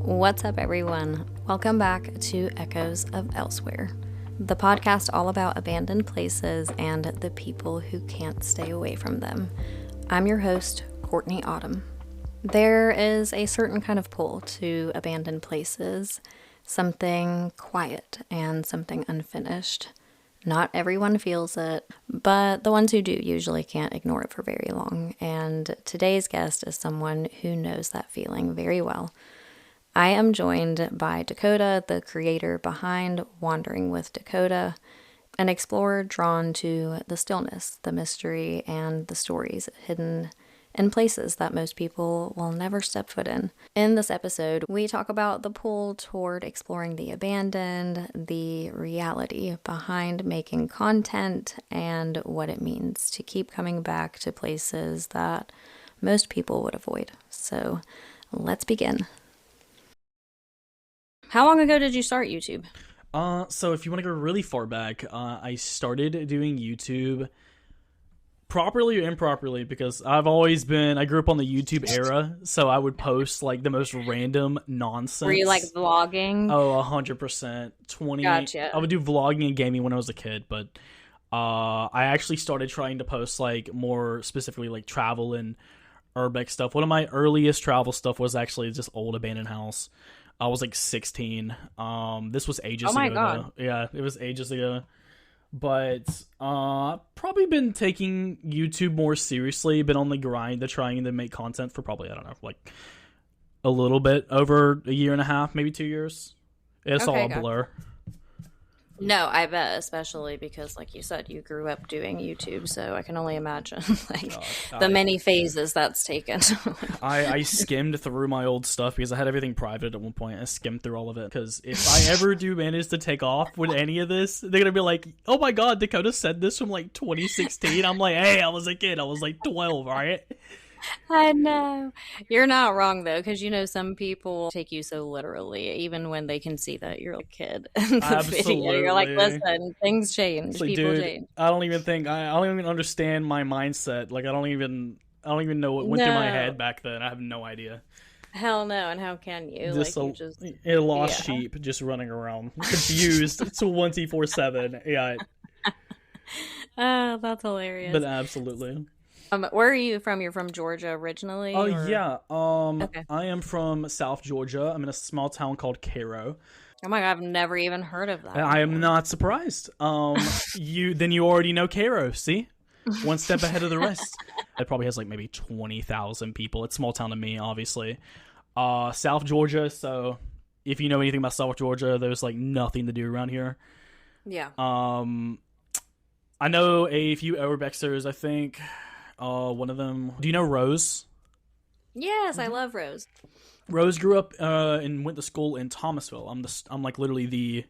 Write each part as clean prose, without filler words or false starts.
What's up, everyone? Welcome back to Echoes of Elsewhere, the podcast all about abandoned places and the people who can't stay away from them. I'm your host, Courtney Autumn. There is a certain kind of pull to abandoned places, something quiet and something unfinished. Not everyone feels it, but the ones who do usually can't ignore it for very long, and today's guest is someone who knows that feeling very well. I am joined by Dakota, the creator behind Wandering with Dakota, an explorer drawn to the stillness, the mystery, and the stories hidden in places that most people will never step foot in. In this episode, we talk about the pull toward exploring the abandoned, the reality behind making content, and what it means to keep coming back to places that most people would avoid. So let's begin. How long ago did you start YouTube? So if you want to go really far back, I started doing YouTube properly or improperly because I grew up on the YouTube era, so I would post like the most random nonsense. Were you like vlogging? Oh, 100%. Gotcha. I would do vlogging and gaming when I was a kid, but I actually started trying to post like more specifically like travel and urbex stuff. One of my earliest travel stuff was actually just old abandoned house. I was like 16. This was ages ago. Oh my God. Though. Yeah, it was ages ago. But probably been taking YouTube more seriously. Been on the grind to trying to make content for probably, I don't know, like a little bit over a year and a half, maybe 2 years. It's all a blur. No, I bet, especially because, like you said, you grew up doing YouTube, so I can only imagine the many phases that's taken. I skimmed through my old stuff because I had everything private at one point. I skimmed through all of it because if I ever do manage to take off with any of this, they're gonna be like, "Oh my God, Dakota said this from like 2016." I'm like, "Hey, I was a kid. I was like 12, right?" I know. You're not wrong, though, because, you know, some people take you so literally, even when they can see that you're a kid in the video. You're like, listen, things change. Like, people dude, change. I don't even understand my mindset. Like, I don't even know what went through my head back then. I have no idea. Hell no, and how can you? Just a lost sheep just running around, confused 24/7. Yeah. That's hilarious. But absolutely. Where are you from? You're from Georgia originally? Oh, yeah. Okay. I am from South Georgia. I'm in a small town called Cairo. Oh my God, I've never even heard of that. I am not surprised. You already know Cairo, see? One step ahead of the rest. It probably has like maybe 20,000 people. It's small town to me, obviously. South Georgia, so if you know anything about South Georgia, there's like nothing to do around here. Yeah. I know a few Urbexers, I think. One of them. Do you know Rose? Yes, I love Rose. Rose grew up and went to school in Thomasville. I'm like literally the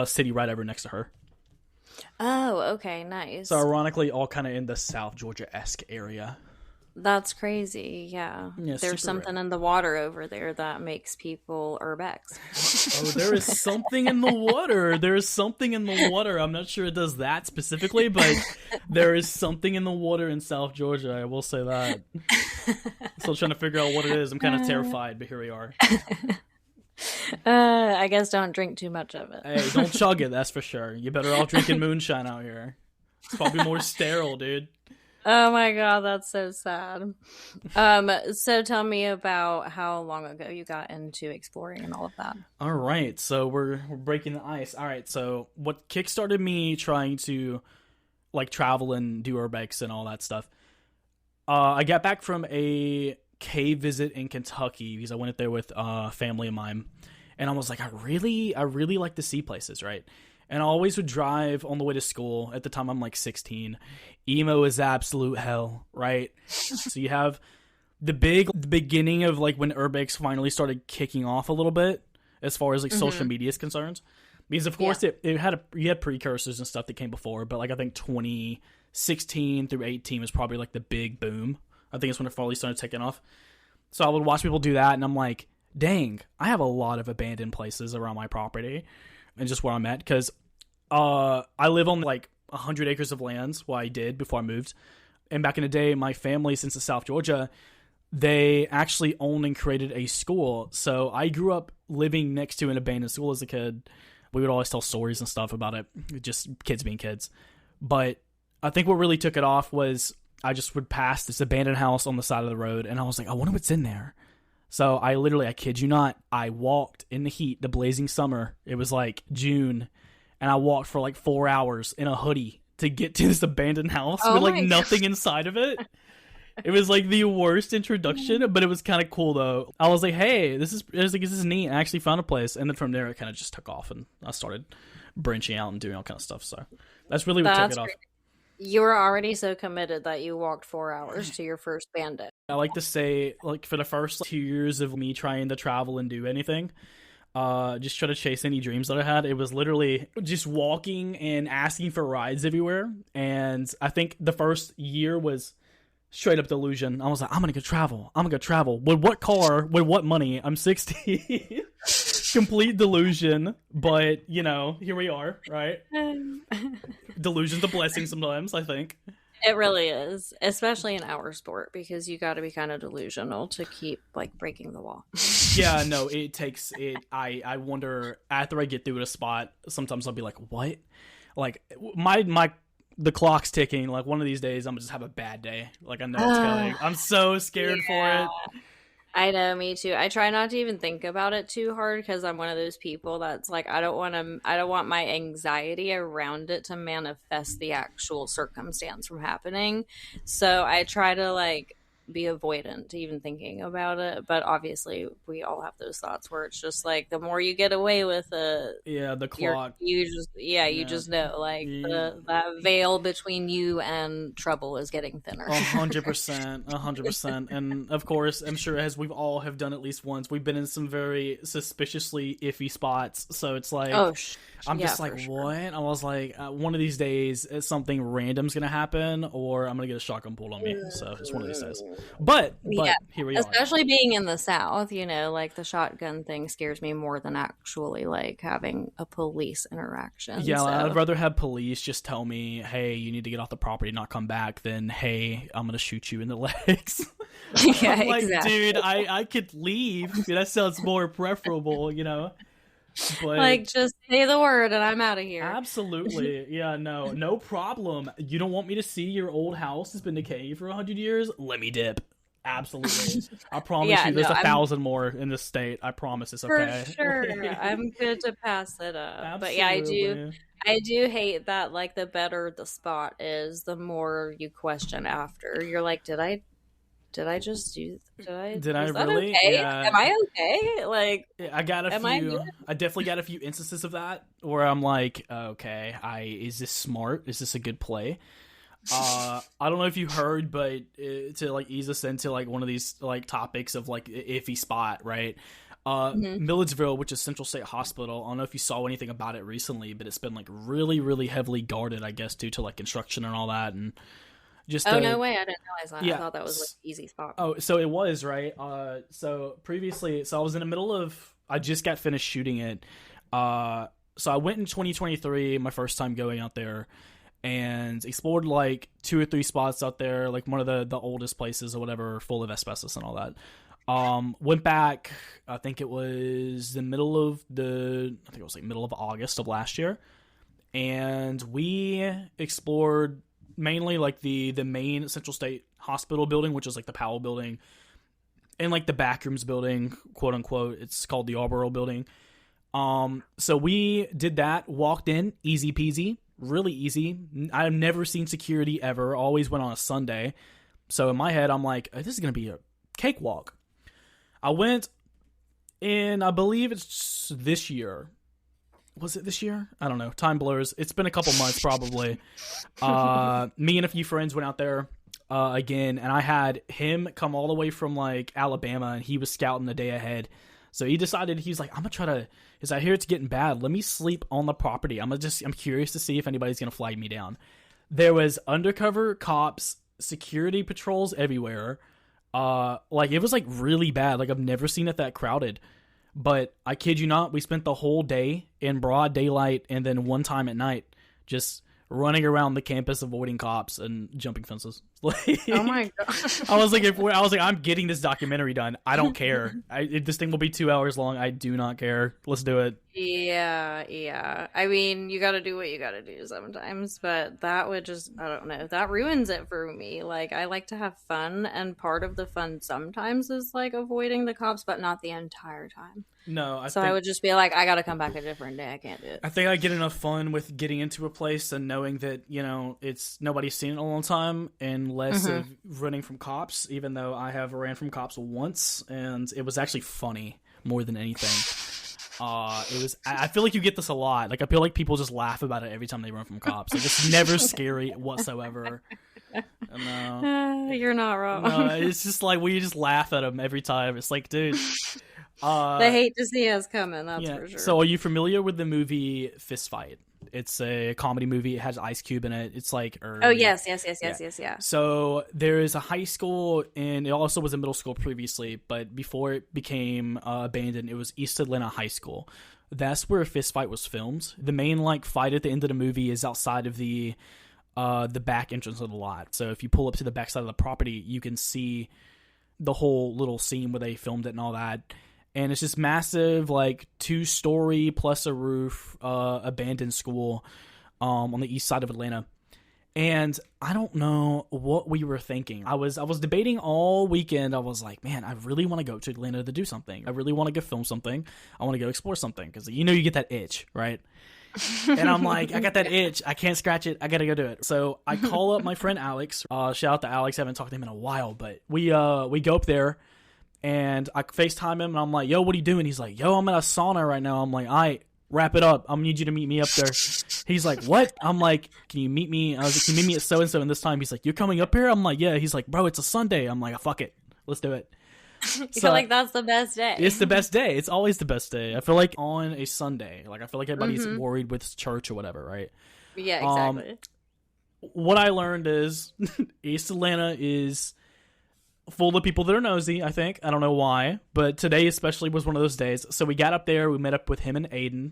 city right over next to her. Oh, okay, nice. So ironically, all kind of in the South Georgia-esque area. That's crazy, yeah. There's something in the water over there that makes people urbex. Oh, there is something in the water. There is something in the water. I'm not sure it does that specifically, but there is something in the water in South Georgia. I will say that. Still trying to figure out what it is. I'm kind of terrified, but here we are. I guess don't drink too much of it. Hey, don't chug it, that's for sure. You're better off drinking moonshine out here. It's probably more sterile, dude. Oh my God, that's so sad. So tell me about how long ago you got into exploring and all of that. All right, so we're breaking the ice. All right, so what kickstarted me trying to like travel and do urbex and all that stuff? I got back from a cave visit in Kentucky because I went up there with a family of mine, and I was like, I really like to see places, right? And I always would drive on the way to school. At the time, I'm like 16. Emo is absolute hell, right? So you have the beginning of like when urbex finally started kicking off a little bit as far as like social media is concerned. Because of course you had precursors and stuff that came before, but like I think 2016 through 18 was probably like the big boom. I think it's when it finally started taking off. So I would watch people do that, and I'm like, dang, I have a lot of abandoned places around my property and just where I'm at, because I live on like 100 acres of lands. Well, I did before I moved. And back in the day, my family, since it's South Georgia, they actually owned and created a school. So I grew up living next to an abandoned school as a kid. We would always tell stories and stuff about it, just kids being kids. But I think what really took it off was I just would pass this abandoned house on the side of the road, and I was like, I wonder what's in there. So I kid you not, I walked in the heat, the blazing summer. It was like June, and I walked for like 4 hours in a hoodie to get to this abandoned house with like nothing inside of it. It was like the worst introduction, but it was kind of cool though. I was like, hey, this is neat. I actually found a place. And then from there, it kind of just took off, and I started branching out and doing all kind of stuff. So that's really what took it off. You were already so committed that you walked 4 hours to your first bandit. I like to say, like, for the first 2 years of me trying to travel and do anything, just try to chase any dreams that I had, it was literally just walking and asking for rides everywhere. And I think the first year was straight up delusion. I was like, I'm gonna go travel. With what car? With what money? I'm 60. Complete delusion. But, you know, here we are, right? Delusion's a blessing sometimes, I think. It really is, especially in our sport, because you got to be kind of delusional to keep like breaking the wall. Yeah, no, it takes it. I wonder, after I get through a spot, sometimes I'll be like, what? Like the clock's ticking. Like, one of these days, I'm gonna just have a bad day. Like, I know it's coming. I'm so scared for it. I know, me too. I try not to even think about it too hard, because I'm one of those people that's like, I don't want my anxiety around it to manifest the actual circumstance from happening. So I try to like be avoidant to even thinking about it. But obviously we all have those thoughts where it's just like, the more you get away with it, the clock, you just know, like, that veil between you and trouble is getting thinner. 100%. And of course, I'm sure, as we've all have done at least once, we've been in some very suspiciously iffy spots. So it's like, I'm just like, sure. What? I was like, one of these days, something random's gonna happen, or I'm gonna get a shotgun pulled on me. So it's one of these days. But here we are. Especially being in the South, you know, like, the shotgun thing scares me more than actually like having a police interaction. Yeah, so I'd rather have police just tell me, hey, you need to get off the property, not come back, than, hey, I'm gonna shoot you in the legs. Yeah, I'm like, exactly. Dude, I could leave. That sounds more preferable, you know. But, like, just say the word and I'm out of here. Absolutely. Yeah, no problem. You don't want me to see your old house that's been decaying for 100 years? Let me dip. Absolutely. I promise you there's 1,000 more in this state. I promise it's okay. For sure. I'm good to pass it up. Absolutely. But yeah, I do hate that, like, the better the spot is, the more you question after. You're like, did I really? Okay? Yeah. Am I okay? Like, I definitely got a few instances of that where I'm like, okay, is this smart? Is this a good play? I don't know if you heard, but to like ease us into like one of these like topics of like iffy spot, right? Milledgeville, which is Central State Hospital. I don't know if you saw anything about it recently, but it's been like really, really heavily guarded, I guess, due to like construction and all that, and just no way, I didn't realize that. Yeah. I thought that was like an easy spot. Oh, so it was, right? So previously, I was in the middle of, I just got finished shooting it. So I went in 2023, my first time going out there, and explored like 2 or 3 spots out there, like one of the oldest places or whatever, full of asbestos and all that. Went back, I think it was middle of August of last year, and we explored mainly like the main Central State Hospital building, which is like the Powell building, and like the backrooms building, quote unquote. It's called the Arboro building. So we did that, walked in, easy peasy, really easy. I've never seen security ever, always went on a Sunday. So in my head, I'm like, this is going to be a cakewalk. I went in, I believe it's this year. Was it this year? I don't know. Time blurs. It's been a couple months probably. Me and a few friends went out there again, and I had him come all the way from like Alabama, and he was scouting the day ahead. So he decided, he's like, I'm gonna try to, because I hear it's getting bad. Let me sleep on the property. I'm curious to see if anybody's gonna flag me down. There was undercover cops, security patrols everywhere. Like, it was like really bad. Like, I've never seen it that crowded. But I kid you not, we spent the whole day in broad daylight, and then one time at night just running around the campus avoiding cops and jumping fences. Like, Oh my god! I was like, I'm getting this documentary done. I don't care. This thing will be 2 hours long. I do not care. Let's do it. Yeah. I mean, you got to do what you got to do sometimes, but that would just, I don't know, that ruins it for me. Like, I like to have fun, and part of the fun sometimes is like avoiding the cops, but not the entire time. No, I would just be like, I got to come back a different day. I can't do it. I think I get enough fun with getting into a place and knowing that, you know, it's nobody's seen it in a long time, and less of running from cops, even though I have ran from cops once, and it was actually funny more than anything. I feel like you get this a lot. Like, I feel like people just laugh about it every time they run from cops. Like, it's never scary whatsoever. No. You're not wrong. No, it's just like, we just laugh at them every time. It's like, dude. They hate to see us coming, that's for sure. So are you familiar with the movie Fist Fight? It's a comedy movie. It has Ice Cube in it. It's like early. Oh, yes. So there is a high school, and it also was a middle school previously, but before it became abandoned, it was East Atlanta High School. That's where Fist Fight was filmed. The main like fight at the end of the movie is outside of the back entrance of the lot. So if you pull up to the back side of the property, you can see the whole little scene where they filmed it and all that. And it's this massive, like, 2-story plus a roof abandoned school on the east side of Atlanta. And I don't know what we were thinking. I was debating all weekend. I was like, man, I really want to go to Atlanta to do something. I really want to go film something. I want to go explore something. Because, you know, you get that itch, right? And I'm like, I got that itch. I can't scratch it. I got to go do it. So I call up my friend Alex. Shout out to Alex. I haven't talked to him in a while. But we go up there. And I FaceTime him, and I'm like, yo, what are you doing? He's like, yo, I'm at a sauna right now. I'm like, all right, wrap it up. I'm going to need you to meet me up there. He's like, what? I'm like, can you meet me? I was like, can you meet me at so-and-so? And this time, he's like, you're coming up here? I'm like, yeah. He's like, bro, it's a Sunday. I'm like, fuck it. Let's do it. You're like, that's the best day. It's the best day. It's always the best day. I feel like on a Sunday, like, I feel like everybody's worried with church or whatever, right? Yeah, exactly. What I learned is East Atlanta is full of people that are nosy, I think. I don't know why, but today especially was one of those days. So we got up there, we met up with him and Aiden,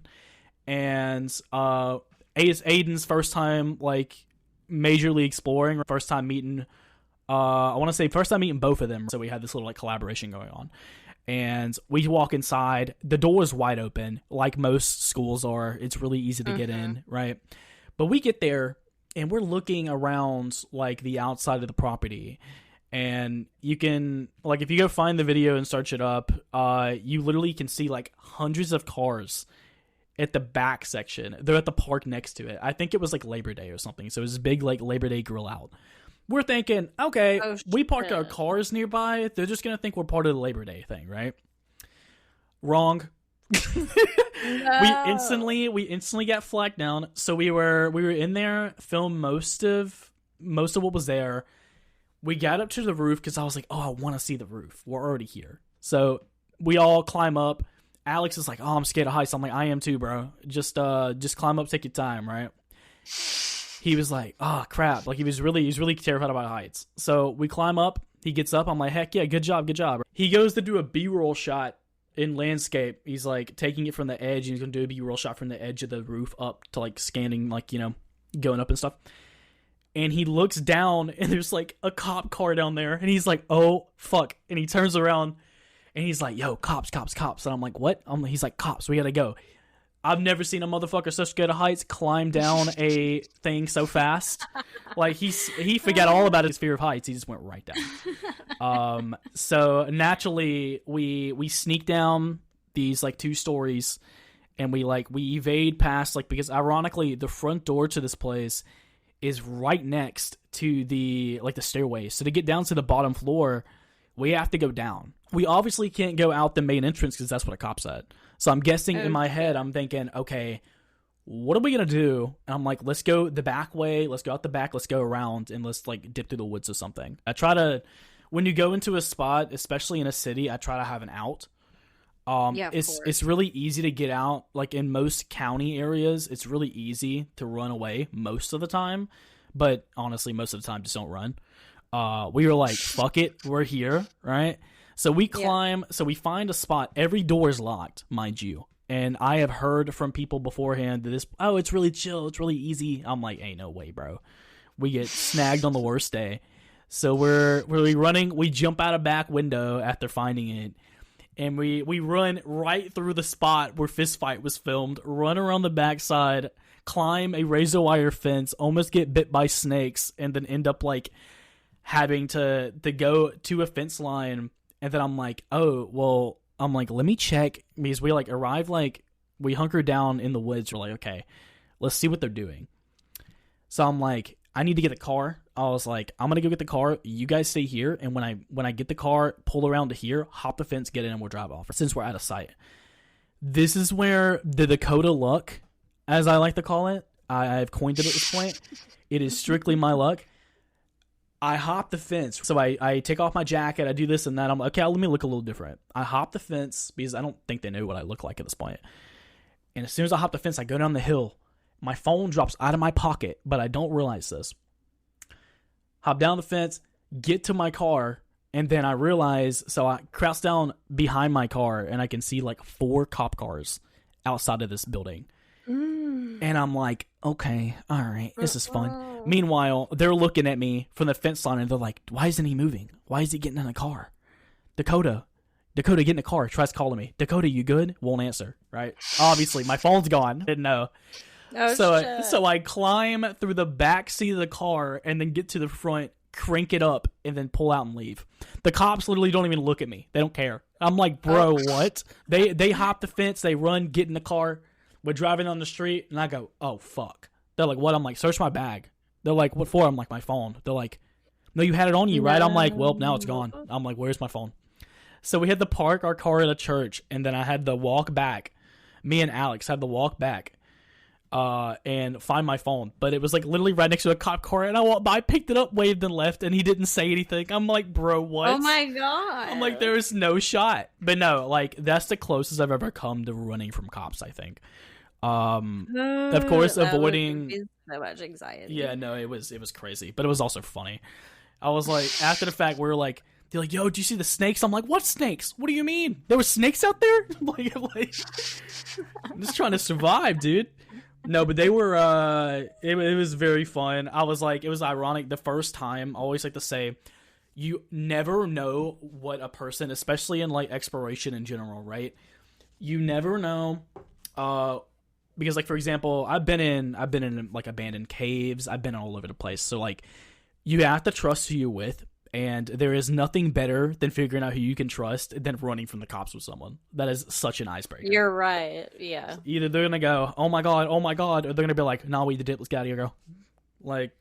and Aiden's first time, like, majorly exploring, first time meeting, I want to say first time meeting both of them. So we had this little, like, collaboration going on. And we walk inside, the door is wide open, like most schools are. It's really easy to get in, right? But we get there, and we're looking around, like, the outside of the property. And you can, like, if you go find the video and search it up, you literally can see, like, hundreds of cars at the back section. They're at the park next to it. I think it was, like, Labor Day or something. So it was a big, like, Labor Day grill out. We're thinking, okay, we parked our cars nearby. They're just going to think we're part of the Labor Day thing, right? Wrong. No. We instantly got flagged down. So we were in there, filmed most of what was there. We got up to the roof because I was like, oh, I want to see the roof. We're already here. So we all climb up. Alex is like, oh, I'm scared of heights. I'm like, I am too, bro. Just climb up, take your time, right? He was like, oh, crap. Like, he was really terrified about heights. So we climb up. He gets up. I'm like, heck yeah, good job. He goes to do a B-roll shot in landscape. He's, like, taking it from the edge, and he's going to do a B-roll shot from the edge of the roof up to, like, scanning, like, you know, going up and stuff. And he looks down, and there's, like, a cop car down there. And he's like, oh, fuck. And he turns around, and he's like, yo, cops. And I'm like, what? He's like, cops, we gotta go. I've never seen a motherfucker so scared of heights climb down a thing so fast. Like, he forgot all about his fear of heights. He just went right down. So, naturally, we sneak down these, like, 2 stories, and we evade past, like, because, ironically, the front door to this place is right next to the stairway. So to get down to the bottom floor, we have to go down. We obviously can't go out the main entrance because that's what a cop said. So I'm guessing in my head, I'm thinking, okay, what are we going to do? And I'm like, let's go the back way. Let's go out the back. Let's go around and let's, like, dip through the woods or something. I try to, when you go into a spot, especially in a city, I try to have an out. It's really easy to get out. Like, in most county areas, it's really easy to run away most of the time. But honestly, most of the time, just don't run. We were like, fuck it, we're here, right? So we climb, so we find a spot. Every door is locked, mind you. And I have heard from people beforehand that it's really chill, it's really easy. I'm like, ain't no way, bro. We get snagged on the worst day. So we're running. We jump out a back window after finding it, and we run right through the spot where fist fight was filmed. Run around the backside, climb a razor wire fence, almost get bit by snakes, and then end up like having to go to a fence line. And then I'm like, oh well. I'm like, let me check, because we like arrived, like we hunkered down in the woods. We're like, okay, let's see what they're doing. So I'm like, I need to get the car. I was like, I'm gonna go get the car. You guys stay here, and when I get the car, pull around to here, hop the fence, get in, and we'll drive off. Since we're out of sight, this is where the Dakota luck, as I like to call it, I've coined it at this point. It is strictly my luck. I hop the fence. So I take off my jacket. I do this and that. I'm like, okay, let me look a little different. I hop the fence because I don't think they know what I look like at this point. And as soon as I hop the fence, I go down the hill. My phone drops out of my pocket, but I don't realize this. Hop down the fence, get to my car, and then I realize, so I crouch down behind my car, and I can see like 4 cop cars outside of this building. And I'm like, okay, all right, this is fun. Meanwhile, they're looking at me from the fence line, and they're like, why isn't he moving? Why is he getting in the car? Dakota, get in the car. Tries calling me. Dakota, you good? Won't answer, right? Obviously, my phone's gone. Didn't know. Oh, so I climb through the back seat of the car and then get to the front, crank it up, and then pull out and leave. The cops literally don't even look at me. They don't care. I'm like, bro, what? They hop the fence, they run, get in the car. We're driving on the street, and I go, oh, fuck. They're like, what? I'm like, search my bag. They're like, what for? I'm like, my phone. They're like, no, you had it on you, right? I'm like, well, now it's gone. I'm like, where's my phone? So we had to park our car at a church, and then I had to walk back. Me and Alex had to walk back and find my phone. But it was like literally right next to a cop car, and I walked by, picked it up, waved, and left, and he didn't say anything. I'm like, bro, what? Oh my god. I'm like, there is no shot. But no, like, that's the closest I've ever come to running from cops, I think. Of course, avoiding so much anxiety. Yeah, no, it was crazy, but it was also funny. I was like, after the fact, we were like, they're like, yo, did you see the snakes? I'm like, what snakes? What do you mean? There were snakes out there? like I'm just trying to survive, dude. No, but they were, it was very fun. I was like, it was ironic. The first time, I always like to say, you never know what a person, especially in like exploration in general, right? You never know, because like, for example, I've been in like abandoned caves. I've been all over the place. So like, you have to trust who you're with. And there is nothing better than figuring out who you can trust than running from the cops with someone. That is such an icebreaker. You're right. Yeah. Either they're going to go, oh my God, or they're going to be like, nah, we did it. Let's get out of here, girl. Like,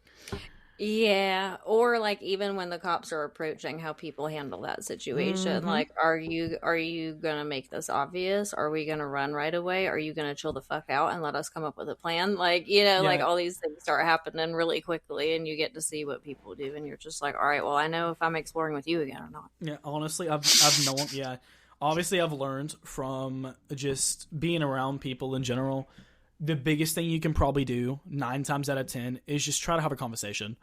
yeah. Or like, even when the cops are approaching, how people handle that situation. Like, are you going to make this obvious? Are we going to run right away? Are you going to chill the fuck out and let us come up with a plan? Like, you know, like all these things start happening really quickly, and you get to see what people do, and you're just like, all right, well, I know if I'm exploring with you again or not. Yeah, honestly, I've known, obviously I've learned from just being around people in general. The biggest thing you can probably do 9 times out of 10 is just try to have a conversation.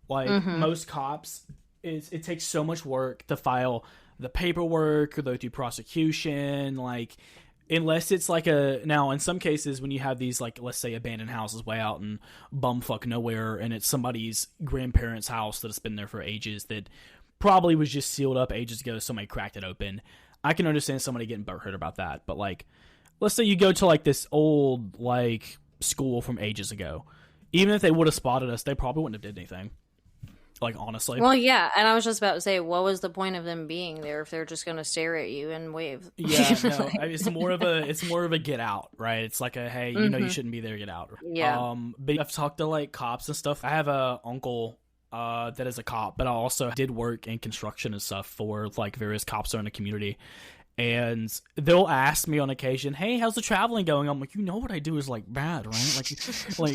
Like most cops, it takes so much work to file the paperwork or go through prosecution. Like, unless it's like now in some cases when you have these, like, let's say abandoned houses way out in bumfuck nowhere, and it's somebody's grandparents' house that has been there for ages that probably was just sealed up ages ago. Somebody cracked it open. I can understand somebody getting butthurt about that, but like, let's say you go to like this old like school from ages ago. Even if they would have spotted us, they probably wouldn't have did anything. Like, honestly. Well, yeah, and I was just about to say, what was the point of them being there if they're just going to stare at you and wave? Yeah, no, it's more of a get out, right? It's like a, hey, you know, you shouldn't be there, get out. Yeah. But I've talked to like cops and stuff. I have a uncle that is a cop, but I also did work in construction and stuff for like various cops around the community. And they'll ask me on occasion, hey, how's the traveling going? I'm like, you know what I do is like bad, right?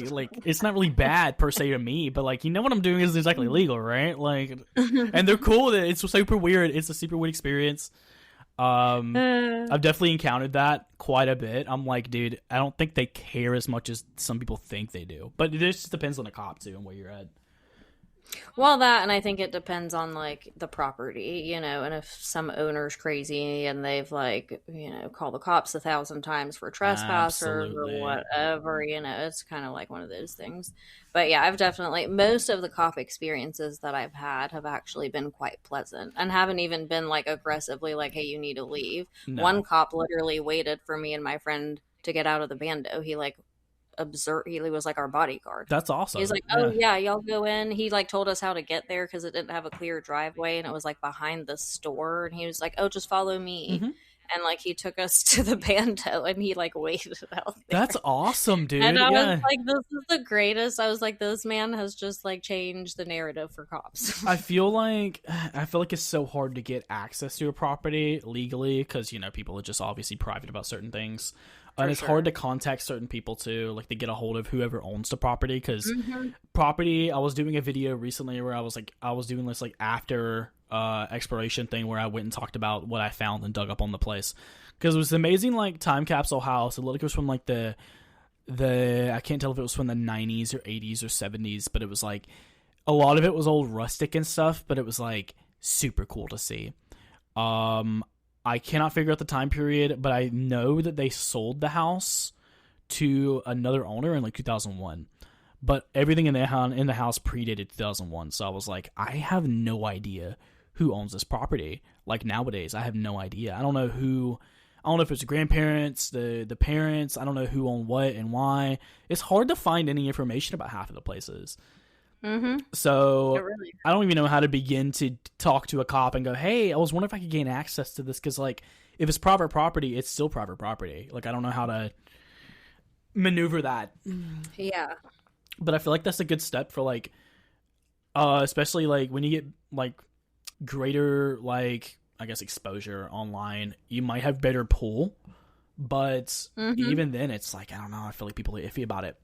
Like it's not really bad per se to me, but like, you know what I'm doing isn't exactly legal, right? Like, and they're cool with it. It's super weird. It's a super weird experience. I've definitely encountered that quite a bit. I'm like, dude, I don't think they care as much as some people think they do. But it just depends on the cop too and where you're at. Well, that, and I think it depends on like the property, you know, and if some owner's crazy and they've like, you know, called the cops 1,000 times for trespassers or Absolutely. whatever, you know, it's kind of like one of those things. But yeah, I've definitely, most of the cop experiences that I've had have actually been quite pleasant and haven't even been like aggressively like, hey, you need to leave. One No. cop literally waited for me and my friend to get out of the bando. He like observed, he was like our bodyguard. That's He's awesome. like, "Oh Yeah. yeah, y'all go in." He like told us how to get there because it didn't have a clear driveway and it was like behind the store. And he was like, "Oh, just follow me." Hmm. And like he took us to the bando and he like waited out That's there. awesome, And dude. I was Yeah. like, "This is the greatest." I was like, "This man has just like changed the narrative for cops." I feel like it's so hard to get access to a property legally because people are just obviously private about certain things, and For it's hard to sure. contact certain people too, like to get a hold of whoever owns the property. Because Hmm. property, I was doing a video recently where I was doing this like after exploration thing where I went and talked about what I found and dug up on the place because it was an amazing like time capsule house. It looked like it was from like the I can't tell if it was from the 90s or 80s or 70s, but it was like a lot of it was old rustic and stuff, but it was like super cool to see. Um, I cannot figure out the time period, but I know that they sold the house to another owner in like 2001. But everything in the house predated 2001, so I was like, I have no idea who owns this property. Like nowadays, I have no idea. I don't know who. I don't know if it's the grandparents, the parents. I don't know who owned what and why. It's hard to find any information about half of the places. Hmm. It So really. I don't even know how to begin to talk to a cop and go, "Hey, I was wondering if I could gain access to this," because like if it's private property, it's still private property. Like I don't know how to maneuver that, Yeah. but I feel like that's a good step for like, especially like when you get like greater like I guess exposure online, you might have better pull, but Hmm. even then, it's like I don't know. I feel like people are iffy about it.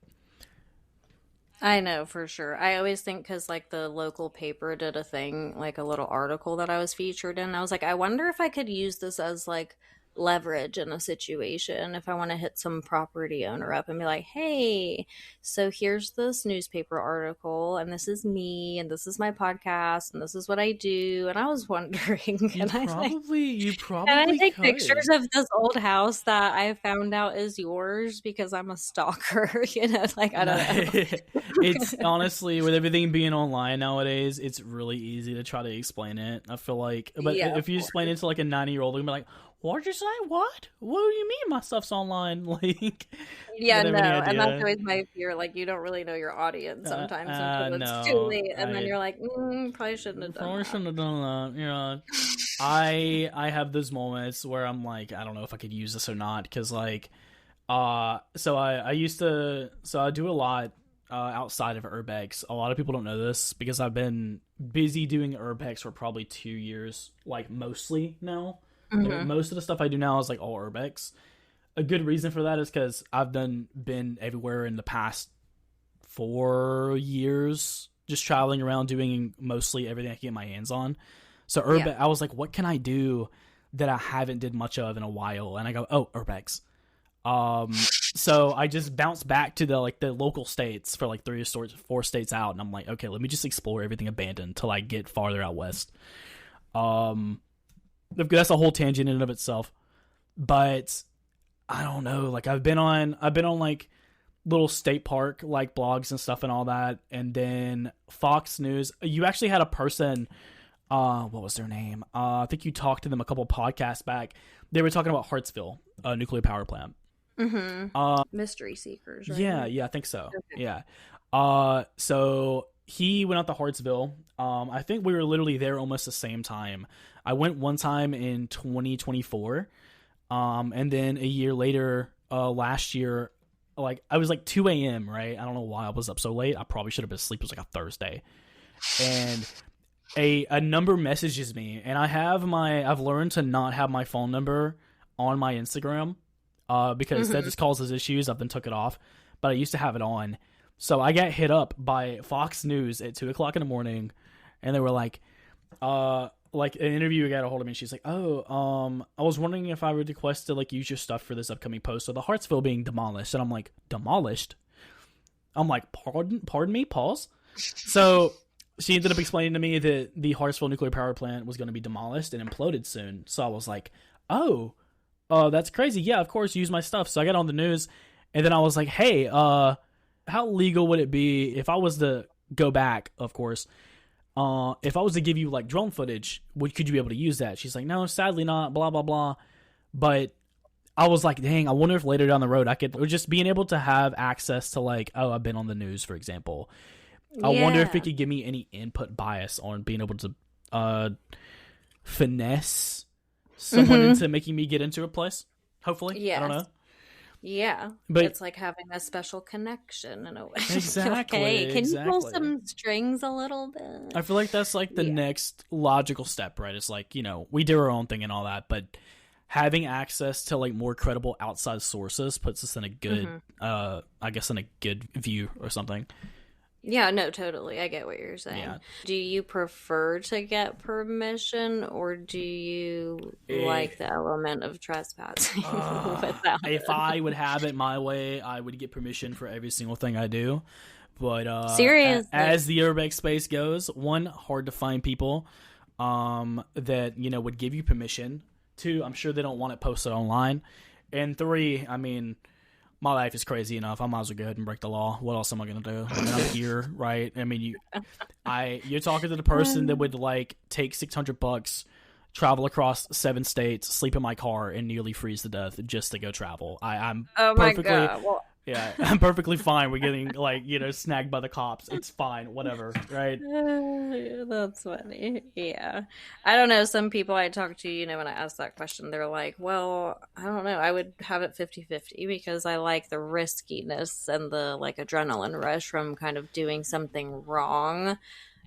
I know for sure. I always think because like the local paper did a thing, like a little article that I was featured in. I was like, I wonder if I could use this as like leverage in a situation if I want to hit some property owner up and be like, hey, so here's this newspaper article, and this is me, and this is my podcast, and this is what I do. And I was wondering, You you can I probably take could. pictures of this old house that I found out is yours because I'm a stalker? You know, like I don't It's know. honestly with everything being online nowadays, it's really easy to try to explain it. I feel like, but Yeah, of if you explain course. it to like a 90-year-old, they're gonna be like, "What did you say? What? What do you mean my stuff's online?" Like, they Yeah, don't have any no, and that's idea. always my fear. Like, you don't really know your audience sometimes until it's too No, late, and then you're like, probably shouldn't have done probably that. shouldn't have done that. I have those moments where I'm like, I don't know if I could use this or not because like, so I used to so I do a lot outside of urbex. A lot of people don't know this because I've been busy doing urbex for probably 2 years, like mostly now. Like Hmm. most of the stuff I do now is like all urbex. A good reason for that is because I've been everywhere in the past 4 years, just traveling around doing mostly everything I can get my hands on. So Yeah. urbex, I was like, what can I do that I haven't did much of in a while? And I go, oh, urbex. So I just bounced back to the local states for like 4 states out, and I'm like, okay, let me just explore everything abandoned till I get farther out west. Um, that's a whole tangent in and of itself, but I don't know. Like I've been on like little state park like blogs and stuff and all that, and then Fox News. You actually had a person. What was their name? I think you talked to them a couple podcasts back. They were talking about Hartsville, a nuclear power plant. Hmm. Uh, Mystery Seekers, yeah, right? yeah, I think so. Okay. Yeah. So he went out to Hartsville. I think we were literally there almost the same time. I went one time in 2024. And then a year later, last year, like I was like 2 a.m. Right? I don't know why I was up so late. I probably should have been asleep. It was like a Thursday, and a number messages me, and I've learned to not have my phone number on my Instagram, because that Hmm. just causes issues. I've then took it off, but I used to have it on. So I got hit up by Fox News at 2 o'clock in the morning, and they were like an interviewer got a hold of me, and she's like, "Oh, I was wondering if I would request to like use your stuff for this upcoming post of the Hartsville being demolished." And I'm like, "Demolished?" I'm like, "Pardon me, pause." So she ended up explaining to me that the Hartsville nuclear power plant was going to be demolished and imploded soon. So I was like, oh, that's crazy. Yeah, of course, use my stuff. So I got on the news, and then I was like, hey, how legal would it be if I was to go back, of course, if I was to give you like drone footage, could you be able to use that? She's like, no, sadly not, blah, blah, blah. But I was like, dang, I wonder if later down the road I could, or just being able to have access to like, oh, I've been on the news, for example. I wonder if it could give me any input bias on being able to finesse someone into making me get into a place. Hopefully. Yes. I don't know. Yeah. But it's like having a special connection in a way. Exactly. Okay, can you pull exactly. some strings a little bit? I feel like that's like the next logical step, right? It's like, we do our own thing and all that, but having access to like more credible outside sources puts us in a good, I guess, in a good view or something. Yeah, no, totally. I get what you're saying. Yeah. Do you prefer to get permission, or do you like the element of trespassing without If I would have it my way, I would get permission for every single thing I do. But seriously, as the urbex space goes, one, hard to find people that would give you permission. Two, I'm sure they don't want it posted online. And three, I mean, my life is crazy enough. I might as well go ahead and break the law. What else am I gonna do? I mean, I'm here, right? I mean, you're talking to the person that would like take $600, travel across 7 states, sleep in my car, and nearly freeze to death just to go travel. I'm perfectly, my God. Well, yeah, I'm perfectly fine with getting like snagged by the cops. It's fine, whatever, right? That's funny. Yeah, I don't know. Some people I talk to, when I ask that question, they're like, well, I don't know. I would have it 50-50 because I like the riskiness and the like adrenaline rush from kind of doing something wrong.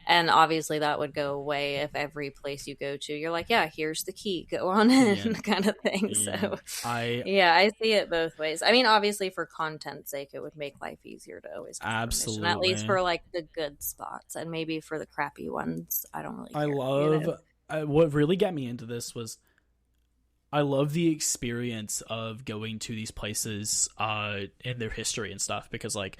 And obviously that would go away if every place you go to, you're like, yeah, here's the key, go on in, kind of thing. Yeah. So, I see it both ways. I mean, obviously for content's sake, it would make life easier to always get absolutely, permission, at least for like the good spots, and maybe for the crappy ones, I don't really care. I love, what really got me into this was, I love the experience of going to these places in their history and stuff, because like,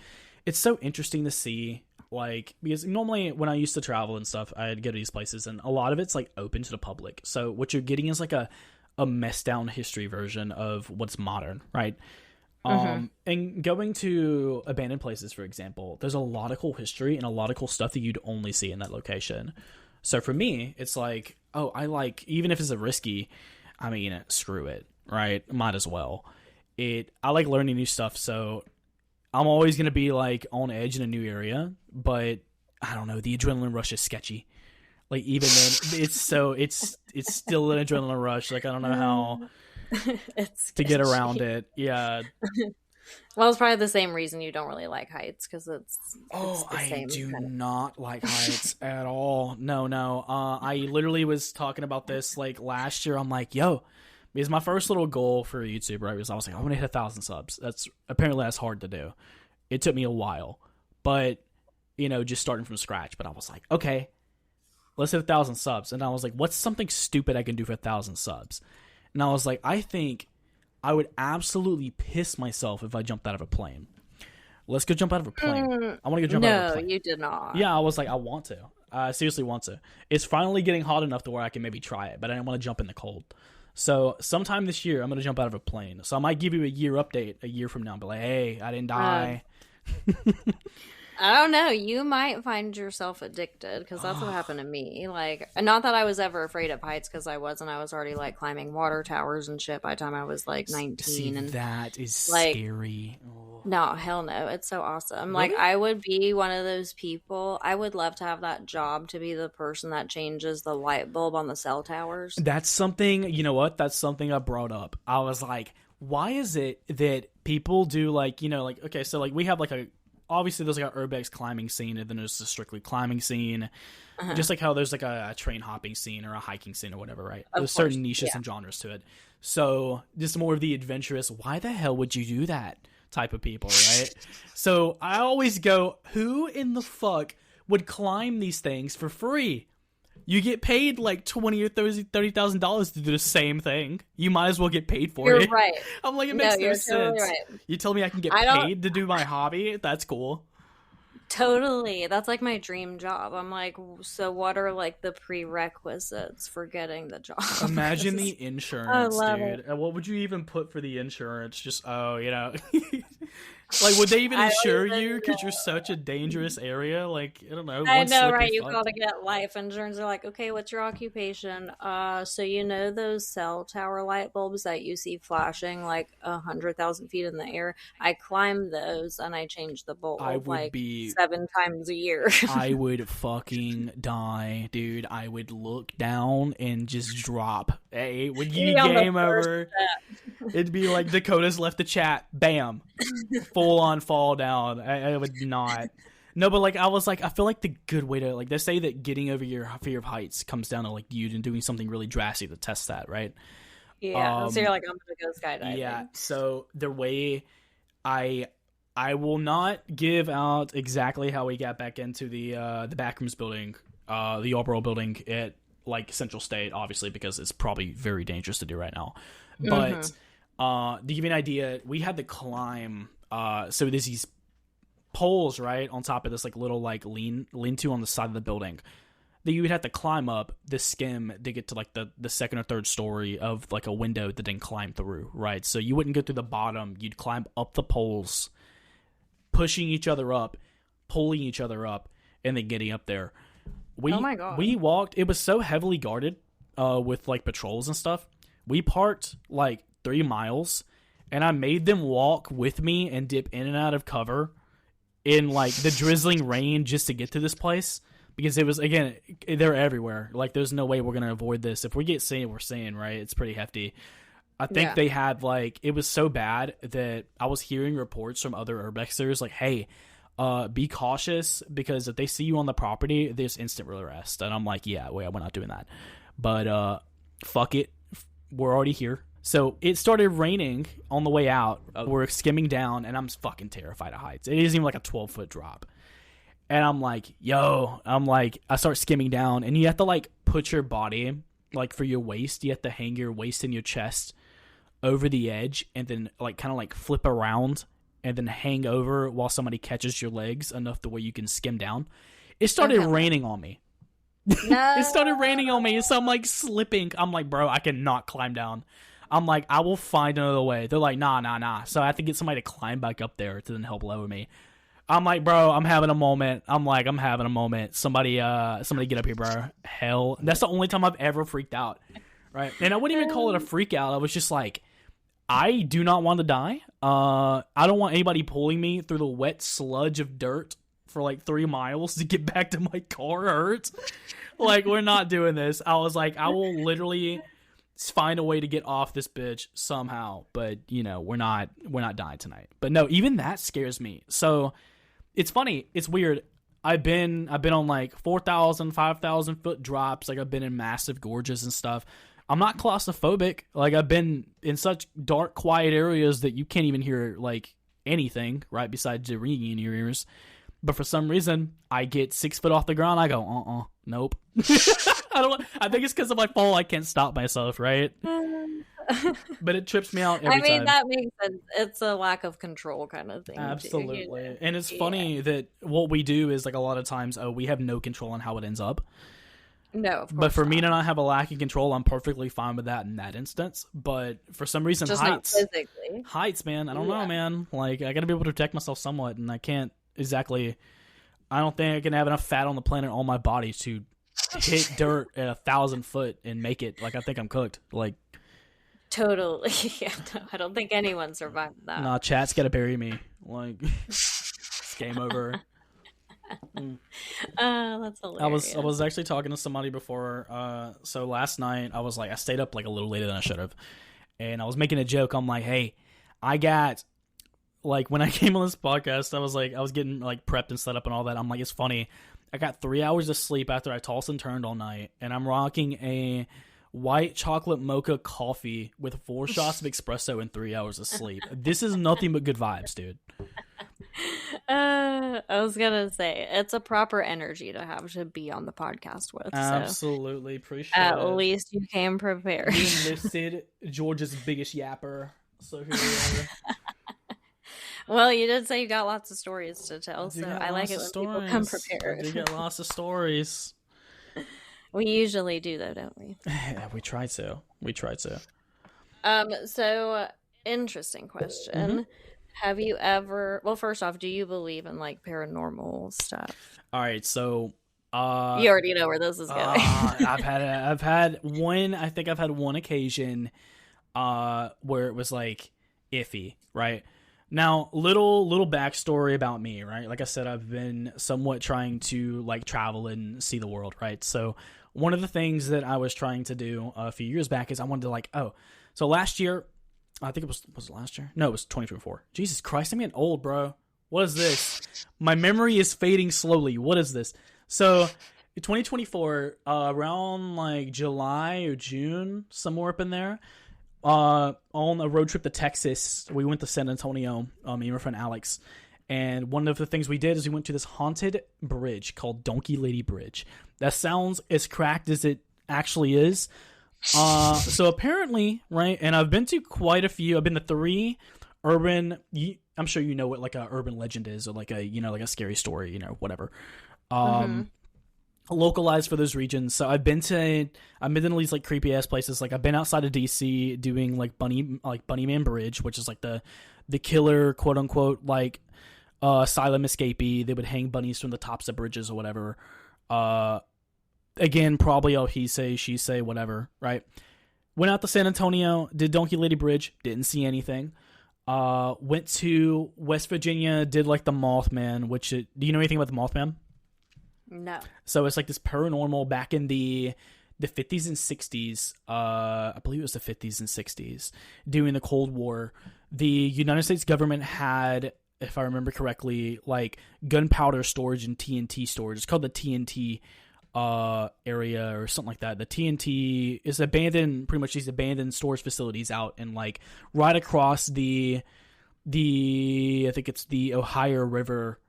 it's so interesting to see. Like, because normally when I used to travel and stuff, I'd go to these places and a lot of it's like open to the public. So what you're getting is like a messed down history version of what's modern, right? And going to abandoned places, for example, there's a lot of cool history and a lot of cool stuff that you'd only see in that location. So for me, it's like, oh, I like, even if it's a risky, I mean, screw it, right? Might as well. I like learning new stuff, so I'm always going to be like on edge in a new area, but I don't know, the adrenaline rush is sketchy. Like even then it's still an adrenaline rush. Like I don't know how to get around it. Yeah. Well, it's probably the same reason you don't really like heights, because it's the same I do not like heights at all. No. I literally was talking about this like last year. I'm like, yo, because my first little goal for YouTube, right, was I was like, I want to hit 1,000 subs. That's hard to do. It took me a while, but just starting from scratch. But I was like, okay, let's hit 1,000 subs. And I was like, what's something stupid I can do for 1,000 subs? And I was like, I think I would absolutely piss myself if I jumped out of a plane. Let's go jump out of a plane. I want to go jump out of a plane. No, you did not. Yeah, I was like, I want to. I seriously want to. It's finally getting hot enough to where I can maybe try it, but I didn't want to jump in the cold. So sometime this year, I'm going to jump out of a plane. So I might give you a year update a year from now and be like, hey, I didn't die. I don't know. You might find yourself addicted, because that's what happened to me. Like, not that I was ever afraid of heights, because I wasn't. I was already like climbing water towers and shit by the time I was like 19. See, and that is like, scary. No, hell no. It's so awesome. Really? Like, I would be one of those people. I would love to have that job, to be the person that changes the light bulb on the cell towers. That's something, you know what? That's something I brought up. I was like, why is it that people do like, like, okay, so like we have like obviously there's like an urbex climbing scene, and then there's a strictly climbing scene. Just like how there's like a train hopping scene or a hiking scene or whatever, right? There's certain niches and genres to it. So just more of the adventurous, why the hell would you do that type of people, right? So I always go, who in the fuck would climb these things for free? You get paid like $20,000 or $30,000 to do the same thing. You might as well get paid for it. You're right. I'm like, it makes no sense. Totally right. You tell me I can get paid to do my hobby? That's cool. Totally. That's like my dream job. I'm like, so what are like the prerequisites for getting the job? Imagine 'Cause the I insurance, love dude. it. And what would you even put for the insurance? Just, like, would they even I insure don't you even because you're such a dangerous area? Like, I don't know, I one know, slip, you're right? You fucked. gotta get life insurance. They're like, okay, what's your occupation? So you know those cell tower light bulbs that you see flashing like 100,000 feet in the air? I climb those and I change the I bulb would like be 7 times a year. I would fucking die, dude. I would look down and just drop. Hey, would you Be on the game first over? step. It'd be like Dakota's left the chat. Bam. Full on fall down. I would not. No, but like I was like, I feel like the good way to like they say that getting over your fear of heights comes down to like you and doing something really drastic to test that, right? Yeah. So you're like, I'm gonna go skydiving. Yeah. So the way I I will not give out exactly how we got back into the Backrooms building, the Yarborough building at like Central State, obviously because it's probably very dangerous to do right now. But to give you an idea, we had to climb. So there's these poles right on top of this like little like lean-to on the side of the building that you would have to climb up the skim to get to like the second or third story of like a window that then climb through, right? So you wouldn't go through the bottom, you'd climb up the poles, pushing each other up, pulling each other up, and then getting up there. Oh my God. We walked, it was so heavily guarded with like patrols and stuff. We parked like 3 miles and I made them walk with me and dip in and out of cover in like the drizzling rain just to get to this place. Because it was, again, they're everywhere. Like, there's no way we're going to avoid this. If we get seen, we're seen, right? It's pretty hefty. I think they had, like, it was so bad that I was hearing reports from other urbexers, like, hey, be cautious because if they see you on the property, there's instant arrest. And I'm like, yeah, we're not doing that. But fuck it. We're already here. So it started raining on the way out. We're skimming down, and I'm fucking terrified of heights. It isn't even like a 12-foot drop. And I'm like, I start skimming down, and you have to, like, put your body, like, for your waist, you have to hang your waist and your chest over the edge, and then, like, kind of, like, flip around, and then hang over while somebody catches your legs enough the way you can skim down. It started raining on me. No. It started raining on me, so I'm, like, slipping. I'm like, bro, I cannot climb down. I'm like, I will find another way. They're like, nah. So I have to get somebody to climb back up there to then help lower me. I'm like, bro, I'm having a moment. Somebody get up here, bro. Hell, that's the only time I've ever freaked out, right? And I wouldn't even call it a freak out. I was just like, I do not want to die. I don't want anybody pulling me through the wet sludge of dirt for like 3 miles to get back to my car. Hurts. Like, we're not doing this. I was like, I will literally find a way to get off this bitch somehow. But you know, we're not dying tonight. But no, even that scares me. So. It's funny. It's weird. I've been on like 4,000, 5,000 foot drops. Like I've been in massive gorges and stuff. I'm not claustrophobic. Like I've been in such dark, quiet areas that you can't even hear like anything right besides the ringing in your ears. But for some reason, I get 6 foot off the ground. I go, nope. I think it's because if I fall, I can't stop myself, right? But it trips me out every time. That makes sense. It's a lack of control kind of thing. Absolutely. Too. And it's funny that what we do is like a lot of times, we have no control on how it ends up. No, of course but for not. me to not have a lack of control, I'm perfectly fine with that in that instance. But for some reason, just heights, not physically. Heights, man, I don't know, man. Like I got to be able to protect myself somewhat, and I can't exactly. I don't think I can have enough fat on the planet on my body to hit dirt at 1,000 foot and make it. Like I think I'm cooked. Like. Totally. Yeah, no, I don't think anyone survived that. Nah, chat's gotta bury me. Like, it's game over. That's hilarious. I was actually talking to somebody before. So last night I was like, I stayed up like a little later than I should have, and I was making a joke. I'm like, hey, I got like when I came on this podcast, I was getting like prepped and set up and all that. I'm like, it's funny. I got 3 hours of sleep after I tossed and turned all night, and I'm rocking a white chocolate mocha coffee with 4 shots of espresso and 3 hours of sleep. This is nothing but good vibes, dude. I was gonna say it's a proper energy to have to be on the podcast with. Absolutely, appreciate at it. At least you came prepared. You enlisted George's biggest yapper, so here we are. Well, you did say you got lots of stories to tell, do so got I like lots it of when stories. people come I prepared. do get lots of stories. We usually do, though, don't we? Yeah, we try to. So interesting question. Mm-hmm. Have you ever? Well, first off, do you believe in like paranormal stuff? All right, so You already know where this is going. I've had one. I think I've had one occasion where it was like iffy, right? Now, little backstory about me, right? Like I said, I've been somewhat trying to like travel and see the world, right? So one of the things that I was trying to do a few years back is I wanted to like, so last year, I think was it last year? No, it was 2024. Jesus Christ, I'm getting old, bro. What is this? My memory is fading slowly. What is this? So 2024, around like July or June, somewhere up in there, on a road trip to Texas, we went to San Antonio, me and my friend Alex, and one of the things we did is we went to this haunted bridge called Donkey Lady Bridge. That sounds as cracked as it actually is. So apparently, right, and I've been to quite a few. I've been to 3 urban. I'm sure you know what like a urban legend is, or like a like a scary story, whatever. Localized for those regions. So I've been to these like creepy ass places. Like I've been outside of DC doing like Bunnyman Bridge, which is like the killer quote unquote like asylum escapee. They would hang bunnies from the tops of bridges or whatever. Again, probably all he say, she say, whatever, right? Went out to San Antonio, did Donkey Lady Bridge, didn't see anything. Went to West Virginia, did like the Mothman, do you know anything about the Mothman? No. So it's like this paranormal back in the 50s and 60s. I believe it was the 50s and 60s. During the Cold War, the United States government had, if I remember correctly, like gunpowder storage and TNT storage. It's called the TNT area or something like that. The TNT is abandoned, pretty much these abandoned storage facilities out and like right across the I think it's the Ohio River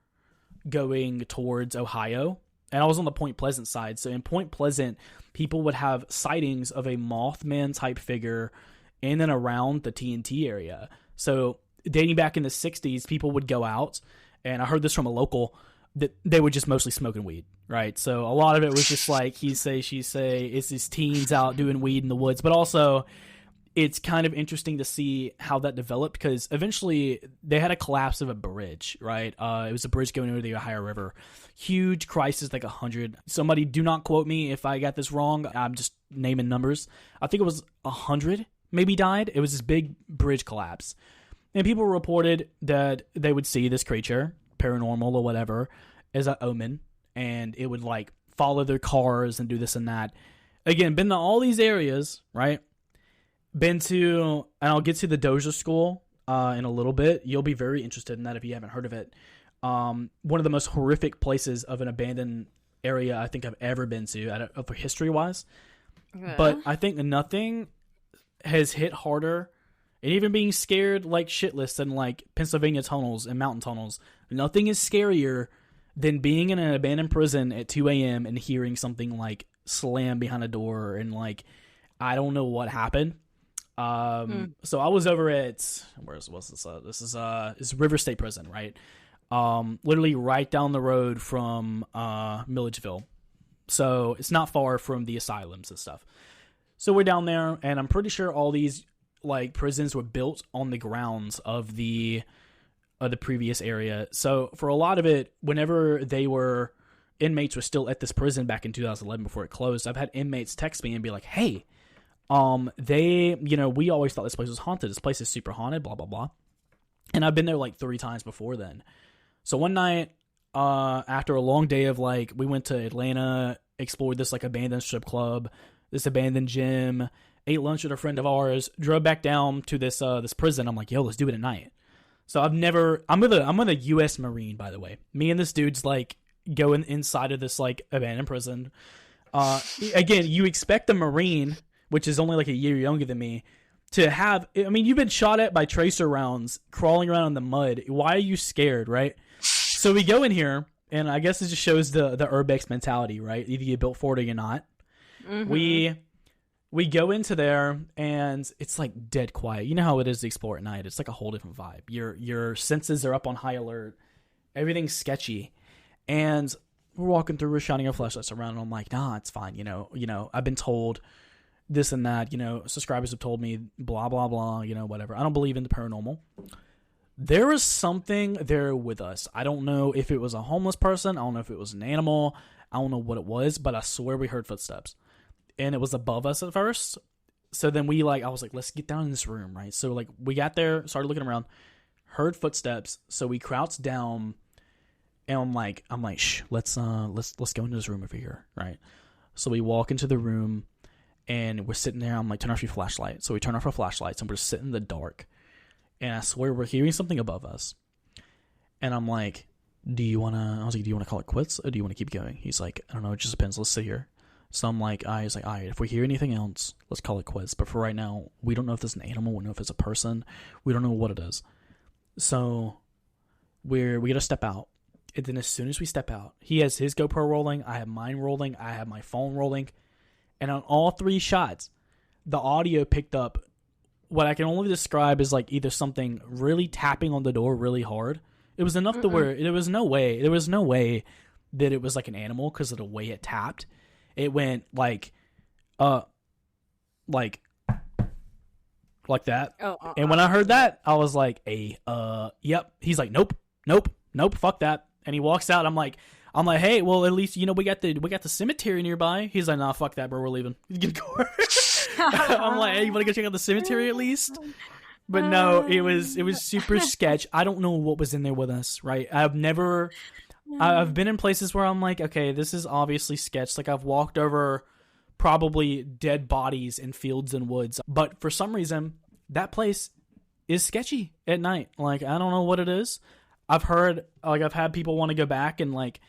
going towards Ohio. And I was on the Point Pleasant side. So in Point Pleasant, people would have sightings of a Mothman type figure in and around the TNT area. So dating back in the 60s, people would go out, and I heard this from a local, that they were just mostly smoking weed, right? So a lot of it was just like he say, she say, it's these teens out doing weed in the woods. But also, it's kind of interesting to see how that developed, because eventually they had a collapse of a bridge, right? It was a bridge going over the Ohio River. Huge crisis, like 100. Somebody, do not quote me if I got this wrong. I'm just naming numbers. I think it was 100 maybe died. It was this big bridge collapse. And people reported that they would see this creature, paranormal or whatever, as an omen. And it would like follow their cars and do this and that. Again, been to all these areas, right? Been to, and I'll get to the Dozier School in a little bit. You'll be very interested in that if you haven't heard of it. One of the most horrific places of an abandoned area I think I've ever been to, history-wise. Yeah. But I think nothing has hit harder, and even being scared like shitless than like Pennsylvania tunnels and mountain tunnels. Nothing is scarier than being in an abandoned prison at 2 a.m. and hearing something like slam behind a door and like, I don't know what happened. So I was over at, what's this? This is River State Prison, right? Literally right down the road from Milledgeville. So it's not far from the asylums and stuff. So we're down there, and I'm pretty sure all these like prisons were built on the grounds of the previous area. So for a lot of it, whenever inmates were still at this prison back in 2011 before it closed, I've had inmates text me and be like, hey, we always thought this place was haunted. This place is super haunted, blah, blah, blah. And I've been there like 3 times before then. So one night, after a long day of like, we went to Atlanta, explored this like abandoned strip club, this abandoned gym, ate lunch with a friend of ours, drove back down to this prison. I'm like, yo, let's do it at night. So I'm with a U.S. Marine, by the way. Me and this dude's like going inside of this like abandoned prison. Again, you expect a Marine, which is only like a year younger than me, to have, I mean, you've been shot at by tracer rounds, crawling around in the mud. Why are you scared, right? So we go in here, and I guess it just shows the urbex mentality, right? Either you built for it or you're not. Mm-hmm. we go into there and it's like dead quiet. You know how it is to explore at night. It's like a whole different vibe. Your senses are up on high alert. Everything's sketchy. And we're walking through, we're shining our flashlights around, and I'm like, nah, it's fine. You know, I've been told this and that, subscribers have told me blah, blah, blah, whatever. I don't believe in the paranormal. There was something there with us. I don't know if it was a homeless person. I don't know if it was an animal. I don't know what it was, but I swear we heard footsteps. And it was above us at first. So then I was like, let's get down in this room, right? So like we got there, started looking around, heard footsteps. So we crouched down. And I'm like, shh, let's go into this room over here, right? So we walk into the room, and we're sitting there. I'm like, turn off your flashlight. So we turn off our flashlights, and we're sitting in the dark. And I swear we're hearing something above us. And I'm like, do you want to call it quits, or do you want to keep going? He's like, I don't know, it just depends. Let's sit here. So I'm like, he's like, all right, if we hear anything else, let's call it quits. But for right now, we don't know if it's an animal, we don't know if it's a person, we don't know what it is. So we gotta step out. And then as soon as we step out, he has his GoPro rolling, I have mine rolling, I have my phone rolling. And on all 3 shots, the audio picked up what I can only describe as like either something really tapping on the door really hard. It was enough to where there was no way that it was like an animal because of the way it tapped. It went like that. And when I heard that, I was like, yep. He's like, nope, fuck that. And he walks out. I'm like, hey, well, at least, we got the cemetery nearby. He's like, nah, fuck that, bro. We're leaving. I'm like, hey, you want to go check out the cemetery at least? But no, it was super sketch. I don't know what was in there with us, right? I've been in places where I'm like, okay, this is obviously sketch. Like I've walked over probably dead bodies in fields and woods. But for some reason, that place is sketchy at night. Like, I don't know what it is. I've had people want to go back and like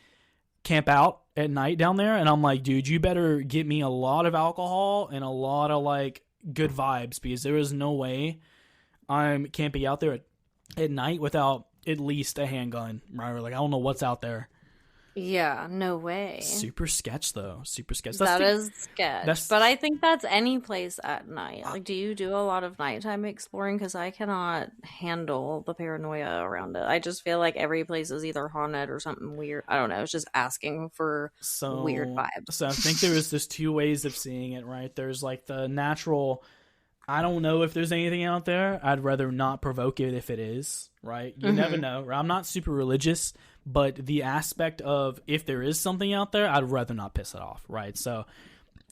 camp out at night down there. And I'm like, dude, you better get me a lot of alcohol and a lot of like good vibes, because there is no way I'm camping out there at night without at least a handgun, right? Like, I don't know what's out there. Yeah, no way. Super sketch, though. Super sketch. That is sketch. But I think that's any place at night. Like, do you do a lot of nighttime exploring? Because I cannot handle the paranoia around it. I just feel like every place is either haunted or something weird. I don't know. It's just asking for weird vibes. So I think there's 2 ways of seeing it, right? There's like the natural, I don't know if there's anything out there. I'd rather not provoke it if it is, right? You never know. Right? I'm not super religious, but the aspect of if there is something out there, I'd rather not piss it off, right? So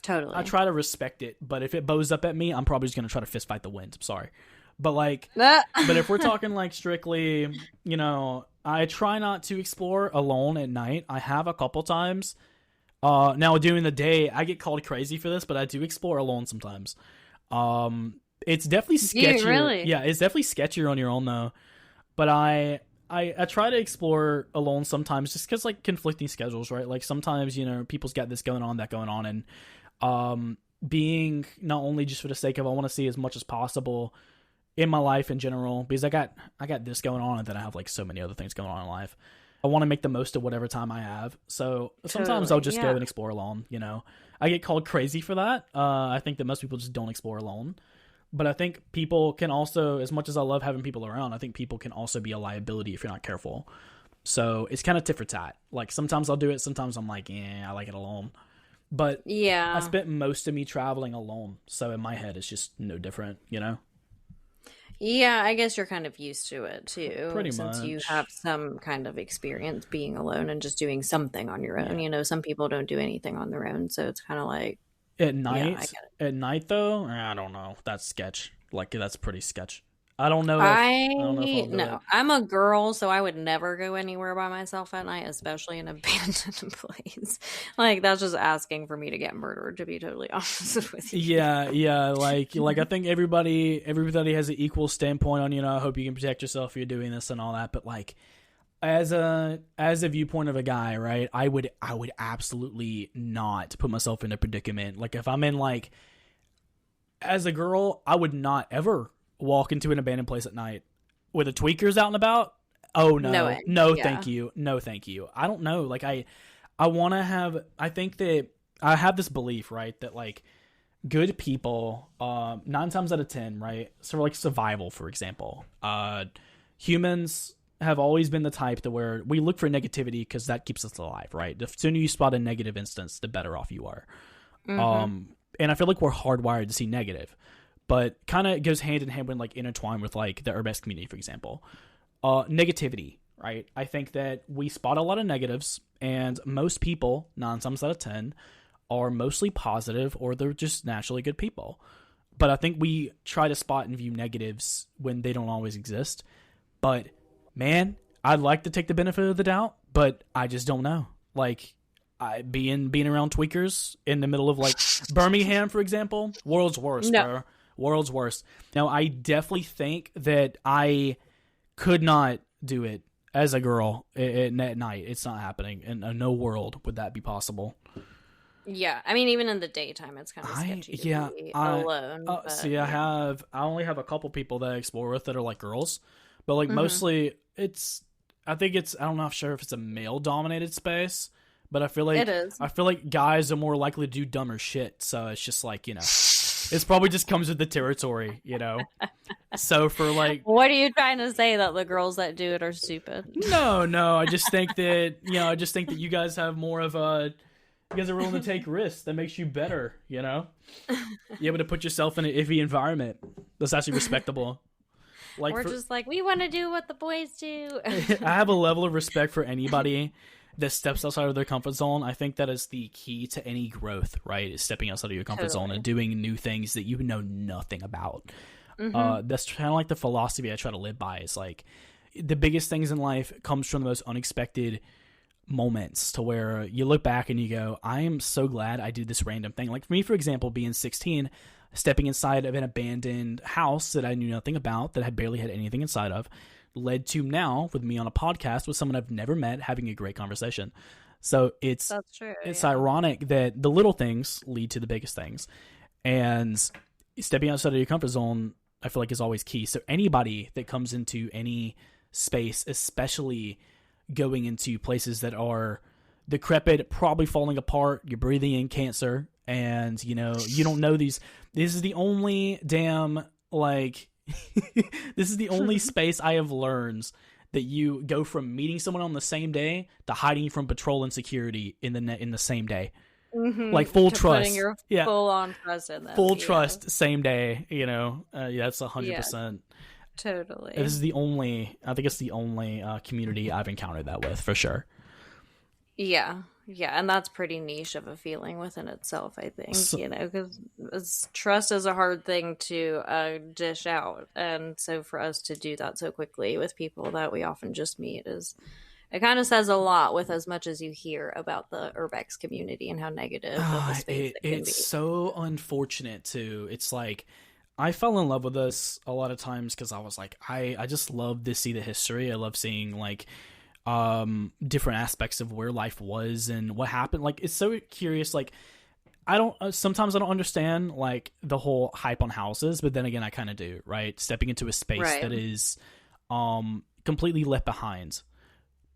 totally, I try to respect it, but if it bows up at me, I'm probably just going to try to fist fight the wind. I'm sorry. But like, but if we're talking like strictly, I try not to explore alone at night. I have a couple times. Now during the day, I get called crazy for this, but I do explore alone sometimes. It's definitely sketchier. Really? Yeah, it's definitely sketchier on your own though. But I try to explore alone sometimes just because like conflicting schedules, right? Like sometimes, people's got this going on, that going on. And being not only just for the sake of I want to see as much as possible in my life in general, because I got this going on and then I have like so many other things going on in life. I want to make the most of whatever time I have. So sometimes I'll just go and explore alone, I get called crazy for that. I think that most people just don't explore alone. But I think people can also, as much as I love having people around, I think people can also be a liability if you're not careful. So it's kind of tit for tat. Like sometimes I'll do it. Sometimes I'm like, I like it alone. But yeah, I spent most of me traveling alone. So in my head, it's just no different, Yeah, I guess you're kind of used to it too. Pretty since much. you have some kind of experience being alone and just doing something on your own. Some people don't do anything on their own. So it's kind of like, at night, though, I don't know. That's sketch. Like, that's pretty sketch. I don't know. No, I'm a girl, so I would never go anywhere by myself at night, especially in an abandoned place. Like, that's just asking for me to get murdered, to be totally honest with you. Yeah. Like I think everybody has an equal standpoint on, I hope you can protect yourself if you're doing this and all that. But like, as a viewpoint of a guy, right? I would absolutely not put myself in a predicament. Like if I'm in like, as a girl, I would not ever walk into an abandoned place at night with the tweakers out and about. Oh no, thank you. No, thank you. I don't know. Like I want to have, I think that I have this belief, right? That like good people, 9 times out of 10, right? So like survival, for example, humans have always been the type to where we look for negativity because that keeps us alive, right? The sooner you spot a negative instance, the better off you are. And I feel like we're hardwired to see negative, but kind of goes hand in hand when like intertwined with like the urbex community, for example. Negativity, right? I think that we spot a lot of negatives, and most people, 9 times out of 10, are mostly positive, or they're just naturally good people. But I think we try to spot and view negatives when they don't always exist. But man, I'd like to take the benefit of the doubt, but I just don't know. Like, being around tweakers in the middle of like Birmingham, for example, world's worst, bro. World's worst. Now, I definitely think that I could not do it as a girl at night. It's not happening. In no world would that be possible. Yeah, I mean, even in the daytime, it's kind of sketchy to be alone. See, I only have a couple people that I explore with that are like girls, but like mostly I think I'm not sure if it's a male dominated space, but I feel like it is. I feel like guys are more likely to do dumber shit. So it's just like, it's probably just comes with the territory, So for like, what are you trying to say, that the girls that do it are stupid? No, I just think that you guys have more of a. You guys are willing to take risks. That makes you better, You're able to put yourself in an iffy environment. That's actually respectable. Like we're just like, we want to do what the boys do. I have a level of respect for anybody that steps outside of their comfort zone. I think that is the key to any growth, right? Is stepping outside of your comfort zone and doing new things that you know nothing about. That's kind of like the philosophy I try to live by. Is like the biggest things in life comes from the most unexpected moments, to where you look back and you go, I am so glad I did this random thing. Like for me, for example, being 16, stepping inside of an abandoned house that I knew nothing about, that I barely had anything inside of, led to now with me on a podcast with someone I've never met, having a great conversation. So that's true. It's ironic that the little things lead to the biggest things, and stepping outside of your comfort zone, I feel like, is always key. So anybody that comes into any space, especially going into places that are decrepit, probably falling apart, you're breathing in cancer, and you don't know this is the only damn like this is the only space I have learned that you go from meeting someone on the same day to hiding from patrol and security in the same day. Like full trust. Putting your full on trust in them. Full trust, same day, that's 100%. Totally. I think it's the only community I've encountered that with, for sure. Yeah, and that's pretty niche of a feeling within itself, I think, because trust is a hard thing to dish out, and so for us to do that so quickly with people that we often just meet it kind of says a lot, with as much as you hear about the urbex community and how negative of a space it can be. It's so unfortunate, too. It's like, I fell in love with this a lot of times because I was like, I just love to see the history. I love seeing like different aspects of where life was and what happened. Like, it's so curious. Like, sometimes I don't understand like the whole hype on houses, but then again, I kind of do, right? Stepping into a space that is completely left behind.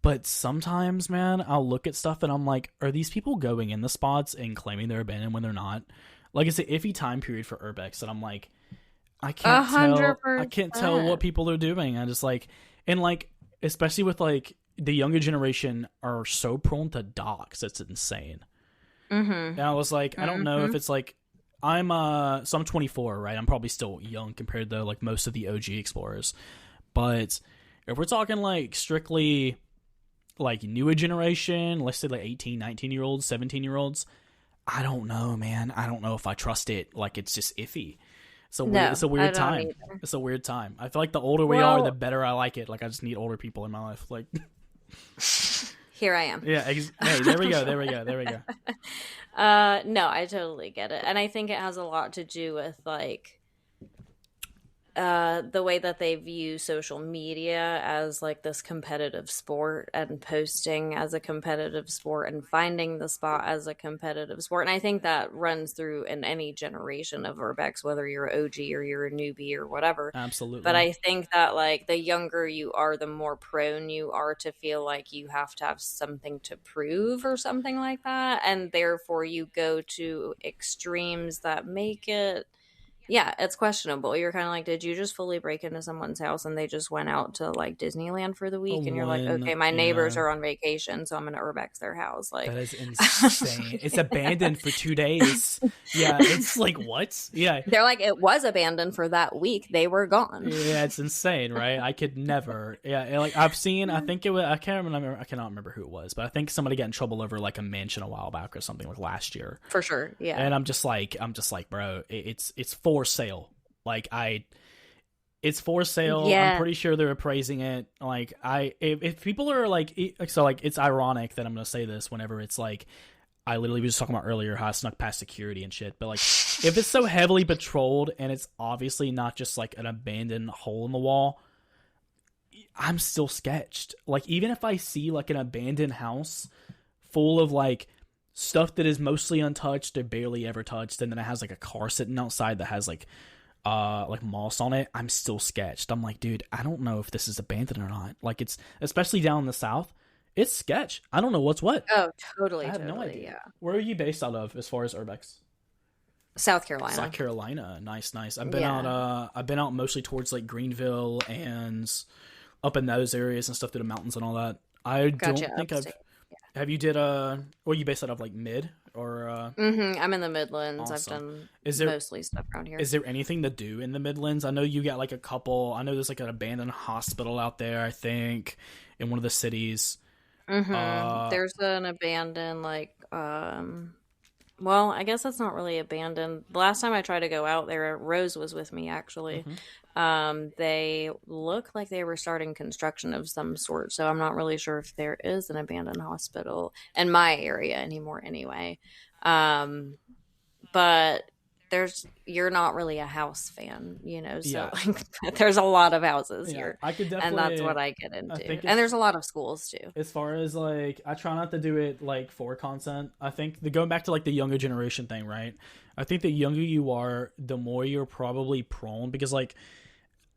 But sometimes, man, I'll look at stuff and I'm like, are these people going in the spots and claiming they're abandoned when they're not? Like, it's an iffy time period for urbex, and I'm like, I can't 100%. I can't tell what people are doing. I just like, and like, especially with like the younger generation are so prone to dox. It's insane. And I was like, I don't know if it's like, I'm 24, right? I'm probably still young compared to like most of the OG explorers. But if we're talking like strictly like newer generation, let's say like 18, 19-year-olds, 17-year-olds, I don't know, man. I don't know if I trust it. Like, it's just iffy. It's a weird time. Either. It's a weird time. I feel like the older we are, the better I like it. Like, I just need older people in my life. Like, here I am. Yeah. Hey, there we go. No, I totally get it. And I think it has a lot to do with like the way that they view social media as like this competitive sport, and posting as a competitive sport, and finding the spot as a competitive sport. And I think that runs through in any generation of urbex, whether you're an OG or you're a newbie or whatever. But Absolutely. I think that like the younger you are, the more prone you are to feel like you have to have something to prove or something like that. And therefore you go to extremes that make it, yeah, it's questionable. You're kind of like, did you just fully break into someone's house and they just went out to like Disneyland for the week? And you're like, okay, my neighbors Yeah. are on vacation, so I'm going to urbex their house. Like, That is insane. It's abandoned for 2 days. Yeah, it's like, what? Yeah. they're like, it was abandoned for that week. They were gone. Yeah, it's insane, right? I could never. Yeah, like I've seen. I think it was. I can't remember. I cannot remember who it was, but I think somebody got in trouble over like a mansion a while back or something, like last year. For sure. Yeah. And I'm just like, bro, it's for sale. Like it's for sale. Yeah. I'm pretty sure they're appraising it. Like if people are like, so like, it's ironic that I'm gonna say this whenever it's like, I literally was just talking about earlier how I snuck past security and shit. But like, if it's so heavily patrolled and it's obviously not just like an abandoned hole in the wall, I'm still sketched. Like, even if I see like an abandoned house full of like stuff that is mostly untouched or barely ever touched, and then it has like a car sitting outside that has like moss on it, I'm still sketched. I'm like, dude, I don't know if this is abandoned or not. Like, it's, especially down in the South, it's sketch. I don't know what's what. Oh, totally. I have totally, no idea. Yeah. Where are you based out of as far as urbex? South Carolina. South Carolina. Nice. I've been out mostly towards like Greenville and up in those areas and stuff, through the mountains and all that. I Gotcha, don't think upstate. have you did or you based out of like mid or I'm in the Midlands. Awesome. I've done Is there- mostly stuff around here. Is there anything to do in the Midlands? I know you got like a couple. I know there's like an abandoned hospital out there, I think, in one of the cities. There's an abandoned, like, well, I guess that's not really abandoned. The last time I tried to go out there, Rose was with me, actually. They look like they were starting construction of some sort, so I'm not really sure if there is an abandoned hospital in my area anymore anyway. But you're not really a house fan, so Yeah. like, there's a lot of houses Yeah, here, I could and definitely. that's what I get into. think And there's a lot of schools too. As far as like, I try not to do it like for content. I think going back to like the younger generation thing, right? I think the younger you are, the more you're probably prone, because like,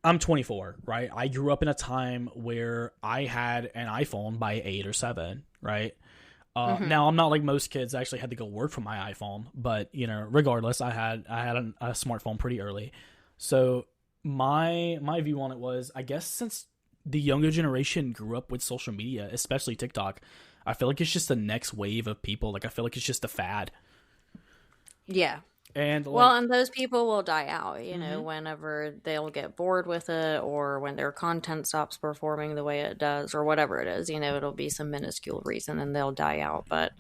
I'm 24, right? I grew up in a time where I had an iPhone by 8 or 7, right? Now I'm not like most kids. I actually had to go work for my iPhone, but regardless, I had a smartphone pretty early. So my view on it was, I guess since the younger generation grew up with social media, especially TikTok, I feel like it's just the next wave of people. Like, I feel like it's just a fad. Yeah. And well, and those people will die out, whenever they'll get bored with it, or when their content stops performing the way it does, or whatever it is, it'll be some minuscule reason and they'll die out. But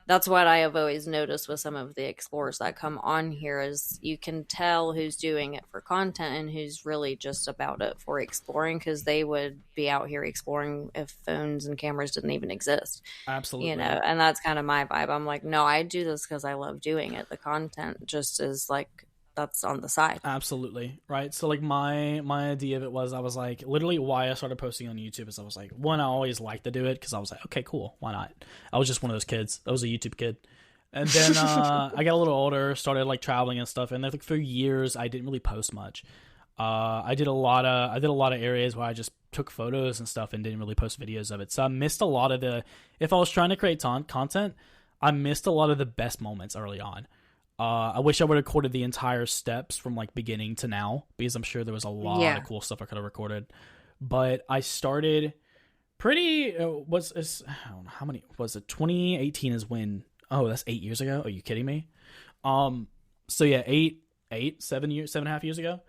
that's what I have always noticed with some of the explorers that come on here, is you can tell who's doing it for content and who's really just about it for exploring, because they would be out here exploring if phones and cameras didn't even exist. Absolutely. And that's kind of my vibe. I'm like, no, I do this because I love doing it. The content just is like, that's on the side. Absolutely. Right. So like my idea of it was, I was like, literally why I started posting on YouTube is I was like, one, I always liked to do it because I was like, okay, cool, why not? I was just one of those kids. I was a YouTube kid. And then I got a little older, started like traveling and stuff, and then like for years I didn't really post much. I did a lot of areas where I just took photos and stuff and didn't really post videos of it. So I missed a lot of if I was trying to create content, I missed a lot of the best moments early on. I wish I would have recorded the entire steps from like beginning to now, because I'm sure there was a lot of cool stuff I could have recorded. But I started pretty, I don't know, how many was it? 2018 is when, that's 8 years ago. Are you kidding me? So yeah, 7.5 years ago.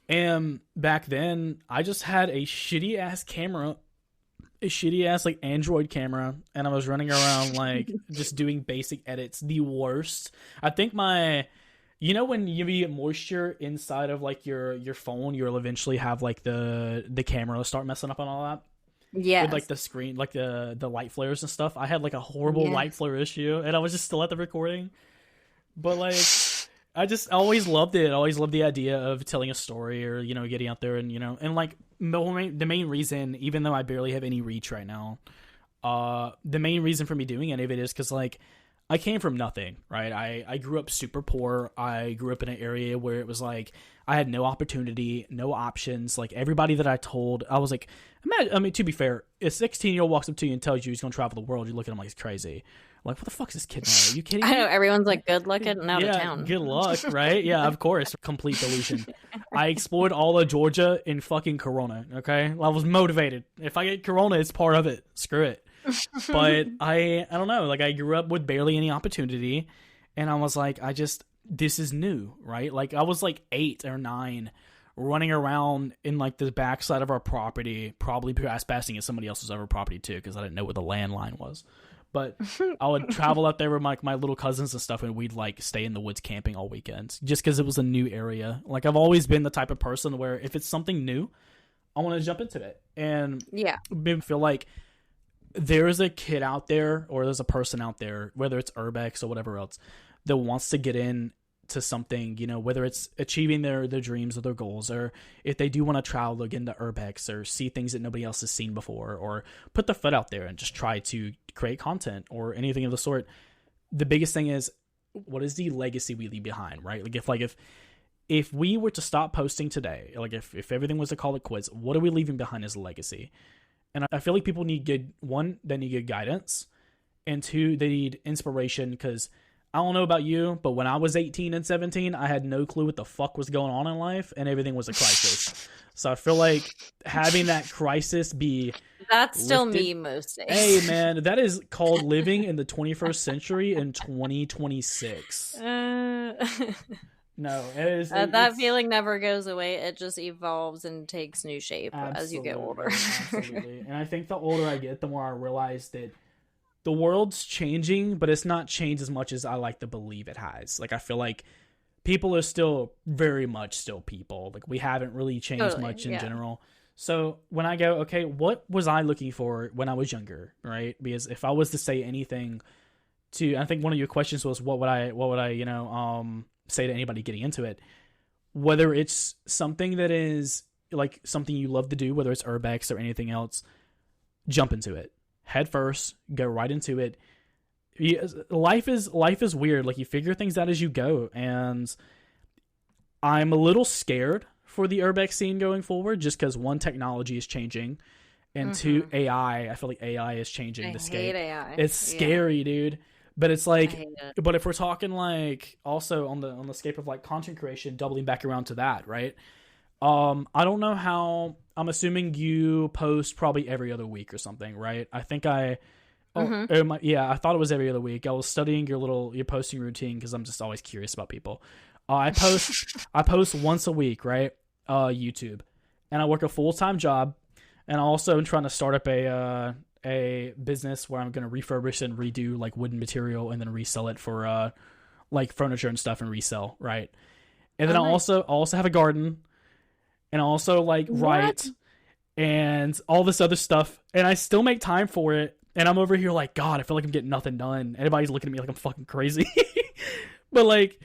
And back then I just had a shitty ass camera, a shitty ass like Android camera, and I was running around like just doing basic edits. The worst. I think when you get moisture inside of like your phone, you'll eventually have like the camera start messing up and all that. Yeah. With like the screen, like the light flares and stuff. I had like a horrible light flare issue, and I was just still at the recording. But like I just always loved it. I always loved the idea of telling a story or, you know, getting out there and, you know, and like the main reason, even though I barely have any reach right now, the main reason for me doing any of it is because, like, I came from nothing, right? I grew up super poor. I grew up in an area where it was like I had no opportunity, no options. Like, everybody that I told, I was like, I mean, to be fair, a 16-year-old walks up to you and tells you he's going to travel the world. You look at him like he's crazy. Like, what the fuck is this kid now? Are you kidding me? I know, everyone's like, good luck getting out of town. Good luck, right? Yeah, of course. Complete delusion. I explored all of Georgia in fucking Corona, okay? I was motivated. If I get Corona, it's part of it. Screw it. But I don't know. Like, I grew up with barely any opportunity, and I was like, this is new, right? Like, I was like 8 or 9, running around in like the backside of our property, probably trespassing at somebody else's other property too, because I didn't know where the landline was. But I would travel out there with my little cousins and stuff, and we'd like stay in the woods camping all weekends just because it was a new area. Like, I've always been the type of person where if it's something new, I want to jump into it. And I feel like there's a kid out there, or there's a person out there, whether it's urbex or whatever else, that wants to get in to something, you know, whether it's achieving their dreams or their goals, or if they do want to travel, they'll get into urbex or see things that nobody else has seen before, or put the foot out there and just try to create content or anything of the sort. The biggest thing is, what is the legacy we leave behind, right? Like if we were to stop posting today, like if everything was to call it quits, what are we leaving behind as a legacy? And I feel like people need they need good guidance, and 2, they need inspiration, because I don't know about you, but when I was 18 and 17, I had no clue what the fuck was going on in life, and everything was a crisis. So I feel like having that crisis be That's still lifted. me most days. Hey, man, that is called living in the 21st century in 2026. No, it is. That feeling never goes away. It just evolves and takes new shape as you get older. Absolutely. And I think the older I get, the more I realize that the world's changing, but it's not changed as much as I like to believe it has. Like, I feel like people are still very much still people. Like, we haven't really changed much in general. So when I go, okay, what was I looking for when I was younger, right? Because if I was to say anything I think one of your questions was, what would I, you know, say to anybody getting into it? Whether it's something that is like something you love to do, whether it's urbex or anything else, jump into it. Head first, go right into it. Life is weird. Like, you figure things out as you go, and I'm a little scared for the urbex scene going forward, just because 1, technology is changing, and 2, AI. I feel like AI is changing the scape. I hate AI. It's scary, dude. But it's like, but if we're talking like also on the scape of like content creation, doubling back around to that, right? I don't know how. I'm assuming you post probably every other week or something, right? I think I thought it was every other week. I was studying your posting routine because I'm just always curious about people. I post once a week, right? YouTube, and I work a full-time job, and I also am trying to start up a business where I'm going to refurbish and redo like wooden material and then resell it for like furniture and stuff and resell, right? And then I also have a garden. And also, like, write and all this other stuff. And I still make time for it. And I'm over here like, God, I feel like I'm getting nothing done. Everybody's looking at me like I'm fucking crazy. But, like,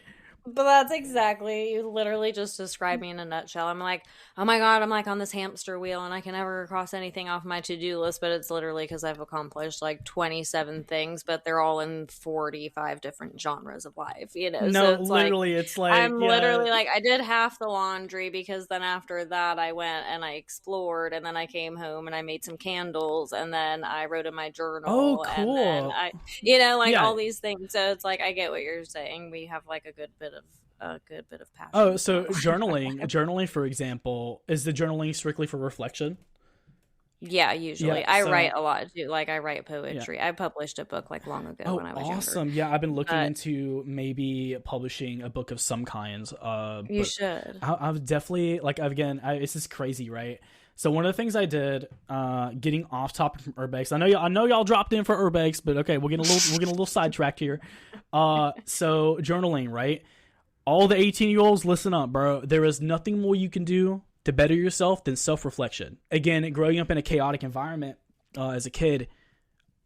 But that's exactly, you literally just described me in a nutshell. I'm like, oh my God, I'm like on this hamster wheel and I can never cross anything off my to-do list, but it's literally because I've accomplished like 27 things, but they're all in 45 different genres of life, you know? No, so it's like I'm literally like, I did half the laundry because then after that I went and I explored and then I came home and I made some candles and then I wrote in my journal. Oh, cool. And then I, all these things. So it's like, I get what you're saying. We have like a good bit of passion. Oh, so journaling, for example, is the journaling strictly for reflection? Yeah, usually. I write a lot too. Like, I write poetry. I published a book like long ago when I was younger. Awesome. Yeah, I've been looking into maybe publishing a book of some kinds. You should. I've definitely, like, it's just crazy, right? So one of the things I did, getting off topic from urbex. I know y'all dropped in for urbex, but okay, we're getting a little sidetracked here. So journaling, right? All the 18-year-olds, listen up, bro. There is nothing more you can do to better yourself than self-reflection. Again, growing up in a chaotic environment as a kid,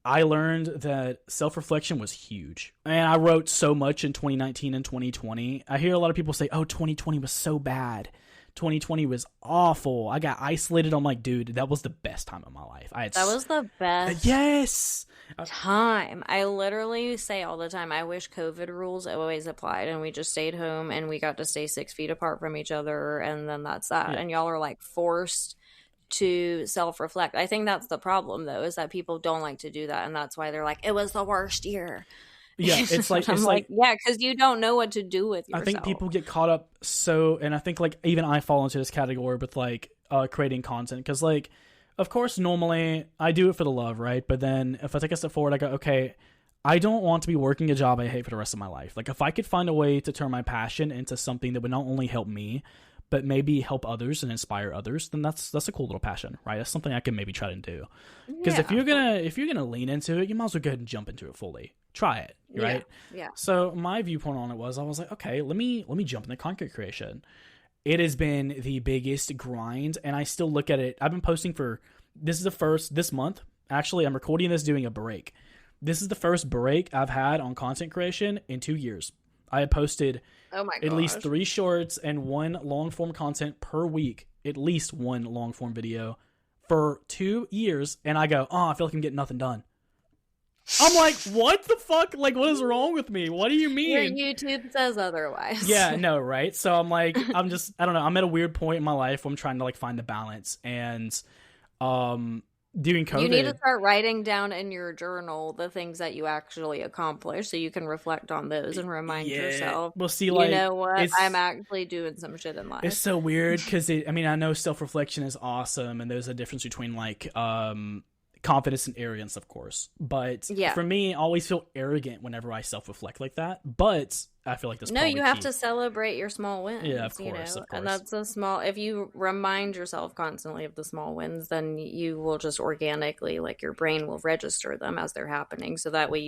I learned that self-reflection was huge. And I wrote so much in 2019 and 2020. I hear a lot of people say, oh, 2020 was so bad. 2020 was awful. I got isolated. I'm like, dude, that was the best time of my life. That was the best yes time. I literally say all the time, I wish COVID rules always applied and we just stayed home and we got to stay 6 feet apart from each other, and then that's that. And y'all are like forced to self-reflect. I think that's the problem, though, is that people don't like to do that, and that's why they're like, it was the worst year. Yeah, it's like I'm like, yeah, because you don't know what to do with yourself. I think people get caught up and I think like even I fall into this category with like creating content, because like, of course, normally I do it for the love, right? But then if I take a step forward, I go, okay, I don't want to be working a job I hate for the rest of my life. Like, if I could find a way to turn my passion into something that would not only help me, but maybe help others and inspire others, then that's a cool little passion, right? That's something I can maybe try to do. Because if you're gonna lean into it, you might as well go ahead and jump into it fully. Try it, right? Yeah. So my viewpoint on it was, I was like, okay, let me jump into content creation. It has been the biggest grind, and I still look at it. I've been posting this month. Actually, I'm recording this doing a break. This is the first break I've had on content creation in 2 years. I had posted at least 3 shorts and 1 long form content per week, at least 1 long form video for 2 years. And I go, I feel like I'm getting nothing done. I'm like, what the fuck? Like, what is wrong with me? What do you mean? Your YouTube says otherwise. Yeah, no, right? So I'm like, I don't know. I'm at a weird point in my life where I'm trying to like find the balance. And during COVID, you need to start writing down in your journal the things that you actually accomplished, so you can reflect on those and remind yourself. Well, see, like, you know what? I'm actually doing some shit in life. It's so weird because I mean, I know self-reflection is awesome, and there's a difference between like confidence and arrogance, of course. But for me, I always feel arrogant whenever I self-reflect like that. But I feel like this. No, you have to celebrate your small wins. Yeah, of course. And that's a small. If you remind yourself constantly of the small wins, then you will just organically, like, your brain will register them as they're happening. So that way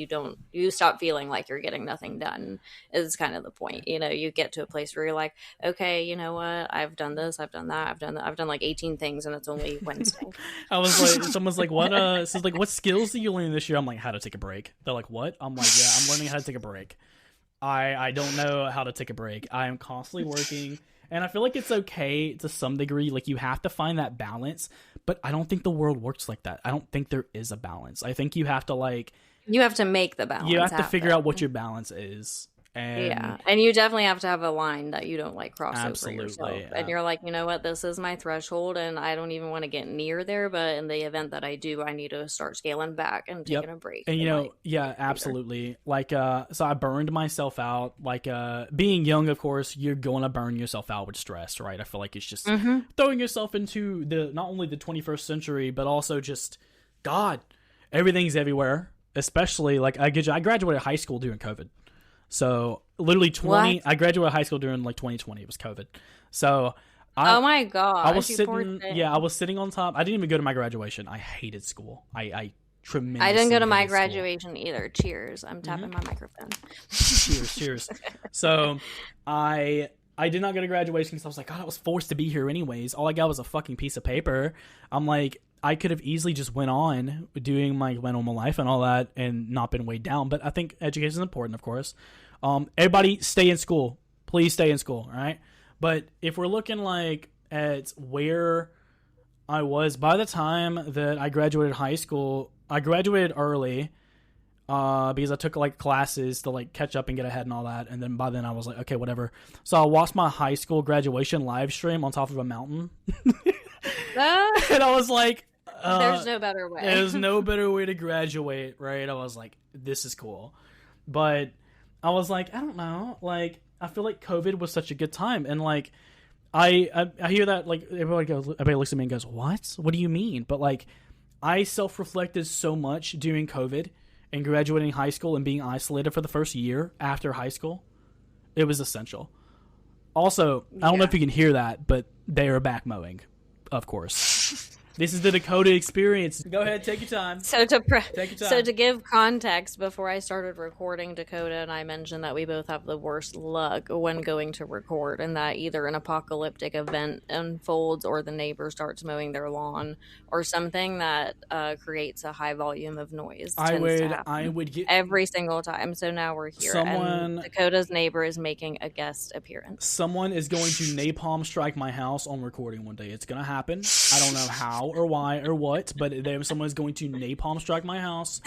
you stop feeling like you're getting nothing done. Is kind of the point. You know, you get to a place where you're like, okay, you know what? I've done this. I've done that. I've done like 18 things, and it's only Wednesday. I was like, someone's like, what? So like, what skills did you learn this year? I'm like, how to take a break. They're like, what? I'm like, yeah, I'm learning how to take a break. I don't know how to take a break. I am constantly working, and I feel like it's okay to some degree. Like, you have to find that balance, but I don't think the world works like that. I don't think there is a balance. I think you have to make the balance. You have to figure out what your balance is. And you definitely have to have a line that you don't like cross over yourself. And you're like, you know what, this is my threshold, and I don't even want to get near there, but in the event that I do, I need to start scaling back and taking a break. And absolutely. Like, so I burned myself out. Like, being young, of course, you're going to burn yourself out with stress, right? I feel like it's just throwing yourself into not only the 21st century, but also just, God, everything's everywhere. Especially, like, I graduated high school during COVID. So literally I graduated high school during like 2020. It was COVID. So oh my God. I was sitting on top. I didn't even go to my graduation. I hated school. I tremendously I didn't go to my graduation either. Cheers. I'm tapping my microphone. Cheers. So I did not go to graduation because I was like, God, I was forced to be here anyways. All I got was a fucking piece of paper. I'm like, I could have easily just went on doing my normal life and all that and not been weighed down. But I think education is important, of course. Everybody stay in school. Please stay in school, all right? But if we're looking like at where I was, by the time that I graduated high school, I graduated early because I took like classes to like catch up and get ahead and all that. And then by then I was like, okay, whatever. So I watched my high school graduation live stream on top of a mountain. And I was like, there's no better way. There's no better way to graduate, right? I was like, this is cool. But I was like, I don't know. Like, I feel like COVID was such a good time. And like, I hear that, like, everybody looks at me and goes, what? What do you mean? But like, I self-reflected so much during COVID and graduating high school and being isolated for the first year after high school. It was essential. Also, I don't know if you can hear that, but they are back mowing, of course. This is the Dakota experience. Go ahead, take your time. So Take your time. So to give context, before I started recording, Dakota and I mentioned that we both have the worst luck when going to record, and that either an apocalyptic event unfolds or the neighbor starts mowing their lawn or something that creates a high volume of noise. I would get every single time. So now we're here. And Dakota's neighbor is making a guest appearance. Someone is going to napalm strike my house on recording one day. It's going to happen. I don't know how or why or what, but someone is going to napalm strike my house.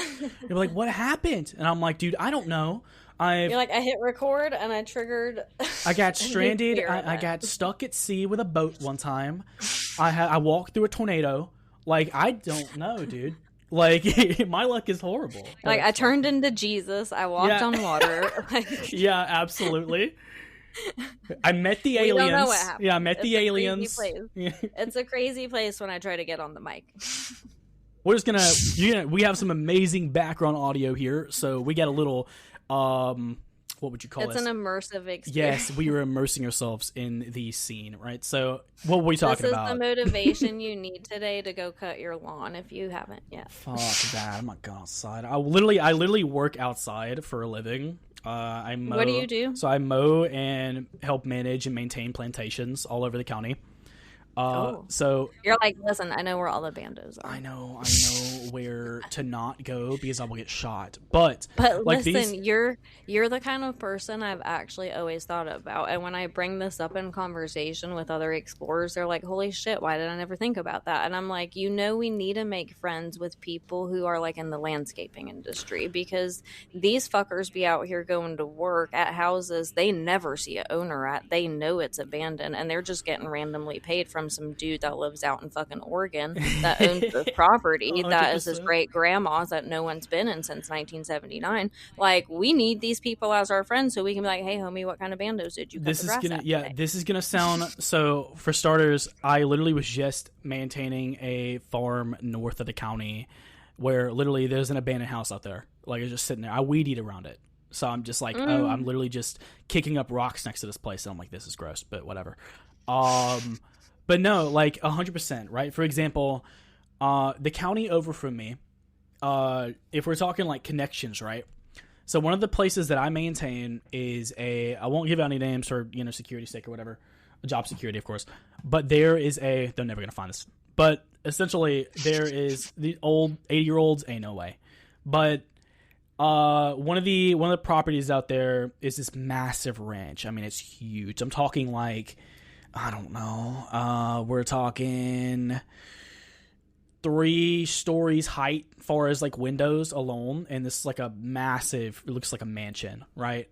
They're like, what happened? And I'm like, dude, I don't know. You're like, I hit record and I triggered. I got stranded. I got stuck at sea with a boat one time. I walked through a tornado. Like, I don't know, dude. Like, my luck is horrible. Like, I turned into Jesus. I walked on water. Yeah, absolutely. I met the aliens. We don't know what happened. Yeah, I met the aliens. It's a crazy place when I try to get on the mic. We're just we have some amazing background audio here, so we got a little, what would you call it? It's an immersive experience. Yes, we were immersing ourselves in the scene, right? So, what were we talking about? This is the motivation you need today to go cut your lawn if you haven't yet. Fuck that! I'm not going outside. I literally work outside for a living. I mow. What do you do? So I mow and help manage and maintain plantations all over the county. So you're like, listen, I know where all the bandos are. I know where to not go because I will get shot. But like listen, you're the kind of person I've actually always thought about. And when I bring this up in conversation with other explorers, they're like, holy shit, why did I never think about that? And I'm like, we need to make friends with people who are like in the landscaping industry, because these fuckers be out here going to work at houses they never see an owner at. They know it's abandoned and they're just getting randomly paid from some dude that lives out in fucking Oregon that owns the property that is his great grandma's that no one's been in since 1979. Like, we need these people as our friends so we can be like, hey homie, what kind of bandos did you cut the grass at today? This is gonna sound so. For starters, I literally was just maintaining a farm north of the county where literally there's an abandoned house out there. Like, it's just sitting there. I weed eat around it. So I'm just like, I'm literally just kicking up rocks next to this place, and I'm like, this is gross, but whatever. But no, like 100%, right? For example, the county over from me, if we're talking like connections, right? So one of the places that I maintain is I won't give out any names for, security sake or whatever, job security, of course. But they're never going to find this. But essentially, there is the old 80-year-olds, ain't no way. But one of the properties out there is this massive ranch. I mean, it's huge. I'm talking like, I don't know. We're talking 3 stories height, far as like windows alone, and this is like a massive. It looks like a mansion, right?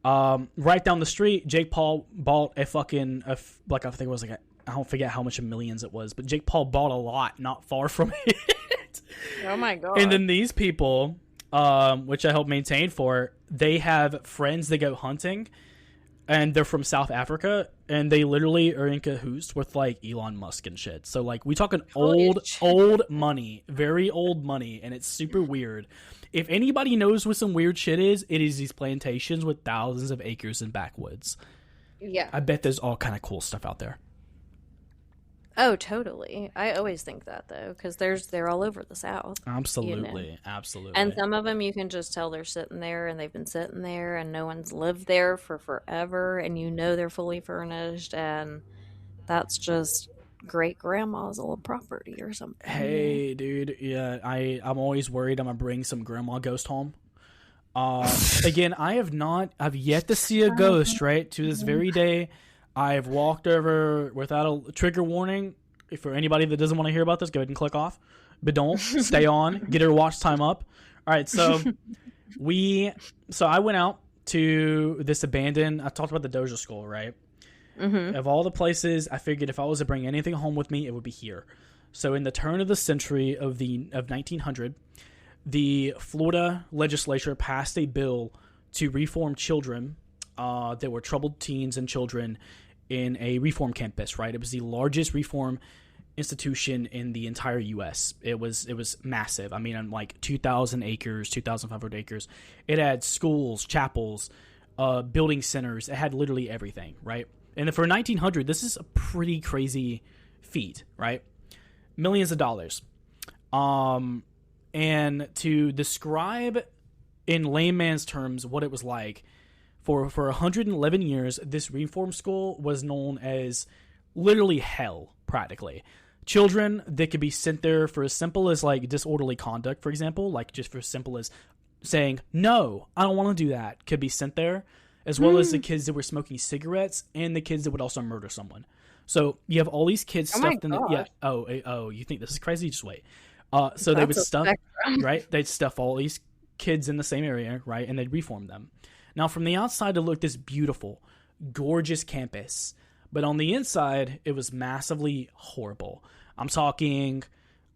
Right down the street, Jake Paul bought I think it was like I don't forget how much of millions it was, but Jake Paul bought a lot not far from it. Oh my god! And then these people, which I help maintain for, they have friends that go hunting. And they're from South Africa, and they literally are in cahoots with, like, Elon Musk and shit. So, like, we talking old money, very old money, and it's super weird. If anybody knows what some weird shit is, it is these plantations with thousands of acres in backwoods. Yeah. I bet there's all kind of cool stuff out there. Oh, totally. I always think that, though, because they're all over the South. Absolutely. Absolutely. And some of them you can just tell they're sitting there, and they've been sitting there, and no one's lived there for forever, and they're fully furnished, and that's just great-grandma's old property or something. Hey, dude, yeah, I'm always worried I'm going to bring some grandma ghost home. Again, I've yet to see a ghost, right? To this very day. I've walked over without a trigger warning. For anybody that doesn't want to hear about this, go ahead and click off. But don't. Stay on. Get her watch time up. All right, so I went out to this abandoned. I talked about the Dozier School, right? Mm-hmm. Of all the places, I figured if I was to bring anything home with me, it would be here. So in the turn of the century of 1900, the Florida legislature passed a bill to reform children that were troubled teens and children in a reform campus, right? It was the largest reform institution in the entire U.S. It was massive. I mean, on like 2,000 acres, 2,500 acres. It had schools, chapels, building centers. It had literally everything, right? And for 1900, this is a pretty crazy feat, right? millions of dollars. And to describe in layman's terms what it was like, for 111 years, this reform school was known as literally hell, practically. Children that could be sent there for as simple as like disorderly conduct, for example, like just for as simple as saying, no, I don't want to do that, could be sent there, as well as the kids that were smoking cigarettes and the kids that would also murder someone. So you have all these kids stuffed in the, yeah. Oh, you think this is crazy? Just wait. So they would stuff, right? They'd stuff all these kids in the same area, right? And they'd reform them. Now, from the outside, it looked this beautiful, gorgeous campus. But on the inside, it was massively horrible. I'm talking,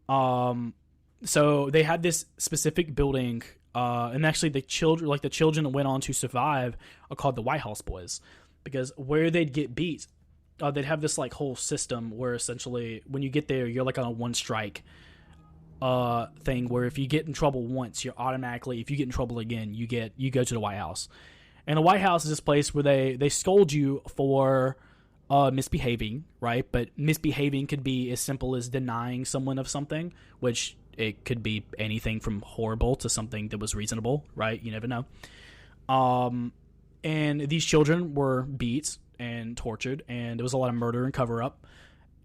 so they had this specific building, and actually the children that went on to survive are called the White House Boys, because where they'd get beat, they'd have this like whole system where essentially when you get there, you're like on a one strike thing where if you get in trouble once, you're automatically, if you get in trouble again, you go to the White House. And the White House is this place where they scold you for misbehaving, right? But misbehaving could be as simple as denying someone of something, which it could be anything from horrible to something that was reasonable, right? You never know. And these children were beat and tortured, and there was a lot of murder and cover-up.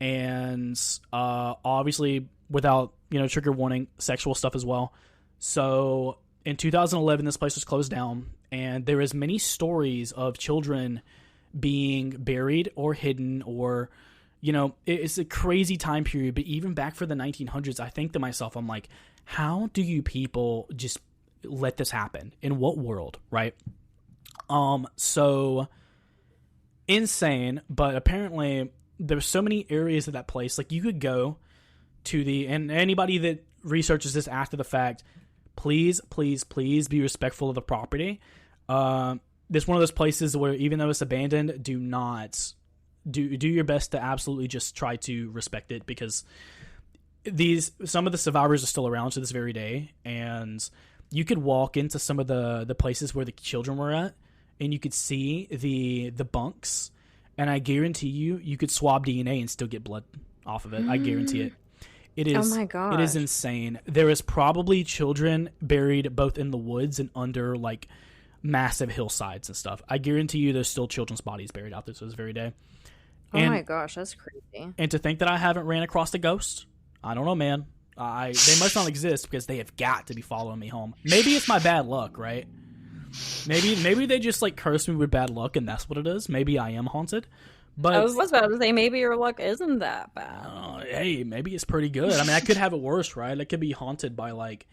And obviously, without, trigger warning, sexual stuff as well. So in 2011, this place was closed down, and there is many stories of children being buried or hidden, or, it's a crazy time period. But even back for the 1900s, I think to myself, I'm like, how do you people just let this happen? In what world, right? So insane, but apparently there's so many areas of that place. Like, you could go to and anybody that researches this after the fact, please be respectful of the property. It's one of those places where even though it's abandoned, do your best to absolutely just try to respect it, because some of the survivors are still around to this very day, and you could walk into some of the places where the children were at, and you could see the bunks, and I guarantee you could swab DNA and still get blood off of it. I guarantee it. It is. Oh my gosh. It is insane. There is probably children buried both in the woods and under like massive hillsides and stuff. I guarantee you there's still children's bodies buried out there to this very day. Oh my gosh, that's crazy. And to think that I haven't ran across a ghost, I don't know, man. They must not exist, because they have got to be following me home. Maybe it's my bad luck, right? Maybe they just like curse me with bad luck, and that's what it is. Maybe I am haunted. But I was about to say, maybe your luck isn't that bad. Hey, maybe it's pretty good. I mean, I could have it worse, right? I could be haunted by like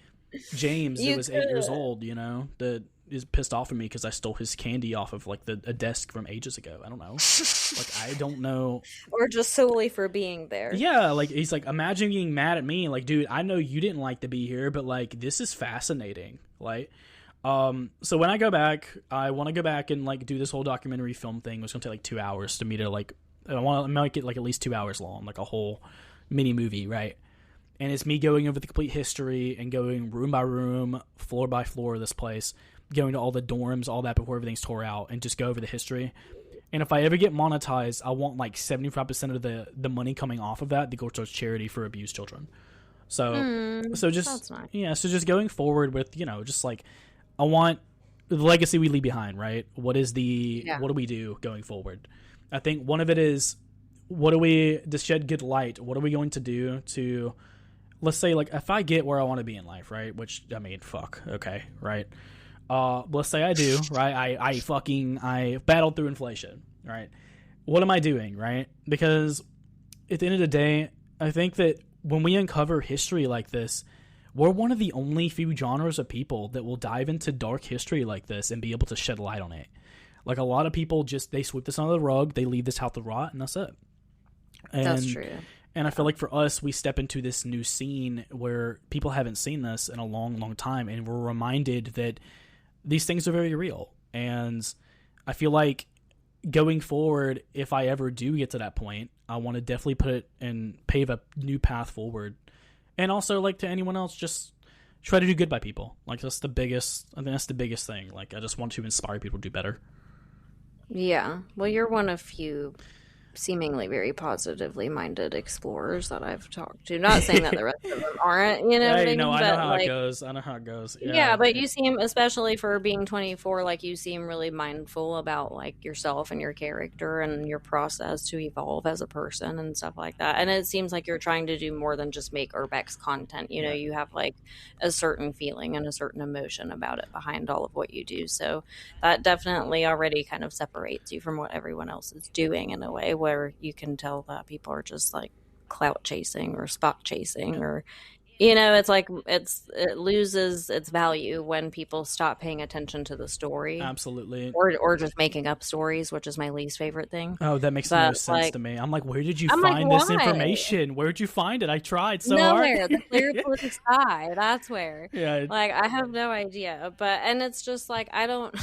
James, who was 8 years old, that is pissed off at me because I stole his candy off of like a desk from ages ago. I don't know. Like, I don't know. Or just solely for being there. Yeah, like he's like, imagine being mad at me. Like, dude, I know you didn't like to be here, but like this is fascinating. Like, so when I go back, I want to go back and like do this whole documentary film thing. It's gonna take like 2 hours to me to like. I want to make it like at least 2 hours long, like a whole mini movie, right? And it's me going over the complete history and going room by room, floor by floor of this place, going to all the dorms, all that before everything's tore out, and just go over the history. And if I ever get monetized, I want like 75% of the money coming off of that to go towards charity for abused children. So just that's nice. Yeah, so just going forward with, just like, I want the legacy we leave behind, right? What do we do going forward? I think one of it is, to shed good light, what are we going to do to, let's say, like, if I get where I want to be in life, right? Which, I mean, fuck, okay, right? Let's say I do, right? I battled through inflation, right? What am I doing, right? Because at the end of the day, I think that when we uncover history like this, we're one of the only few genres of people that will dive into dark history like this and be able to shed light on it. Like, a lot of people they sweep this under the rug, they leave this out to rot, and that's it. And, that's true. And I feel like for us, we step into this new scene where people haven't seen this in a long, long time, and we're reminded that these things are very real. And I feel like going forward, if I ever do get to that point, I want to definitely put it and pave a new path forward. And also, like, to anyone else, just try to do good by people. Like, I think that's the biggest thing. Like, I just want to inspire people to do better. Yeah. Well, you're one of few seemingly very positively minded explorers that I've talked to. Not saying that the rest of them aren't, you know what I Hey, mean? no, I know But how it like, goes. I know how it goes. yeah, Yeah. but you seem, especially for being 24, like you seem really mindful about like yourself and your character and your process to evolve as a person and stuff like that. And it seems like you're trying to do more than just make urbex content. You know, Yeah. you have like a certain feeling and a certain emotion about it behind all of what you do. So that definitely already kind of separates you from what everyone else is doing in a way where you can tell that people are just like clout chasing or spot chasing or it's like it loses its value when people stop paying attention to the story Absolutely. or just making up stories, which is my least favorite thing. Oh, that makes no But sense like to me. I'm like, where did you I'm like, find this why? information? Where'd you find it? I tried so hard. Nowhere. The clear blue sky. That's where. Yeah. Like I have no idea. But and it's just like I don't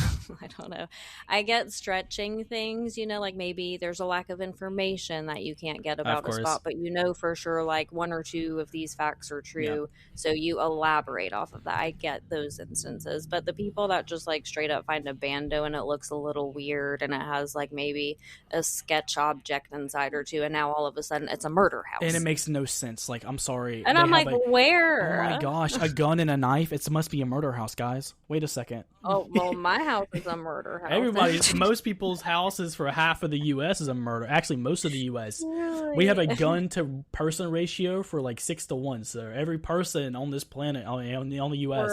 I don't know. I get stretching things, like maybe there's a lack of information that you can't get Of about a course. spot, but for sure like one or two of these facts are Yeah. true. So you elaborate off of that. I get those instances. But the people that just like straight up find a bando and it looks a little weird and it has like maybe a sketch object inside or two, and now all of a sudden it's a murder house. And it makes no sense. Like, I'm sorry. And they I'm have like, where? Oh my gosh, a gun and a knife. It must be a murder house, guys. Wait a second. Oh, well, my house is a murder house. Most people's houses for half of the U.S. is a murder. Actually, most of the U.S. Really? We have a gun to person ratio for like 6-1. So every person on this planet, on the U.S.,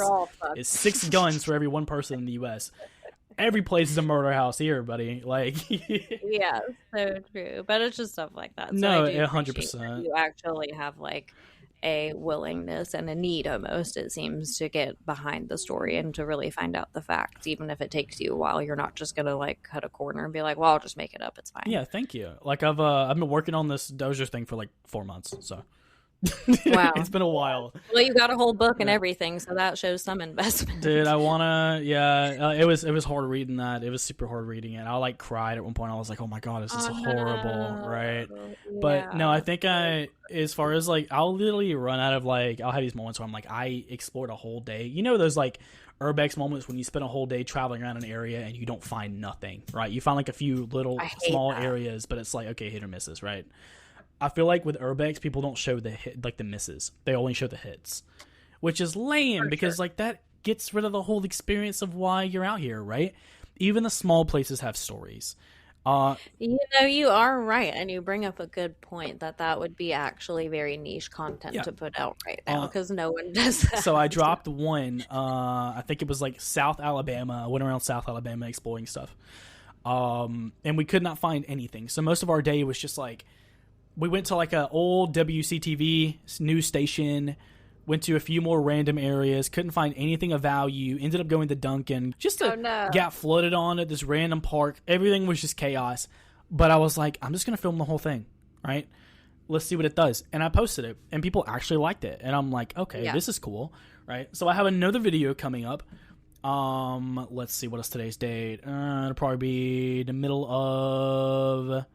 is 6 guns for every one person in the U.S. Every place is a murder house here, buddy. Like, yeah, so true. But it's just stuff like that. So no, I do 100%. You actually have like a willingness and a need almost, it seems, to get behind the story and to really find out the facts, even if it takes you a while. You're not just gonna like cut a corner and be like, well, I'll just make it up, it's fine. Yeah, thank you. Like I've been working on this Dozier thing for like 4 months, so Wow. It's been a while. Well, you got a whole book and everything, so that shows some investment. Dude, I wanna. Yeah, it was hard reading that. It was super hard reading it. I like cried at one point. I was like, oh my god, this is horrible, right? But no, I think as far as like, I'll literally run out of like, I'll have these moments where I'm like, I explored a whole day. You know those like urbex moments when you spend a whole day traveling around an area and you don't find nothing, right? You find like a few little small areas, but it's like, okay, hit or misses, right? I feel like with urbex, people don't show the hit, like the misses. They only show the hits, which is lame because like that gets rid of the whole experience of why you're out here, right? Even the small places have stories. You are right, and you bring up a good point that would be actually very niche content to put out right now because no one does that. So I dropped one. I think it was like South Alabama. I went around South Alabama exploring stuff, and we could not find anything. So most of our day was just like, we went to like an old WCTV news station, went to a few more random areas, couldn't find anything of value, ended up going to Duncan just to get flooded on at this random park. Everything was just chaos. But I was like, I'm just going to film the whole thing, right? Let's see what it does. And I posted it, and people actually liked it. And I'm like, okay, this is cool, right? So I have another video coming up. Let's see, what is today's date? It'll probably be the middle of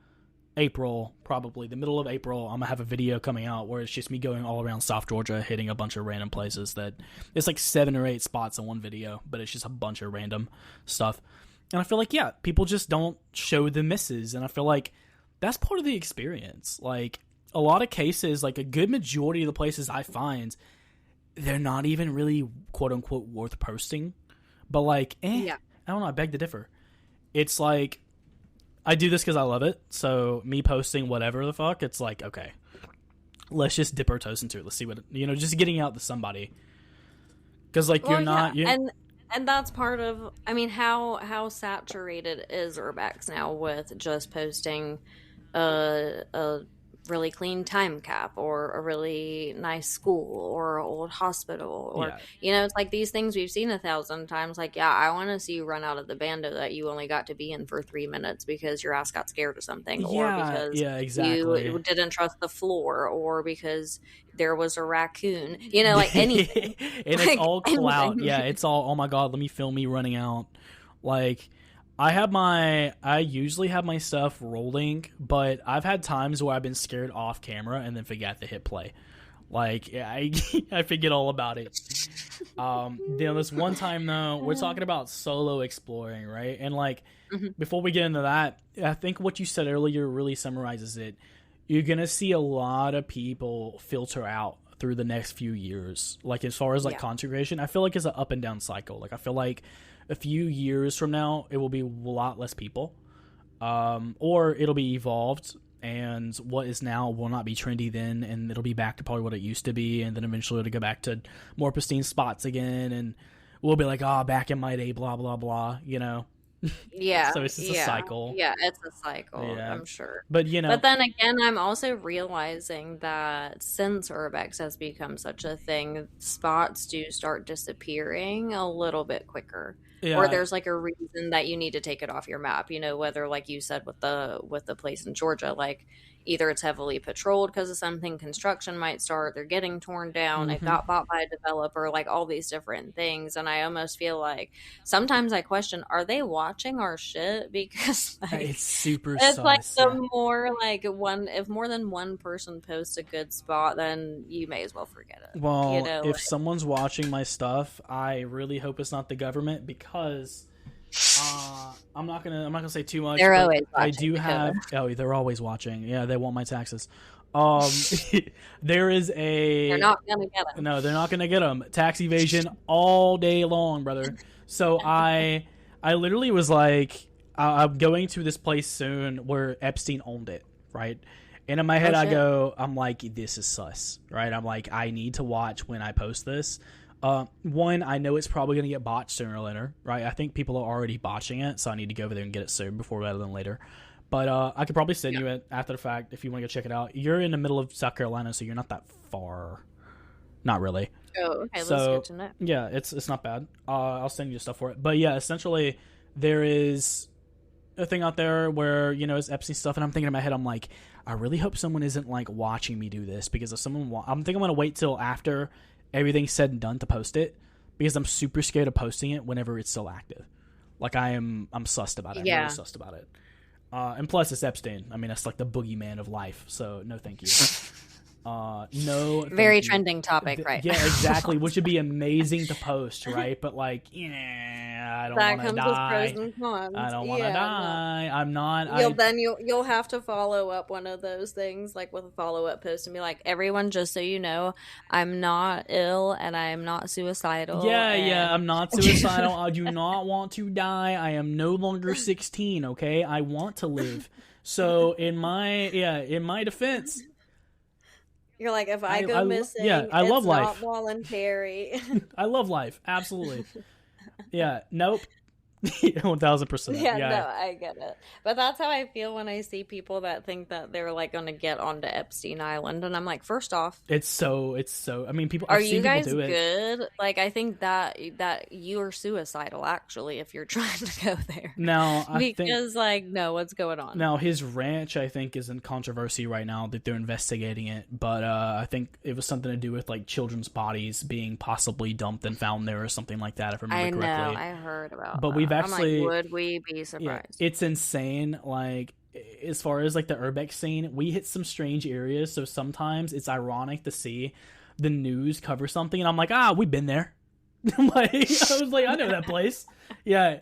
April, probably the middle of April. I'm gonna have a video coming out where it's just me going all around South Georgia, hitting a bunch of random places. That it's like 7 or 8 spots in one video, but it's just a bunch of random stuff. And I feel like, yeah, people just don't show the misses, and I feel like that's part of the experience. Like a lot of cases, like a good majority of the places I find, they're not even really quote unquote worth posting. But like, I don't know. I beg to differ. It's like, I do this because I love it. So me posting whatever the fuck, it's like, okay, let's just dip our toes into it. Let's see what, just getting out to somebody. Because like, you're not. And that's part of, I mean, how saturated is urbex now with just posting a really clean time cap or a really nice school or an old hospital or it's like these things we've seen 1,000 times. Like, I want to see you run out of the bando that you only got to be in for 3 minutes because your ass got scared of something or because you didn't trust the floor or because there was a raccoon, like anything. And like, it's all clout. It's all, oh my god, let me film me running out. Like, I usually have my stuff rolling, but I've had times where I've been scared off camera and then forget to hit play. Like, I forget all about it. This one time, though, we're talking about solo exploring, right? And, like, before we get into that, I think what you said earlier really summarizes it. You're going to see a lot of people filter out through the next few years. Like, as far as, like, content creation, I feel like it's an up and down cycle. Like, I feel like a few years from now, it will be a lot less people. Or it'll be evolved, and what is now will not be trendy then, and it'll be back to probably what it used to be, and then eventually it'll go back to more pristine spots again, and we'll be like, back in my day, blah, blah, blah, you know? Yeah. So it's just a cycle. Yeah, it's a cycle, Yeah. I'm sure. But, you know. But then again, I'm also realizing that since Urbex has become such a thing, spots do start disappearing a little bit quicker. Yeah. Or there's like a reason that you need to take it off your map, you know, whether like you said with the place in Georgia, like either it's heavily patrolled because of something, construction might start, they're getting torn down, it got bought by a developer, like all these different things. And I almost feel like sometimes I question, are they watching our shit? Because like, it's super it's sus, like the more like if more than one person posts a good spot, then you may as well forget it. Well, you know, if someone's watching my stuff, I really hope it's not the government, because I'm not gonna say too much. They're always watching. I do have. Oh, they're always watching. Yeah, they want my taxes. There is a. They're not gonna get them. No, they're not gonna get them. Tax evasion all day long, brother. So I literally was like, I'm going to this place soon where Epstein owned it, right? And in my head, I'm like, this is sus, right? I'm like, I need to watch when I post this. One, I know it's probably going to get botched sooner or later, right? I think people are already botching it, so I need to go over there and get it soon before rather than later. But I could probably send you it after the fact if you want to go check it out. You're in the middle of South Carolina, so you're not that far. Not really. Oh, okay. So, that's good to know. Yeah, it's not bad. I'll send you stuff for it. But yeah, essentially, there is a thing out there where, you know, it's Epstein stuff, and I'm thinking in my head, I'm like, I really hope someone isn't like watching me do this, because if someone, I'm thinking I'm gonna wait till after everything's said and done to post it, because I'm super scared of posting it whenever it's still active. Like I'm sussed about it. I'm really sussed about it. And plus it's Epstein. I mean, that's like the boogeyman of life. So no, thank you. No. Very trending topic, right? Yeah, exactly. Which would be amazing to post, right? But like, I don't want to die. With pros and cons. I don't want to die. No. I'm not. You'll have to follow up one of those things, like with a follow-up post, and be like, everyone, just so you know, I'm not ill and I'm not suicidal. Yeah, I'm not suicidal. I do not want to die. I am no longer 16. Okay, I want to live. So in my defense. You're like, if I go missing, I love it's life. not voluntary. I love life. Absolutely. Yeah. Nope. 1000%. Yeah, no, I get it. But that's how I feel when I see people that think that they're like going to get onto Epstein Island, and I'm like, first off, it's so. I mean, people. Are I've seen you guys people do good? Like, I think that you are suicidal actually if you're trying to go there. Now, because like, no, what's going on? Now, his ranch, I think, is in controversy right now that they're investigating it, but I think it was something to do with like children's bodies being possibly dumped and found there or something like that. If I remember correctly, I heard about. But we've actually, I'm like, would we be surprised? Yeah, it's insane. Like, as far as like the Urbex scene, we hit some strange areas, so sometimes it's ironic to see the news cover something, and I'm like, we've been there. Like, I was like, I know that place. Yeah.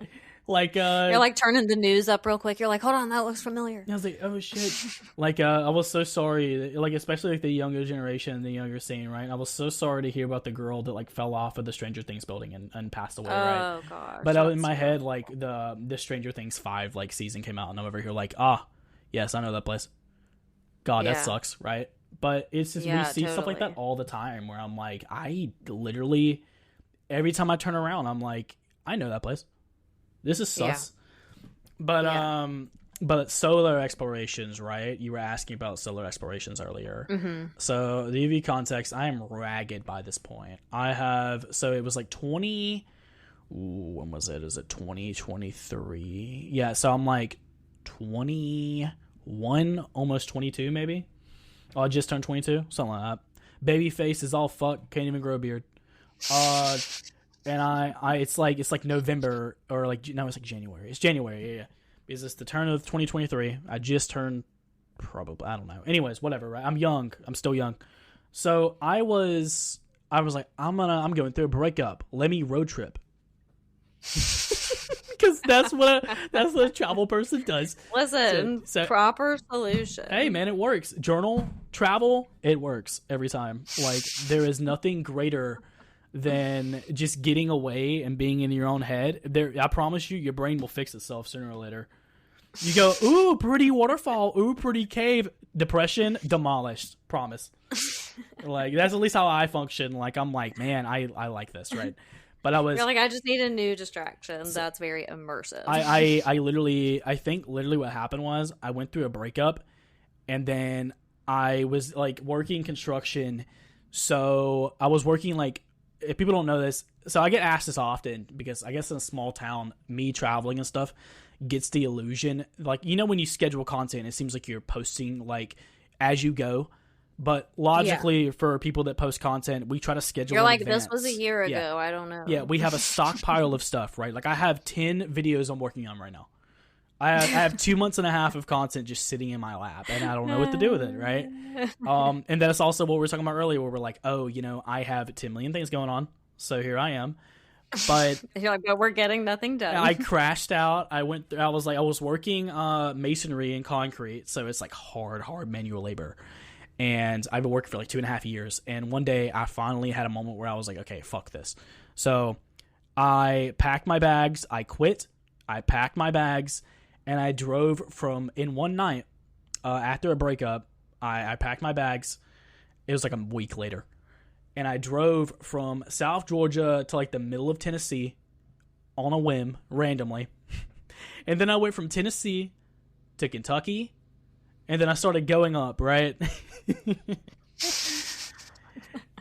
Like, you're like turning the news up real quick. You're like, hold on, that looks familiar. I was like, oh shit. Like, I was so sorry. Like, especially like the younger generation, the younger scene, right? I was so sorry to hear about the girl that like fell off of the Stranger Things building and passed away, right? Oh gosh. But in my head, like the Stranger Things 5 like season came out, and I'm over here like, yes, I know that place. God, that sucks, right? But it's just we see stuff like that all the time where I'm like, I literally every time I turn around, I'm like, I know that place. This is sus. Yeah. But solar explorations, right? You were asking about solar explorations earlier. Mm-hmm. So the UV context, I am ragged by this point. So it was like 20. When was it? Is it 2023? Yeah. So I'm like 21, almost 22, maybe. Oh, I just turned 22, something like that. Baby face is all fucked. Can't even grow a beard. And it's like November, or like, no, it's like January. It's January, yeah. Because it's the turn of 2023. I just turned, probably, I don't know. Anyways, whatever, right? I'm young. I'm still young. So I was like, I'm going through a breakup. Let me road trip. Because that's what a travel person does. Listen, so, proper solution. Hey man, it works. Journal, travel, it works every time. Like, there is nothing greater than just getting away and being in your own head. I promise you, your brain will fix itself sooner or later. You go, ooh, pretty waterfall, ooh, pretty cave. Depression, demolished. Promise. Like, that's at least how I function. Like, I'm like, man, I like this, right? But You're like, I just need a new distraction. That's very immersive. I think what happened was I went through a breakup, and then I was like working construction. So I was working, like, if people don't know this, so I get asked this often because I guess in a small town, me traveling and stuff gets the illusion. Like, you know, when you schedule content, it seems like you're posting like as you go. But logically, for people that post content, we try to schedule. You're like, advance. this was a year ago. Yeah. I don't know. Yeah, we have a stockpile of stuff, right? Like, I have 10 videos I'm working on right now. I have 2 months and a half of content just sitting in my lap, and I don't know what to do with it, right? And that's also what we were talking about earlier, where we're like, oh, you know, I have 10 million things going on, so here I am. But you're like, but we're getting nothing done. I crashed out. I was working masonry and concrete, so it's like hard manual labor. And I've been working for like 2.5 years. And one day I finally had a moment where I was like, okay, fuck this. So I packed my bags. I quit. I packed my bags. And I drove in one night after a breakup. I packed my bags. It was like a week later. And I drove from South Georgia to like the middle of Tennessee on a whim, randomly. And then I went from Tennessee to Kentucky. And then I started going up, right?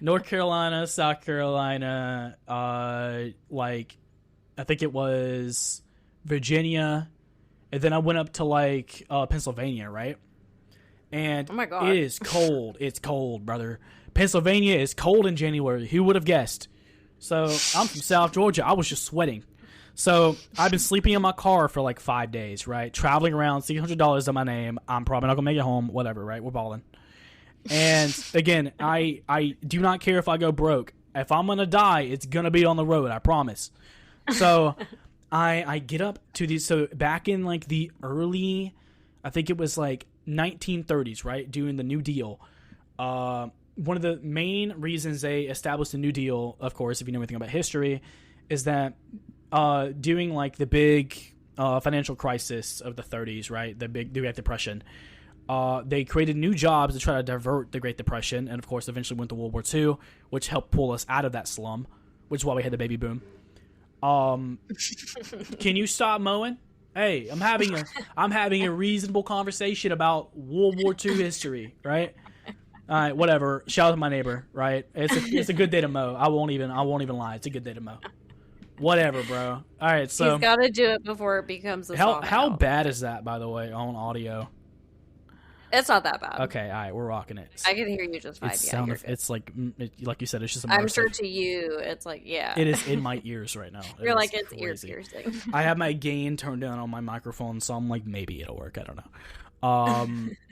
North Carolina, South Carolina, like, I think it was Virginia. And then I went up to, like, Pennsylvania, right? And oh my God. It is cold. It's cold, brother. Pennsylvania is cold in January. Who would have guessed? So I'm from South Georgia. I was just sweating. So I've been sleeping in my car for like 5 days, right? Traveling around, $600 on my name. I'm probably not going to make it home. Whatever, right? We're balling. And again, I do not care if I go broke. If I'm going to die, it's going to be on the road. I promise. So I get up to these. So back in like the early, I think it was like 1930s, right? Doing the New Deal. One of the main reasons they established the New Deal, of course, if you know anything about history, is that during like the big financial crisis of the 30s, right? The Great Depression. They created new jobs to try to divert the Great Depression, and of course, eventually went to World War II, which helped pull us out of that slum, which is why we had the baby boom. Can you stop mowing? Hey, I'm having a reasonable conversation about World War II history, right? All right, whatever. Shout out to my neighbor, right? It's a good day to mow. I won't even lie. It's a good day to mow. Whatever, bro. All right, so he's got to do it before it becomes a song. How bad is that, by the way, on audio? It's not that bad. Okay, all right, we're rocking it. I can hear you just fine. It's like you said, it's just immersive. I'm sure to you, it's like, yeah. It is in my ears right now. You're like, it's ear piercing. I have my gain turned down on my microphone, so I'm like, maybe it'll work. I don't know.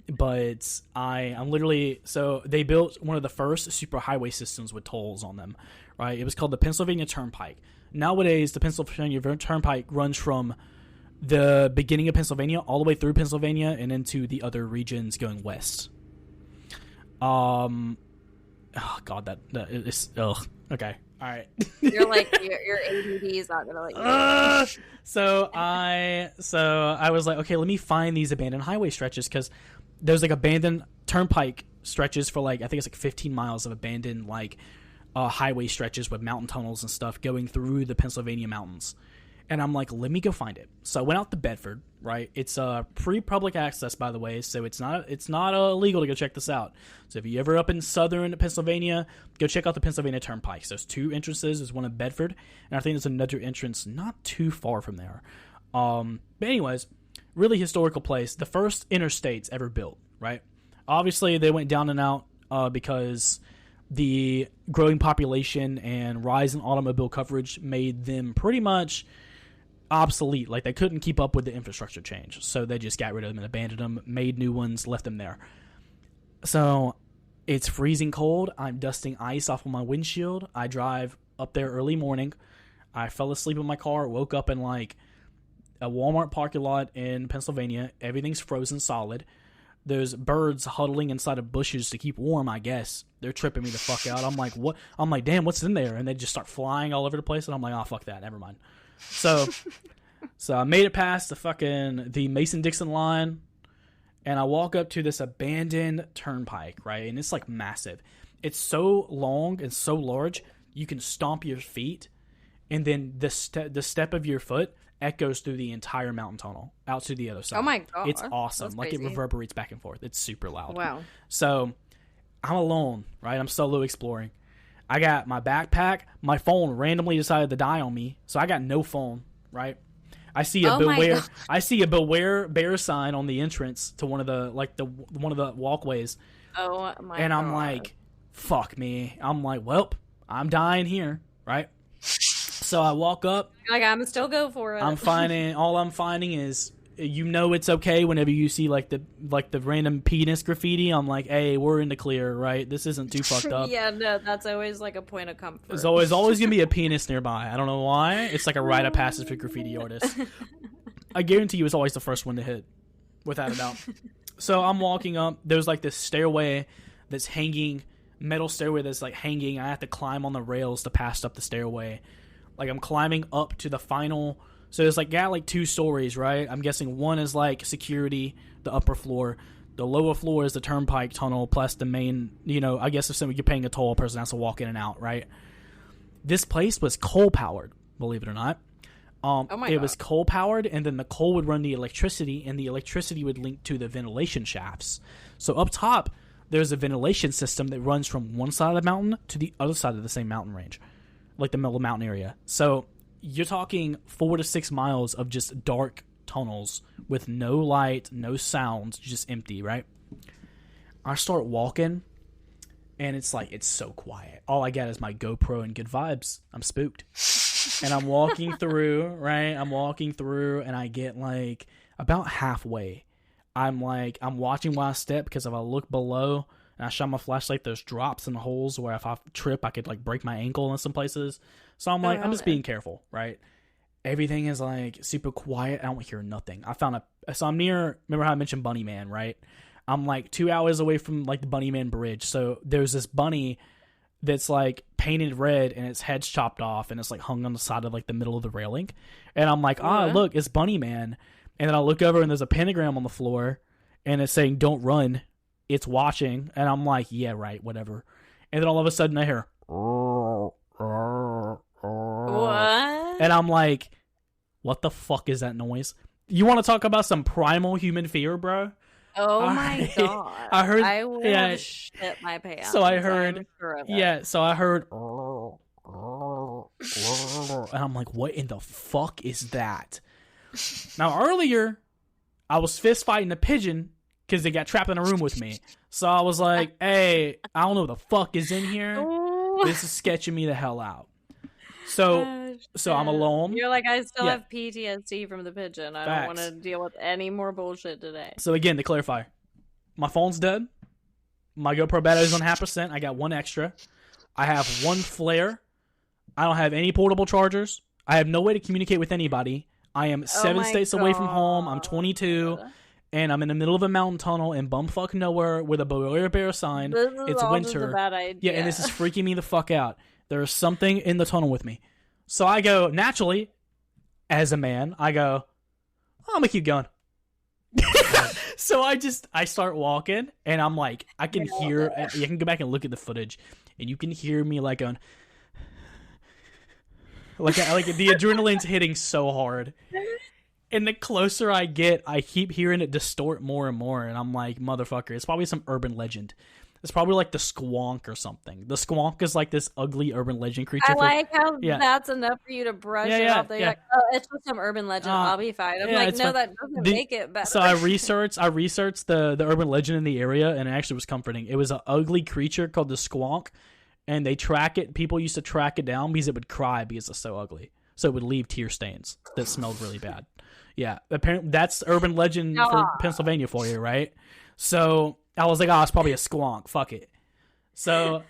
But I'm literally, so they built one of the first superhighway systems with tolls on them, right? It was called the Pennsylvania Turnpike. Nowadays, the Pennsylvania Turnpike runs from the beginning of Pennsylvania all the way through Pennsylvania and into the other regions going west. Oh God, that is, ugh. Okay, all right. You're like, your ADD is not gonna let you. So I was like, okay, let me find these abandoned highway stretches, because there's like abandoned turnpike stretches for like, I think it's like 15 miles of abandoned like highway stretches with mountain tunnels and stuff going through the Pennsylvania mountains. And I'm like, let me go find it. So I went out to Bedford, right? It's pre-public access, by the way, so it's not illegal to go check this out. So if you're ever up in southern Pennsylvania, go check out the Pennsylvania Turnpike. So there's 2 entrances. There's one in Bedford, and I think there's another entrance not too far from there. But anyways, really historical place. The first interstates ever built, right? Obviously, they went down and out because the growing population and rise in automobile coverage made them pretty much obsolete. Like, they couldn't keep up with the infrastructure change, so they just got rid of them and abandoned them, made new ones, left them there. So It's freezing cold. I'm dusting ice off of my windshield. I drive up there early morning. I fell asleep in my car, woke up in like a Walmart parking lot in Pennsylvania. Everything's frozen solid. There's birds huddling inside of bushes to keep warm, I guess. They're tripping me the fuck out. I'm like, what? I'm like, damn, what's in there? And they just start flying all over the place. And I'm like, oh, fuck that. Never mind. So I made it past the Mason-Dixon line. And I walk up to this abandoned turnpike, right? And it's like massive. It's so long and so large, you can stomp your feet. And then the step of your foot echoes through the entire mountain tunnel out to the other side. Oh my god. It's awesome. That's like crazy. it reverberates back and forth. It's super loud. Wow. So I'm alone, right? I'm solo exploring. I got my backpack. My phone randomly decided to die on me. So I got no phone, right? I see a beware bear sign on the entrance to one of the walkways. Oh my god. And I'm like, fuck me. I'm like, well, I'm dying here, right? So I walk up. Like, I'm gonna still go for it. All I'm finding is, it's okay whenever you see like the random penis graffiti. I'm like, hey, we're in the clear, right? This isn't too fucked up. Yeah, no, that's always like a point of comfort. There's always gonna be a penis nearby. I don't know why. It's like a rite of passage for graffiti artists. I guarantee you, it's always the first one to hit, without a doubt. So I'm walking up. There's like this stairway that's hanging, metal stairway that's like hanging. I have to climb on the rails to pass up the stairway. Like I'm climbing up to the final. So there's like 2 stories, right? I'm guessing one is like security, the upper floor. The lower floor is the turnpike tunnel plus the main, I guess if you're paying a toll, a person has to walk in and out, right? This place was coal powered, believe it or not. It was coal powered, and then the coal would run the electricity, and the electricity would link to the ventilation shafts. So up top, there's a ventilation system that runs from one side of the mountain to the other side of the same mountain range, like the middle of the mountain area. So you're talking 4 to 6 miles of just dark tunnels with no light, no sounds, just empty, right? I start walking, and it's so quiet. All I got is my GoPro and good vibes. I'm spooked. And I'm walking through, right? And I get like about halfway. I'm watching while I step, because if I look below and I shine my flashlight, there's drops and holes where if I trip, I could like break my ankle in some places. So I'm like, I'm just being careful, right? Everything is like super quiet. I don't hear nothing. So I'm near, remember how I mentioned Bunny Man, right? I'm like 2 hours away from like the Bunny Man Bridge. So there's this bunny that's like painted red and its head's chopped off and it's like hung on the side of like the middle of the railing. And I'm like, look, it's Bunny Man. And then I look over and there's a pentagram on the floor and it's saying, don't run. It's watching. And I'm like, yeah, right, whatever. And then all of a sudden I hear, what? And I'm like, what the fuck is that noise? You want to talk about some primal human fear, bro? Oh my god! I will shit my pants. So I heard, I'm sure of it. yeah. So I heard, and I'm like, what in the fuck is that? Now earlier, I was fist fighting a pigeon because they got trapped in a room with me. So I was like, hey, I don't know what the fuck is in here. This is sketching me the hell out. So I'm alone. You're like, I still have PTSD from the pigeon. I don't want to deal with any more bullshit today. So again, to clarify, my phone's dead. My GoPro battery's on 0.5%. I got one extra. I have one flare. I don't have any portable chargers. I have no way to communicate with anybody. I am 7 states away from home. I'm 22. And I'm in the middle of a mountain tunnel in bumfuck nowhere with a beware bear sign. It's winter. Just a bad idea. Yeah, and this is freaking me the fuck out. There is something in the tunnel with me. So I go, naturally, as a man, I go, I'm going to keep going. So I start walking, and I'm like, I can hear, you can go back and look at the footage, and you can hear me like going, like the adrenaline's hitting so hard. And the closer I get, I keep hearing it distort more and more, and I'm like, motherfucker, it's probably some urban legend. It's probably like the squonk or something. The squonk is like this ugly urban legend creature. I like how that's enough for you to brush it off. They're like, oh, it's just some urban legend. I'll be fine. I'm like, no, that doesn't make it better. So I researched the urban legend in the area, and it actually was comforting. It was an ugly creature called the squonk, and they track it. People used to track it down because it would cry because it's so ugly. So it would leave tear stains that smelled really bad. Yeah, apparently that's urban legend for Pennsylvania for you, right? So I was like, it's probably a squonk. Fuck it. So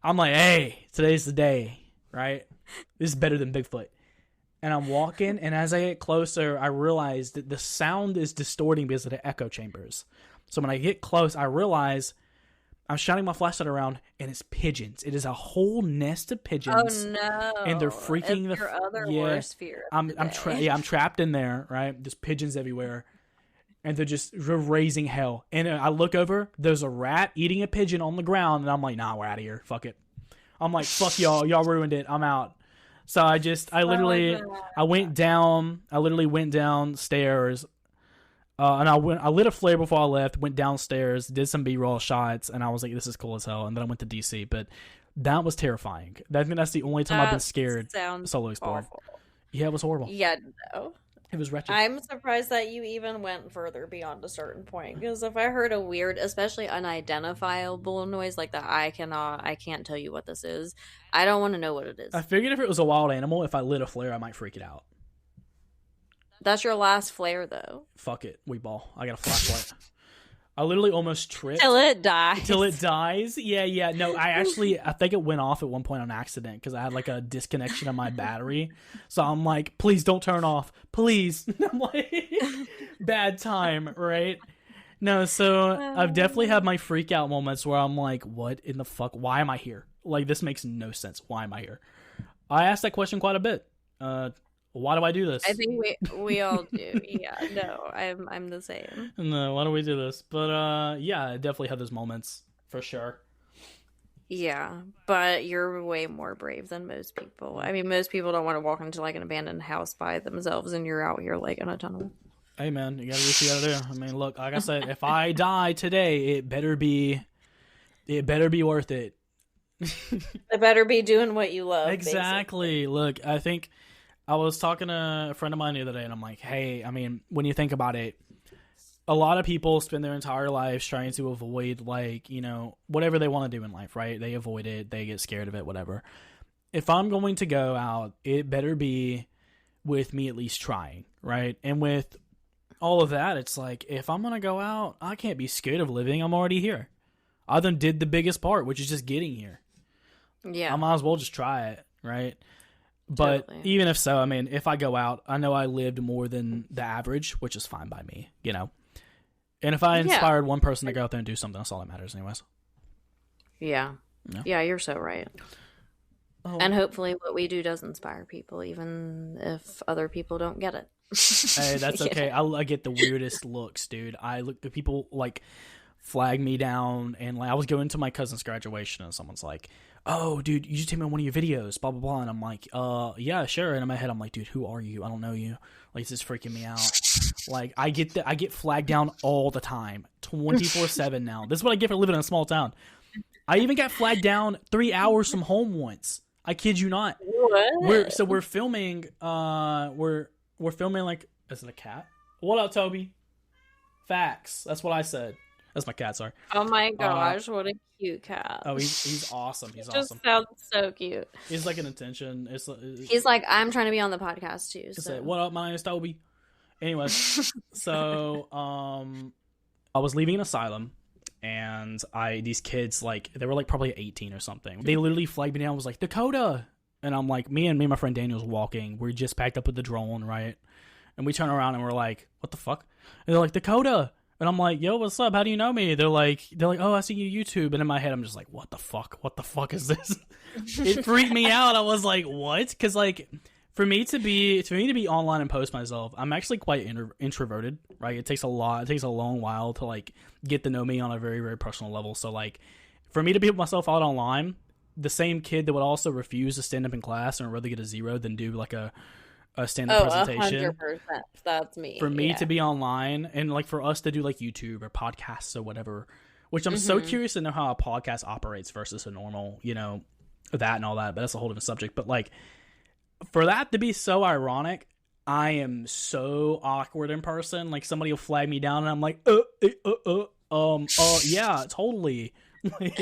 I'm like, hey, today's the day, right? This is better than Bigfoot. And I'm walking, and as I get closer, I realize that the sound is distorting because of the echo chambers. So when I get close, I realize I'm shining my flashlight around, and it's pigeons. It is a whole nest of pigeons. Oh no! And they're freaking it's your other worst fear. I'm trapped in there, right? There's pigeons everywhere, and they're raising hell. And I look over, there's a rat eating a pigeon on the ground, and I'm like, nah, we're out of here. Fuck it. I'm like, fuck y'all. Y'all ruined it. I'm out. So I went downstairs, and I lit a flare before I left, went downstairs, did some B-roll shots, and I was like, this is cool as hell. And then I went to DC, but that was terrifying. I think that's the only time I've been scared solo exploring. Awful. Yeah, it was horrible. Yeah, no. It was wretched. I'm surprised that you even went further beyond a certain point, because if I heard a weird, especially unidentifiable noise like that, I can't tell you what this is. I don't want to know what it is. I figured if it was a wild animal, if I lit a flare, I might freak it out. That's your last flare, though. Fuck it, we ball. I got a flashlight. I literally almost tripped. Till it dies. Till it dies? Yeah. No, I think it went off at one point on accident because I had like a disconnection of my battery. So I'm like, please don't turn off. Please. I'm like, bad time, right? No, so I've definitely had my freak out moments where I'm like, what in the fuck? Why am I here? Like, this makes no sense. Why am I here? I asked that question quite a bit. Why do I do this? I think we all do. Yeah, no, I'm the same. No, why do we do this? But yeah, I definitely had those moments for sure. Yeah, but you're way more brave than most people. I mean, most people don't want to walk into like an abandoned house by themselves, and you're out here like in a tunnel. Hey man, you gotta do what you gotta do. I mean, look, like I said, if I die today, it better be worth it. It better be doing what you love. Exactly. Basically. Look, I think I was talking to a friend of mine the other day, and I'm like, hey, I mean, when you think about it, a lot of people spend their entire lives trying to avoid, like, you know, whatever they want to do in life, right? They avoid it, they get scared of it, whatever. If I'm going to go out, it better be with me at least trying, right? And with all of that, it's like, if I'm going to go out, I can't be scared of living. I'm already here. I then did the biggest part, which is just getting here. Yeah. I might as well just try it, right? But totally. Even if so, I mean, if I go out, I know I lived more than the average, which is fine by me, you know? And if I inspired one person to go out there and do something, that's all that matters anyways. Yeah. Yeah, you're so right. Oh. And hopefully what we do does inspire people, even if other people don't get it. Hey, that's okay. I get the weirdest looks, dude. I look at people, like, flag me down, and like I was going to my cousin's graduation, and someone's like, oh, dude, you just take me on one of your videos, blah, blah, blah. And I'm like, yeah, sure. And in my head, I'm like, dude, who are you? I don't know you. Like, this is freaking me out. Like, I get flagged down all the time, 24/7 now. This is what I get for living in a small town. I even got flagged down 3 hours from home once. I kid you not. What? We're filming, we're filming, like, is it a cat? What up, Toby? Facts. That's what I said. That's my cat, sorry. Oh my gosh, what a cute cat. Oh, he's awesome. He's just awesome. Sounds so cute. He's like an attention. He's like, I'm trying to be on the podcast too. So. What up, my name is Toby. Anyways, so I was leaving an asylum, and these kids, like, they were like probably 18 or something. They literally flagged me down and was like, Dakota. And I'm like, me and my friend Daniel's walking. We're just packed up with the drone, right? And we turn around and we're like, what the fuck? And they're like, Dakota. And I'm like, yo, what's up? How do you know me? They're like, oh, I see you YouTube. And in my head, I'm just like, what the fuck? What the fuck is this? It freaked me out. I was like, what? Because, like, for me to be online and post myself, I'm actually quite introverted, right? It takes a long while to, like, get to know me on a very, very personal level. So, like, for me to be with myself out online, the same kid that would also refuse to stand up in class and rather get a 0 than do, like, a stand-up presentation. 100%. That's me. For me to be online and, like, for us to do, like, YouTube or podcasts or whatever, which I'm so curious to know how a podcast operates versus a normal, you know, that and all that, but that's a whole different subject. But, like, for that to be so ironic, I am so awkward in person. Like, somebody will flag me down and I'm like, yeah, totally. Like,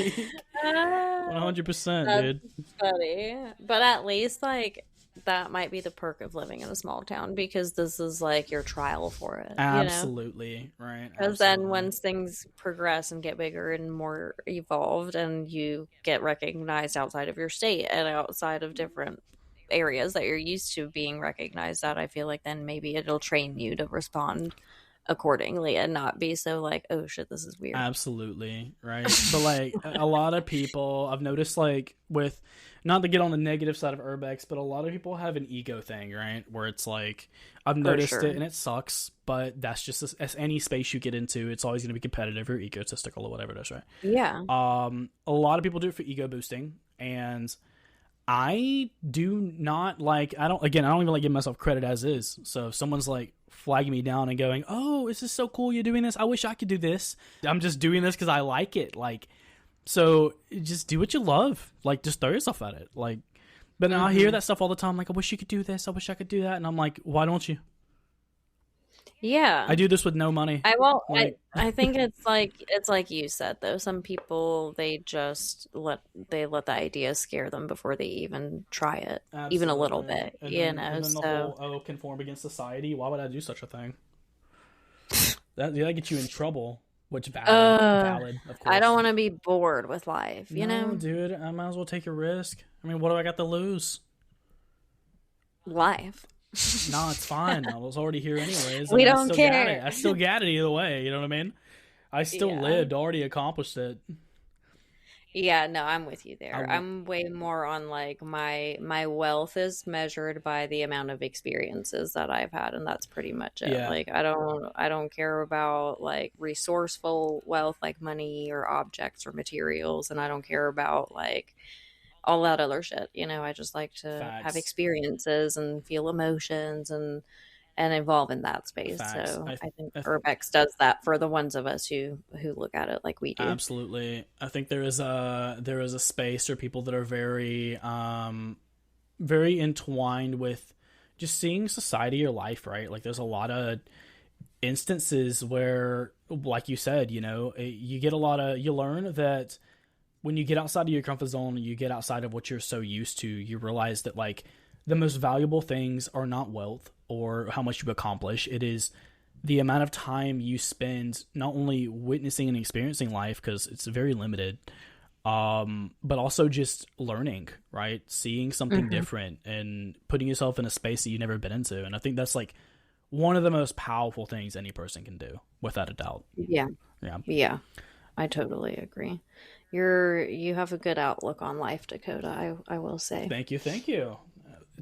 100%, dude. Funny. But at least, like, that might be the perk of living in a small town, because this is like your trial for it. Absolutely, right? Because then once things progress and get bigger and more evolved, and you get recognized outside of your state and outside of different areas that you're used to being recognized at, I feel like then maybe it'll train you to respond accordingly and not be so like, oh shit, this is weird. Absolutely, right? But like a lot of people, I've noticed, like, with, not to get on the negative side of urbex, but a lot of people have an ego thing, right? Where it's like, I've noticed it and it sucks, but that's just as any space you get into, it's always going to be competitive or egotistical or whatever it is, right? Yeah. A lot of people do it for ego boosting, and I do not like, I don't even like give myself credit as is. So if someone's like flagging me down and going, oh, this is so cool, you're doing this, I wish I could do this, I'm just doing this because I like it. Like, so just do what you love. Like, just throw yourself at it. Like, but then I hear that stuff all the time. Like, I wish you could do this, I wish I could do that. And I'm like, why don't you? Yeah. I do this with no money. I think it's like you said, though. Some people, they just let the idea scare them before they even try it. Absolutely. Even a little bit, and then the whole, conform against society. Why would I do such a thing? that gets you in trouble. Which valid, of course. I don't want to be bored with life, you know? Dude, I might as well take a risk. I mean, what do I got to lose? Life. No, it's fine. I was already here anyways. We don't care. I still got it either way. You know what I mean? I still lived, already accomplished it. Yeah, no, I'm with you there. I'm way more on like my wealth is measured by the amount of experiences that I've had, and that's pretty much it. Yeah. Like I don't care about like resourceful wealth like money or objects or materials, and I don't care about like all that other shit. You know, I just like to have experiences and feel emotions and evolve in that space. Facts. So I think urbex does that for the ones of us who look at it like we do. Absolutely. I think there is a space for people that are very very entwined with just seeing society or life, right? Like there's a lot of instances where, like you said, you know, you learn that when you get outside of your comfort zone, you get outside of what you're so used to, you realize that like the most valuable things are not wealth or how much you accomplish. It is the amount of time you spend not only witnessing and experiencing life, because it's very limited, but also just learning, right? Seeing something different and putting yourself in a space that you've never been into. And I think that's like one of the most powerful things any person can do, without a doubt. Yeah. I totally agree. You have a good outlook on life, Dakota, I will say. Thank you.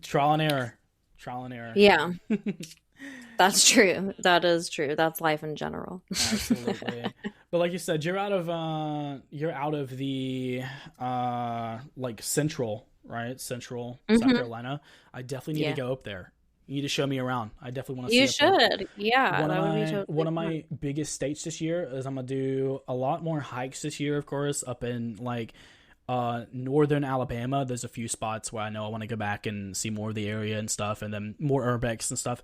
Trial and error. Yeah. That's true. That is true. That's life in general. Absolutely. But like you said, you're out of the like central, right? Central South Carolina. I definitely need to go up there. You need to show me around. I definitely want to see. You should. Yeah. One of my biggest states this year is I'm gonna do a lot more hikes this year, of course, up in like northern Alabama. There's a few spots where I know I want to go back and see more of the area and stuff, and then more urbex and stuff.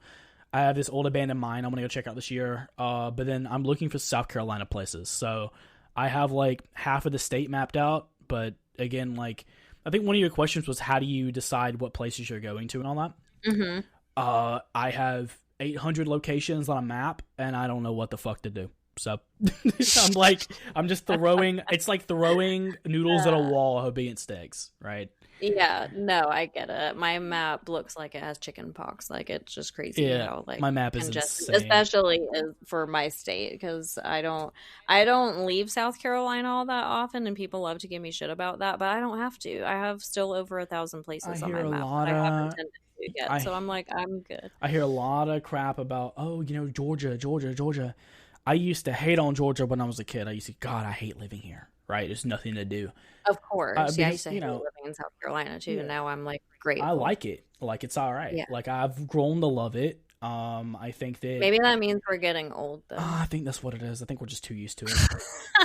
I have this old abandoned mine I'm gonna go check out this year. But then I'm looking for South Carolina places. So I have like half of the state mapped out, but again, like I think one of your questions was how do you decide what places you're going to and all that? Mm-hmm. I have 800 locations on a map, and I don't know what the fuck to do. So I'm just throwing. It's like throwing noodles at a wall, hoping it sticks, right? Yeah, no, I get it. My map looks like it has chicken pox. Like it's just crazy. Yeah, how, like my map is insane. Especially for my state, because I don't leave South Carolina all that often, and people love to give me shit about that, but I don't have to. I have still over 1,000 places on my map that I haven't intended to get. So I'm like, I'm good. I hear a lot of crap about, Georgia. I used to hate on Georgia when I was a kid. I used to, God, I hate living here. Right? There's nothing to do. Of course. Because, I used to hate living in South Carolina too. And now I'm like grateful. I like it. Like it's all right. Yeah. Like I've grown to love it. I think that maybe that means we're getting old though. I think that's what it is. I think we're just too used to it.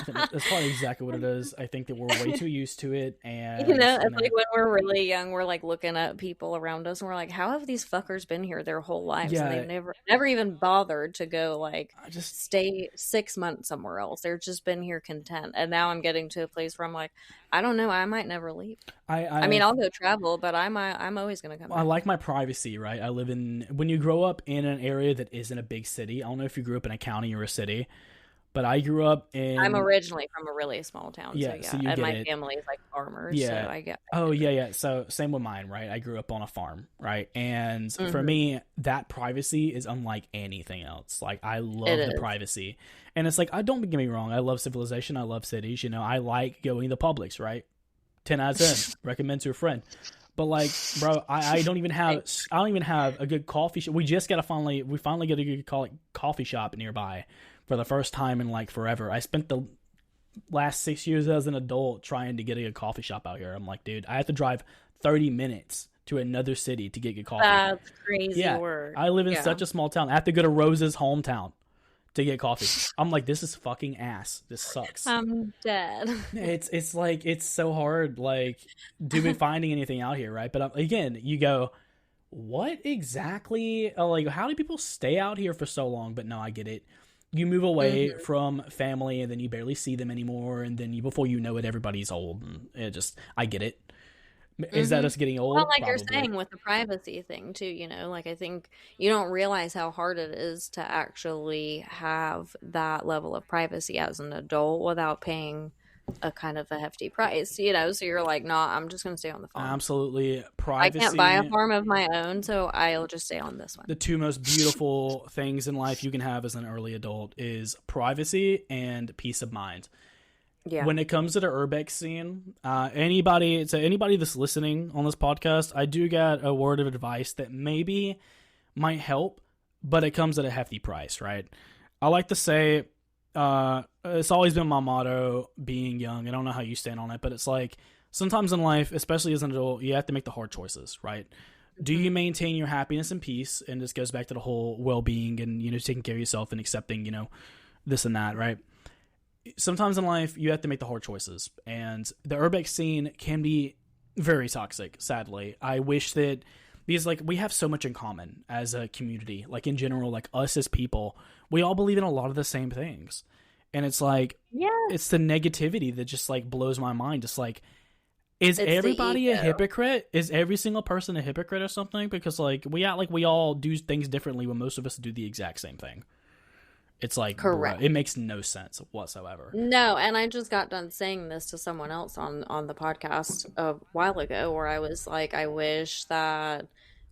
That's probably exactly what it is. I think that we're way too used to it, and it's like when we're really young, we're like looking at people around us, and we're like, "How have these fuckers been here their whole lives? Yeah. And they've never even bothered to go like stay 6 months somewhere else. They've just been here content." And now I'm getting to a place where I'm like, I don't know. I might never leave. I mean, I'll go travel, but I'm always gonna come I back. like my privacy, right? When you grow up in an area that isn't a big city, I don't know if you grew up in a county or a city, but I grew up in... I'm originally from a really small town, Yeah, so yeah. so you And get my it. family is like farmers, Yeah. so I get Yeah. So same with mine, right? I grew up on a farm, right? And for Mhm. me, that privacy is unlike anything else. Like, I love It the is. privacy. And it's like, I don't get me wrong, I love civilization, I love cities, you know, I like going to Publix, right? 10 out of 10. Recommend to a friend. But like, bro, I don't even have a good coffee shop. We finally get a good coffee shop nearby for the first time in like forever. I spent the last 6 years as an adult trying to get a good coffee shop out here. I'm like, dude, I have to drive 30 minutes to another city to get good coffee. That's crazy Yeah, work. I live in such a small town. I have to go to Rose's hometown to get coffee. I'm like, this is fucking ass. This sucks. I'm dead. It's like, it's so hard, like, finding anything out here, right? But again, you go, what exactly, like, how do people stay out here for so long? But no, I get it. You move away from family, and then you barely see them anymore, and then before you know it, everybody's old, and I get it. Is that us getting old? Well, like Probably. you're saying with the privacy thing too, you know, like I think you don't realize how hard it is to actually have that level of privacy as an adult without paying a kind of a hefty price, you know. So you're like, nah, I'm just gonna stay on the farm. Absolutely. I Privacy. can't buy a farm of my own, so I'll just stay on this one. The two most beautiful things in life you can have as an early adult is privacy and peace of mind. Yeah. When it comes to the urbex scene, anybody that's listening on this podcast, I do got a word of advice that maybe might help, but it comes at a hefty price, right? I like to say, it's always been my motto, being young. I don't know how you stand on it, but it's like, sometimes in life, especially as an adult, you have to make the hard choices, right? Do you maintain your happiness and peace? And this goes back to the whole well-being and, you know, taking care of yourself and accepting, you know, this and that, right? Sometimes in life, you have to make the hard choices. And the urbex scene can be very toxic, sadly. I wish that, because, like, we have so much in common as a community. Like, in general, like, us as people, we all believe in a lot of the same things. And it's like, it's the negativity that just, like, blows my mind. Just like, is everybody a hypocrite? Is every single person a hypocrite or something? Because, like, we all do things differently when most of us do the exact same thing. It's like, correct. Bro, it makes no sense whatsoever. No, and I just got done saying this to someone else on the podcast a while ago, where I was like, I wish that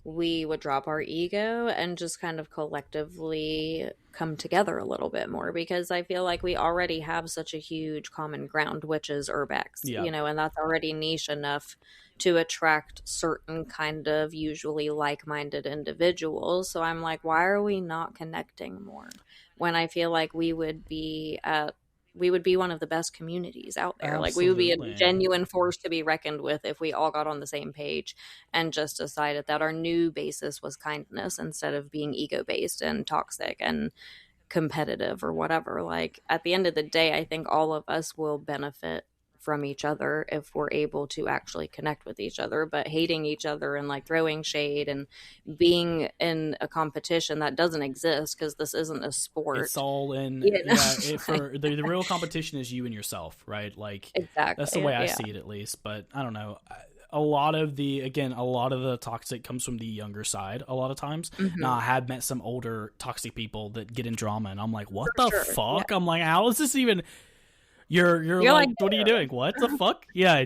we would drop our ego and just kind of collectively come together a little bit more, because I feel like we already have such a huge common ground, which is urbex, you know, and that's already niche enough to attract certain kind of usually like-minded individuals. So I'm like, why are we not connecting more? When I feel like we would be one of the best communities out there. Absolutely. Like, we would be a genuine force to be reckoned with if we all got on the same page and just decided that our new basis was kindness instead of being ego-based and toxic and competitive or whatever. Like, at the end of the day, I think all of us will benefit from each other if we're able to actually connect with each other. But hating each other and like throwing shade and being in a competition that doesn't exist, because this isn't a sport. It's all in. You know? For the real competition is you and yourself, right? Like, exactly. That's the way I see it, at least. But I don't know. A lot of the toxic comes from the younger side a lot of times. Now, I have met some older toxic people that get in drama, and I'm like, what the fuck? Yeah. I'm like, how is this even... You're like, what are you doing? What the fuck? Yeah,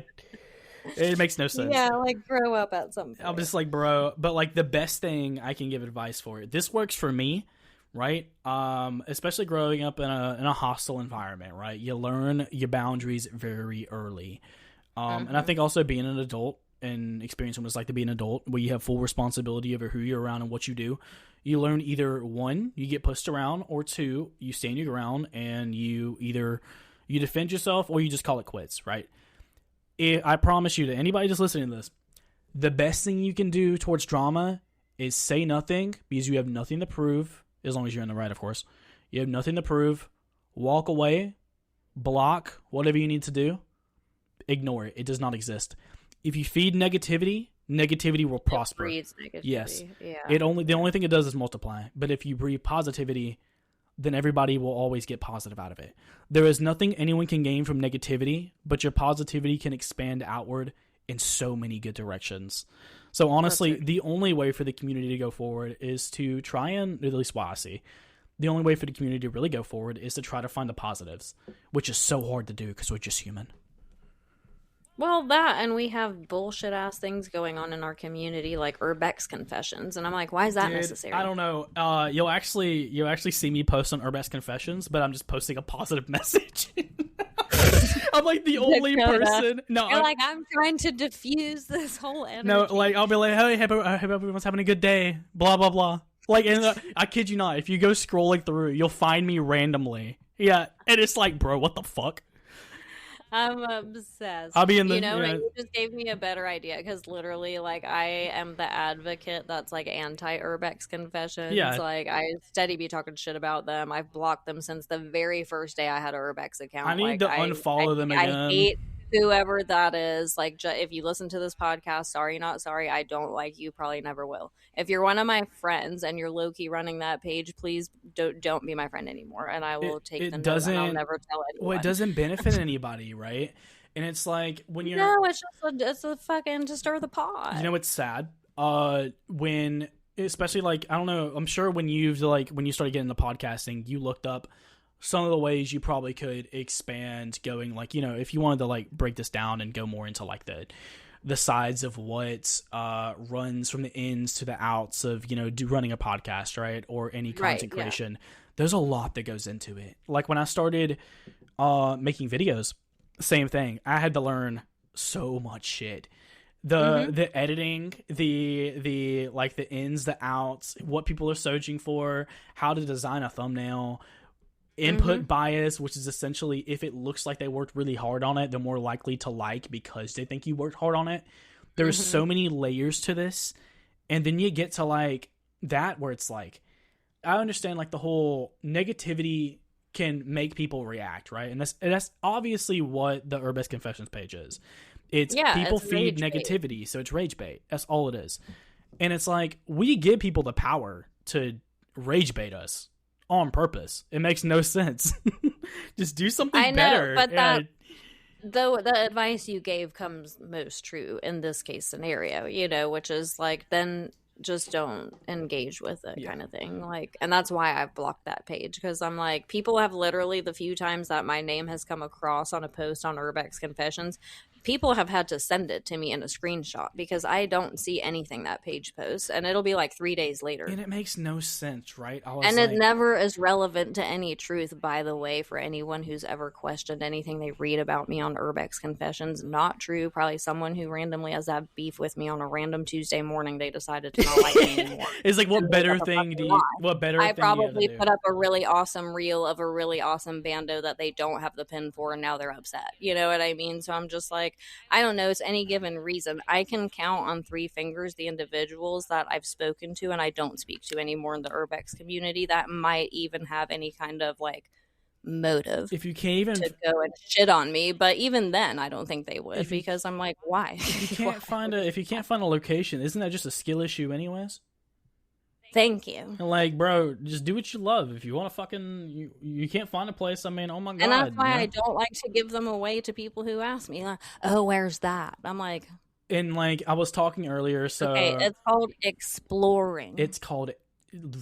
it makes no sense. Yeah, like, grow up at some point. I'm just like, bro, but like, the best thing I can give advice for, this works for me, right? Especially growing up in a hostile environment, right? You learn your boundaries very early. And I think also being an adult and experiencing what it's like to be an adult, where you have full responsibility over who you're around and what you do, you learn either one, you get pushed around, or two, you stand your ground and you defend yourself, or you just call it quits, right? I promise you, to anybody just listening to this, the best thing you can do towards drama is say nothing, because you have nothing to prove, as long as you're in the right, of course. You have nothing to prove. Walk away, block, whatever you need to do. Ignore it. It does not exist. If you feed negativity will prosper. It breeds negativity. Yes. Yeah. The only thing it does is multiply. But if you breathe positivity, then everybody will always get positive out of it. There is nothing anyone can gain from negativity, but your positivity can expand outward in so many good directions. So honestly, the only way for the community to go forward is to try and, at least what I see, the only way for the community to really go forward is to try to find the positives, which is so hard to do because we're just human. Well, that, and we have bullshit ass things going on in our community, like Urbex confessions, and I'm like, why is that necessary? I don't know. You'll actually see me post on Urbex confessions, but I'm just posting a positive message. I'm like the only person. No, I'm trying to diffuse this whole energy. No, like I'll be like, hey, I hope everyone's having a good day. Blah blah blah. Like, and I kid you not, if you go scrolling through, you'll find me randomly. Yeah, and it's like, bro, what the fuck? I'm obsessed. I'll be in the. You just gave me a better idea because literally, like, I am the advocate that's like anti-Urbex confessions. Yeah. Like, I steady be talking shit about them. I've blocked them since the very first day I had an Urbex account. I need to unfollow them again. I hate whoever that is. Like, if you listen to this podcast, sorry, not sorry. I don't like you. Probably never will. If you're one of my friends and you're low-key running that page, please don't be my friend anymore, and I will take the note and I'll never tell anyone. Well, it doesn't benefit anybody, right? And it's like when you're it's a fucking to stir the pot. You know, it's sad. When especially like I don't know, I'm sure when you started getting into podcasting, you looked up some of the ways you probably could expand going, like, you know, if you wanted to like break this down and go more into like the sides of what runs from the ins to the outs of, you know, running a podcast, right? Or any content creation. Yeah. There's a lot that goes into it. Like when I started making videos, same thing. I had to learn so much shit. The editing, the like the ins, the outs, what people are searching for, how to design a thumbnail, input bias, which is essentially if it looks like they worked really hard on it, they're more likely to like because they think you worked hard on it. There's so many layers to this. And then you get to like that where it's like, I understand like the whole negativity can make people react, right? And that's obviously what the Urbex Confessions page is. It's people feed negativity, bait. So it's rage bait. That's all it is. And it's like, we give people the power to rage bait us on purpose. It makes no sense. Just do something better. But though the advice you gave comes most true in this case scenario, you know, which is like, then just don't engage with it kind of thing. Like, and that's why I've blocked that page, because I'm like, people have literally, the few times that my name has come across on a post on Urbex Confessions, people have had to send it to me in a screenshot because I don't see anything that page posts, and it'll be like 3 days later. And it makes no sense, right? It never is relevant to any truth, by the way, for anyone who's ever questioned anything they read about me on Urbex Confessions. Not true. Probably someone who randomly has that beef with me on a random Tuesday morning, they decided to not like me anymore. It's like, what better thing do you... I probably put up a really awesome reel of a really awesome bando that they don't have the pin for, and now they're upset. You know what I mean? So I'm just like, I don't know, it's any given reason. I can count on 3 fingers the individuals that I've spoken to and I don't speak to anymore in the Urbex community that might even have any kind of like motive if you can't even to go and shit on me. But even then I don't think they would, because I'm like, why? If you can't find a location, isn't that just a skill issue anyways? Thank you. Like, bro, just do what you love. If you want to fucking... You can't find a place, I mean, oh my God. And that's why I don't like to give them away to people who ask me, like, oh, where's that? I'm like... And, like, I was talking earlier, so... Okay, it's called exploring. It's called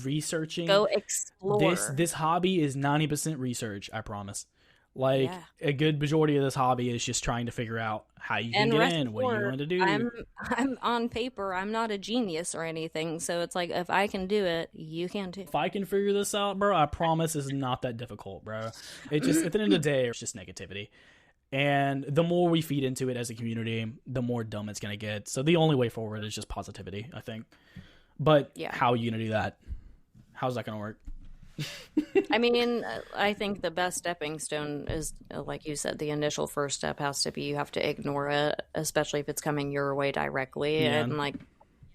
researching. Go explore. This hobby is 90% research, I promise. Like, a good majority of this hobby is just trying to figure out how you can get in, what you want to do. I'm on paper, I'm not a genius or anything, so it's like, if I can do it, you can too. If I can figure this out, bro, I promise it's not that difficult, bro. It just, at the end of the day, it's just negativity. And the more we feed into it as a community, the more dumb it's going to get. So the only way forward is just positivity, I think. But how are you going to do that? How's that going to work? I mean, I think the best stepping stone is, like you said, the initial first step has to be, you have to ignore it, especially if it's coming your way directly. And like,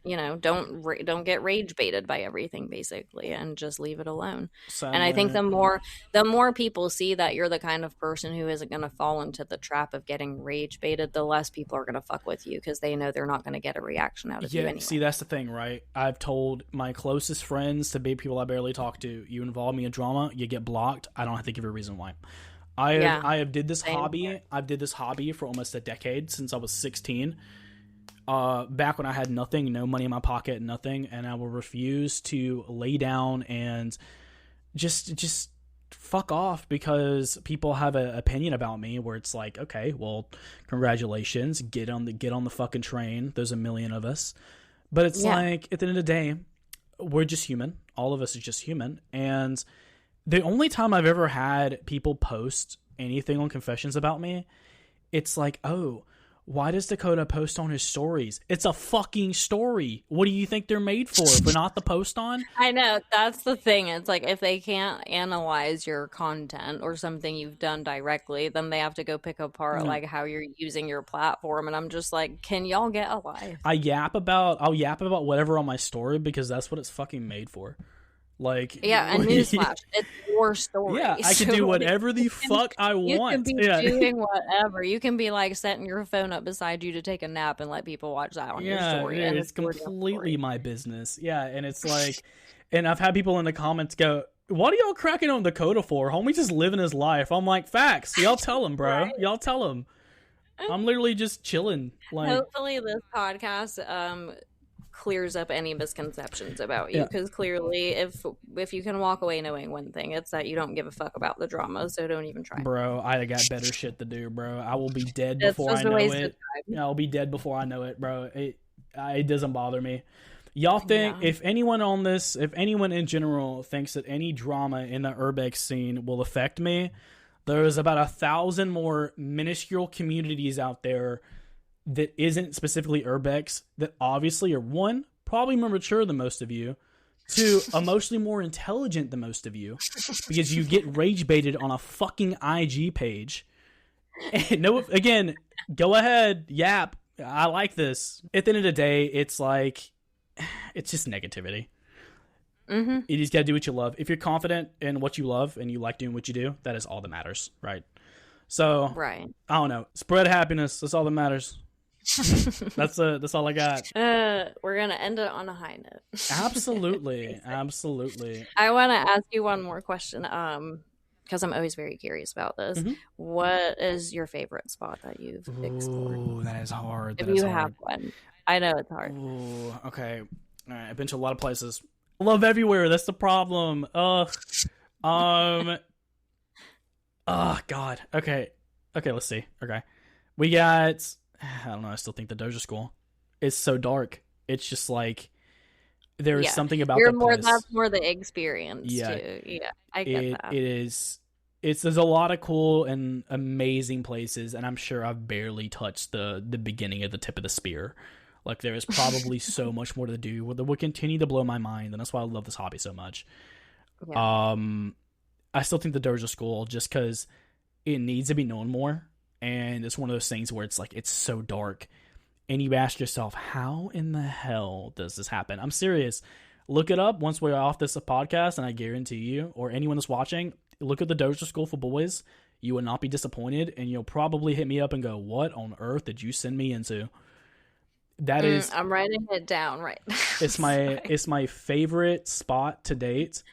don't get rage baited by everything, basically, and just leave it alone. Sadly. And I think the more people see that you're the kind of person who isn't going to fall into the trap of getting rage baited, the less people are going to fuck with you, because they know they're not going to get a reaction out of you anyway. See, that's the thing, right? I've told my closest friends to be people I barely talk to, you involve me in drama, you get blocked. I don't have to give a reason why. I have did this hobby. I've did this hobby for almost a decade, since I was 16. Back when I had nothing, no money in my pocket, nothing, and I will refuse to lay down and just fuck off because people have an opinion about me where it's like, okay, well, congratulations, get on the fucking train. There's a million of us. But it's like, at the end of the day, we're just human. All of us are just human. And the only time I've ever had people post anything on Confessions about me, it's like, oh, why does Dakota post on his stories? It's a fucking story. What do you think they're made for not to post on? I know. That's the thing. It's like, if they can't analyze your content or something you've done directly, then they have to go pick apart like how you're using your platform. And I'm just like, can y'all get a life? I'll yap about whatever on my story because that's what it's fucking made for. Like, and newsflash, it's your story. Yeah, I can do whatever the fuck I want. You can be doing whatever. You can be like setting your phone up beside you to take a nap and let people watch that on your story. Yeah, and it's completely my business. Yeah, and it's like, and I've had people in the comments go, "What are y'all cracking on Dakota for? Homie just living his life." I'm like, facts. Y'all tell him, bro. Right. Y'all tell him. I'm literally just chilling. Like, hopefully this podcast clears up any misconceptions about you, because clearly if you can walk away knowing one thing, it's that you don't give a fuck about the drama, so don't even try. Bro, I got better shit to do, bro. I will be dead before I know it. I'll be dead before I know it, bro. It doesn't bother me. Y'all think, if anyone in general thinks that any drama in the urbex scene will affect me, there's about 1,000 more minuscule communities out there that isn't specifically urbex that obviously are, one, probably more mature than most of you, two, emotionally more intelligent than most of you, because you get rage baited on a fucking IG page. And no, again, go ahead, yap. I like this. At the end of the day, it's like, it's just negativity. Mm-hmm. You just gotta do what you love. If you're confident in what you love and you like doing what you do, that is all that matters, right? So, right. I don't know. Spread happiness. That's all that matters. That's all I got. We're gonna end it on a high note. Absolutely. I want to ask you one more question, because I'm always very curious about this. Mm-hmm. What is your favorite spot that you've explored? Ooh, that is hard. If you have one. I know it's hard. Ooh, okay. All right, I've been to a lot of places. I love everywhere. That's the problem. Oh God. Okay, let's see. Okay, we got, I don't know, I still think the Dozier School. It's so dark. It's just like, there is something about the place. That's more the experience too. Yeah, I get that. It is. There's a lot of cool and amazing places, and I'm sure I've barely touched the beginning of the tip of the spear. Like, there is probably so much more to do that will continue to blow my mind, and that's why I love this hobby so much. Yeah. I still think the Dozier School, just because it needs to be known more, and it's one of those things where it's like, it's so dark, and you ask yourself, how in the hell does this happen? I'm serious. Look it up once we're off this podcast, and I guarantee you, or anyone that's watching, look at the Dozier School for Boys. You will not be disappointed, and you'll probably hit me up and go, what on earth did you send me into? That is, I'm writing it down right now. It's my favorite spot to date,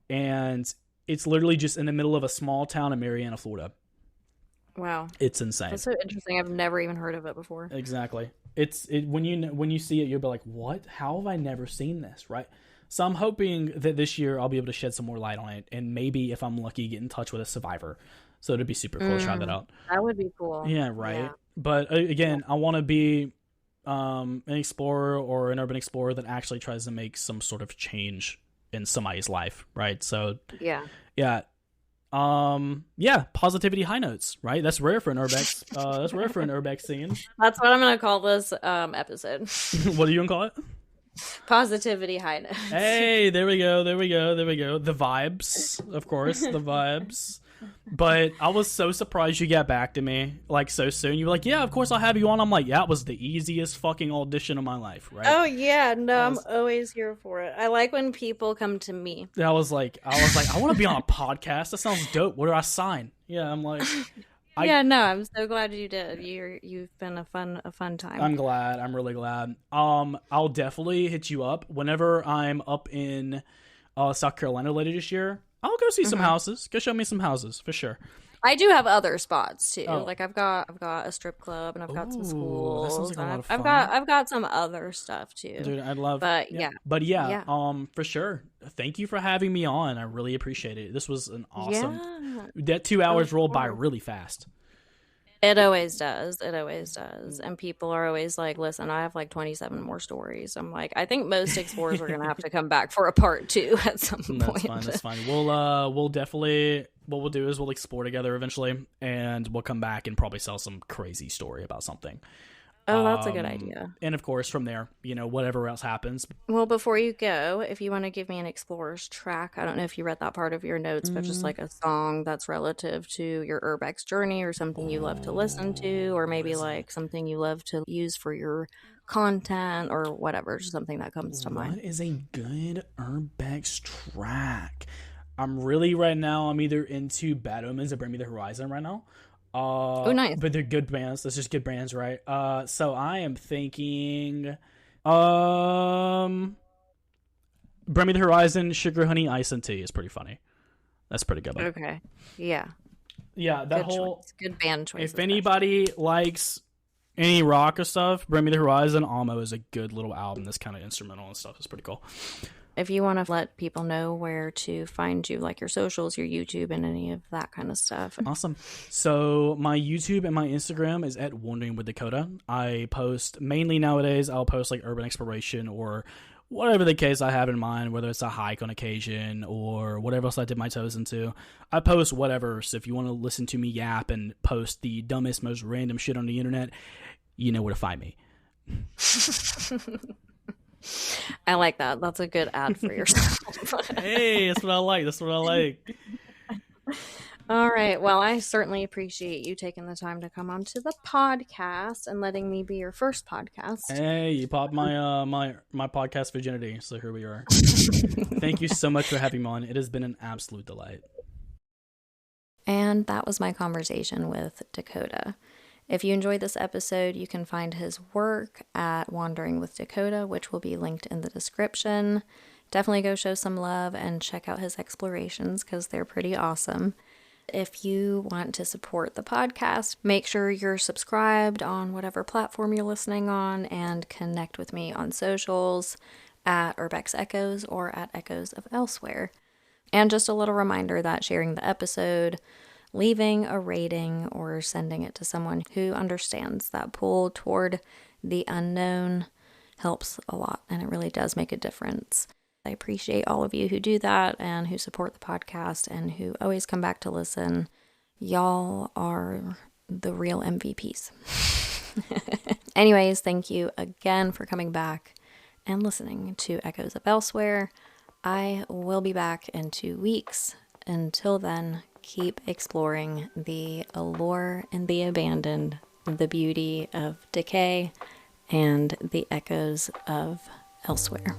and it's literally just in the middle of a small town in Marianna, Florida. Wow, it's insane. That's so interesting. I've never even heard of it before. Exactly. When you see it, you'll be like, what? How have I never seen this? Right. So I'm hoping that this year I'll be able to shed some more light on it, and maybe if I'm lucky, get in touch with a survivor. So it'd be super cool to try that out. That would be cool. Yeah. Right. Yeah. But again, I want to be an explorer or an urban explorer that actually tries to make some sort of change in somebody's life, right? So yeah, positivity high notes, right? That's rare for an urbex. That's rare for an urbex scene. That's what I'm gonna call this episode. What are you gonna call it? Positivity high notes. Hey, there we go. The vibes, of course, the vibes. But I was so surprised you got back to me like so soon. You were like, yeah, of course I'll have you on. I'm like, yeah, it was the easiest fucking audition of my life, right? Oh yeah, no, I'm always here for it. I like when people come to me. I was like, I want to be on a podcast. That sounds dope. Where do I sign? Yeah, I'm like, yeah, no, I'm so glad you did. You've been a fun time. I'm glad. I'm really glad. I'll definitely hit you up whenever I'm up in South Carolina later this year. I'll go see some houses. Go show me some houses for sure. I do have other spots too. Like I've got a strip club and I've got some schools. That sounds like a lot of fun. fun. I've got some other stuff too. Dude, I'd love. But yeah. For sure. Thank you for having me on. I really appreciate it. This was an awesome. That 2 hours rolled by really fast. It always does. It always does. And people are always like, listen, I have like 27 more stories. I'm like, I think most explorers are going to have to come back for a part 2 at some point. That's fine. We'll definitely, what we'll do is we'll explore together eventually, and we'll come back and probably sell some crazy story about something. Oh, that's a good idea. And of course, from there, whatever else happens. Well, before you go, if you want to give me an explorer's track, I don't know if you read that part of your notes, but just like a song that's relative to your urbex journey or something you love to listen to, or maybe like something you love to use for your content or whatever, just something that comes to mind. What is a good urbex track? I'm either into Bad Omens or Bring Me the Horizon right now. Oh, nice. But they're good bands. That's just good bands, right? So I am thinking, Bring Me the Horizon, Sugar, Honey, Ice, and Tea is pretty funny. That's pretty good. Okay. Yeah. Yeah, that whole good band choice. If anybody likes any rock or stuff, Bring Me the Horizon, Almo is a good little album that's kind of instrumental and stuff. It's pretty cool. If you want to let people know where to find you, like your socials, your YouTube, and any of that kind of stuff. Awesome. So my YouTube and my Instagram is at Wandering with Dakota. I post mainly nowadays, I'll post like urban exploration or whatever the case I have in mind, whether it's a hike on occasion or whatever else I dip my toes into. I post whatever. So if you want to listen to me yap and post the dumbest, most random shit on the internet, you know where to find me. I like that. That's a good ad for yourself. Hey, that's what I like. All right. Well, I certainly appreciate you taking the time to come onto the podcast and letting me be your first podcast. Hey, you popped my my podcast virginity, so here we are. Thank you so much for having me on. It has been an absolute delight. And that was my conversation with Dakota. If you enjoyed this episode, you can find his work at Wandering with Dakota, which will be linked in the description. Definitely go show some love and check out his explorations because they're pretty awesome. If you want to support the podcast, make sure you're subscribed on whatever platform you're listening on and connect with me on socials at Urbex Echoes or at Echoes of Elsewhere. And just a little reminder that sharing the episode, leaving a rating, or sending it to someone who understands that pull toward the unknown helps a lot, and it really does make a difference. I appreciate all of you who do that and who support the podcast and who always come back to listen. Y'all are the real MVPs. Anyways, thank you again for coming back and listening to Echoes of Elsewhere. I will be back in 2 weeks. Until then, keep exploring the allure and the abandoned, the beauty of decay, and the echoes of elsewhere.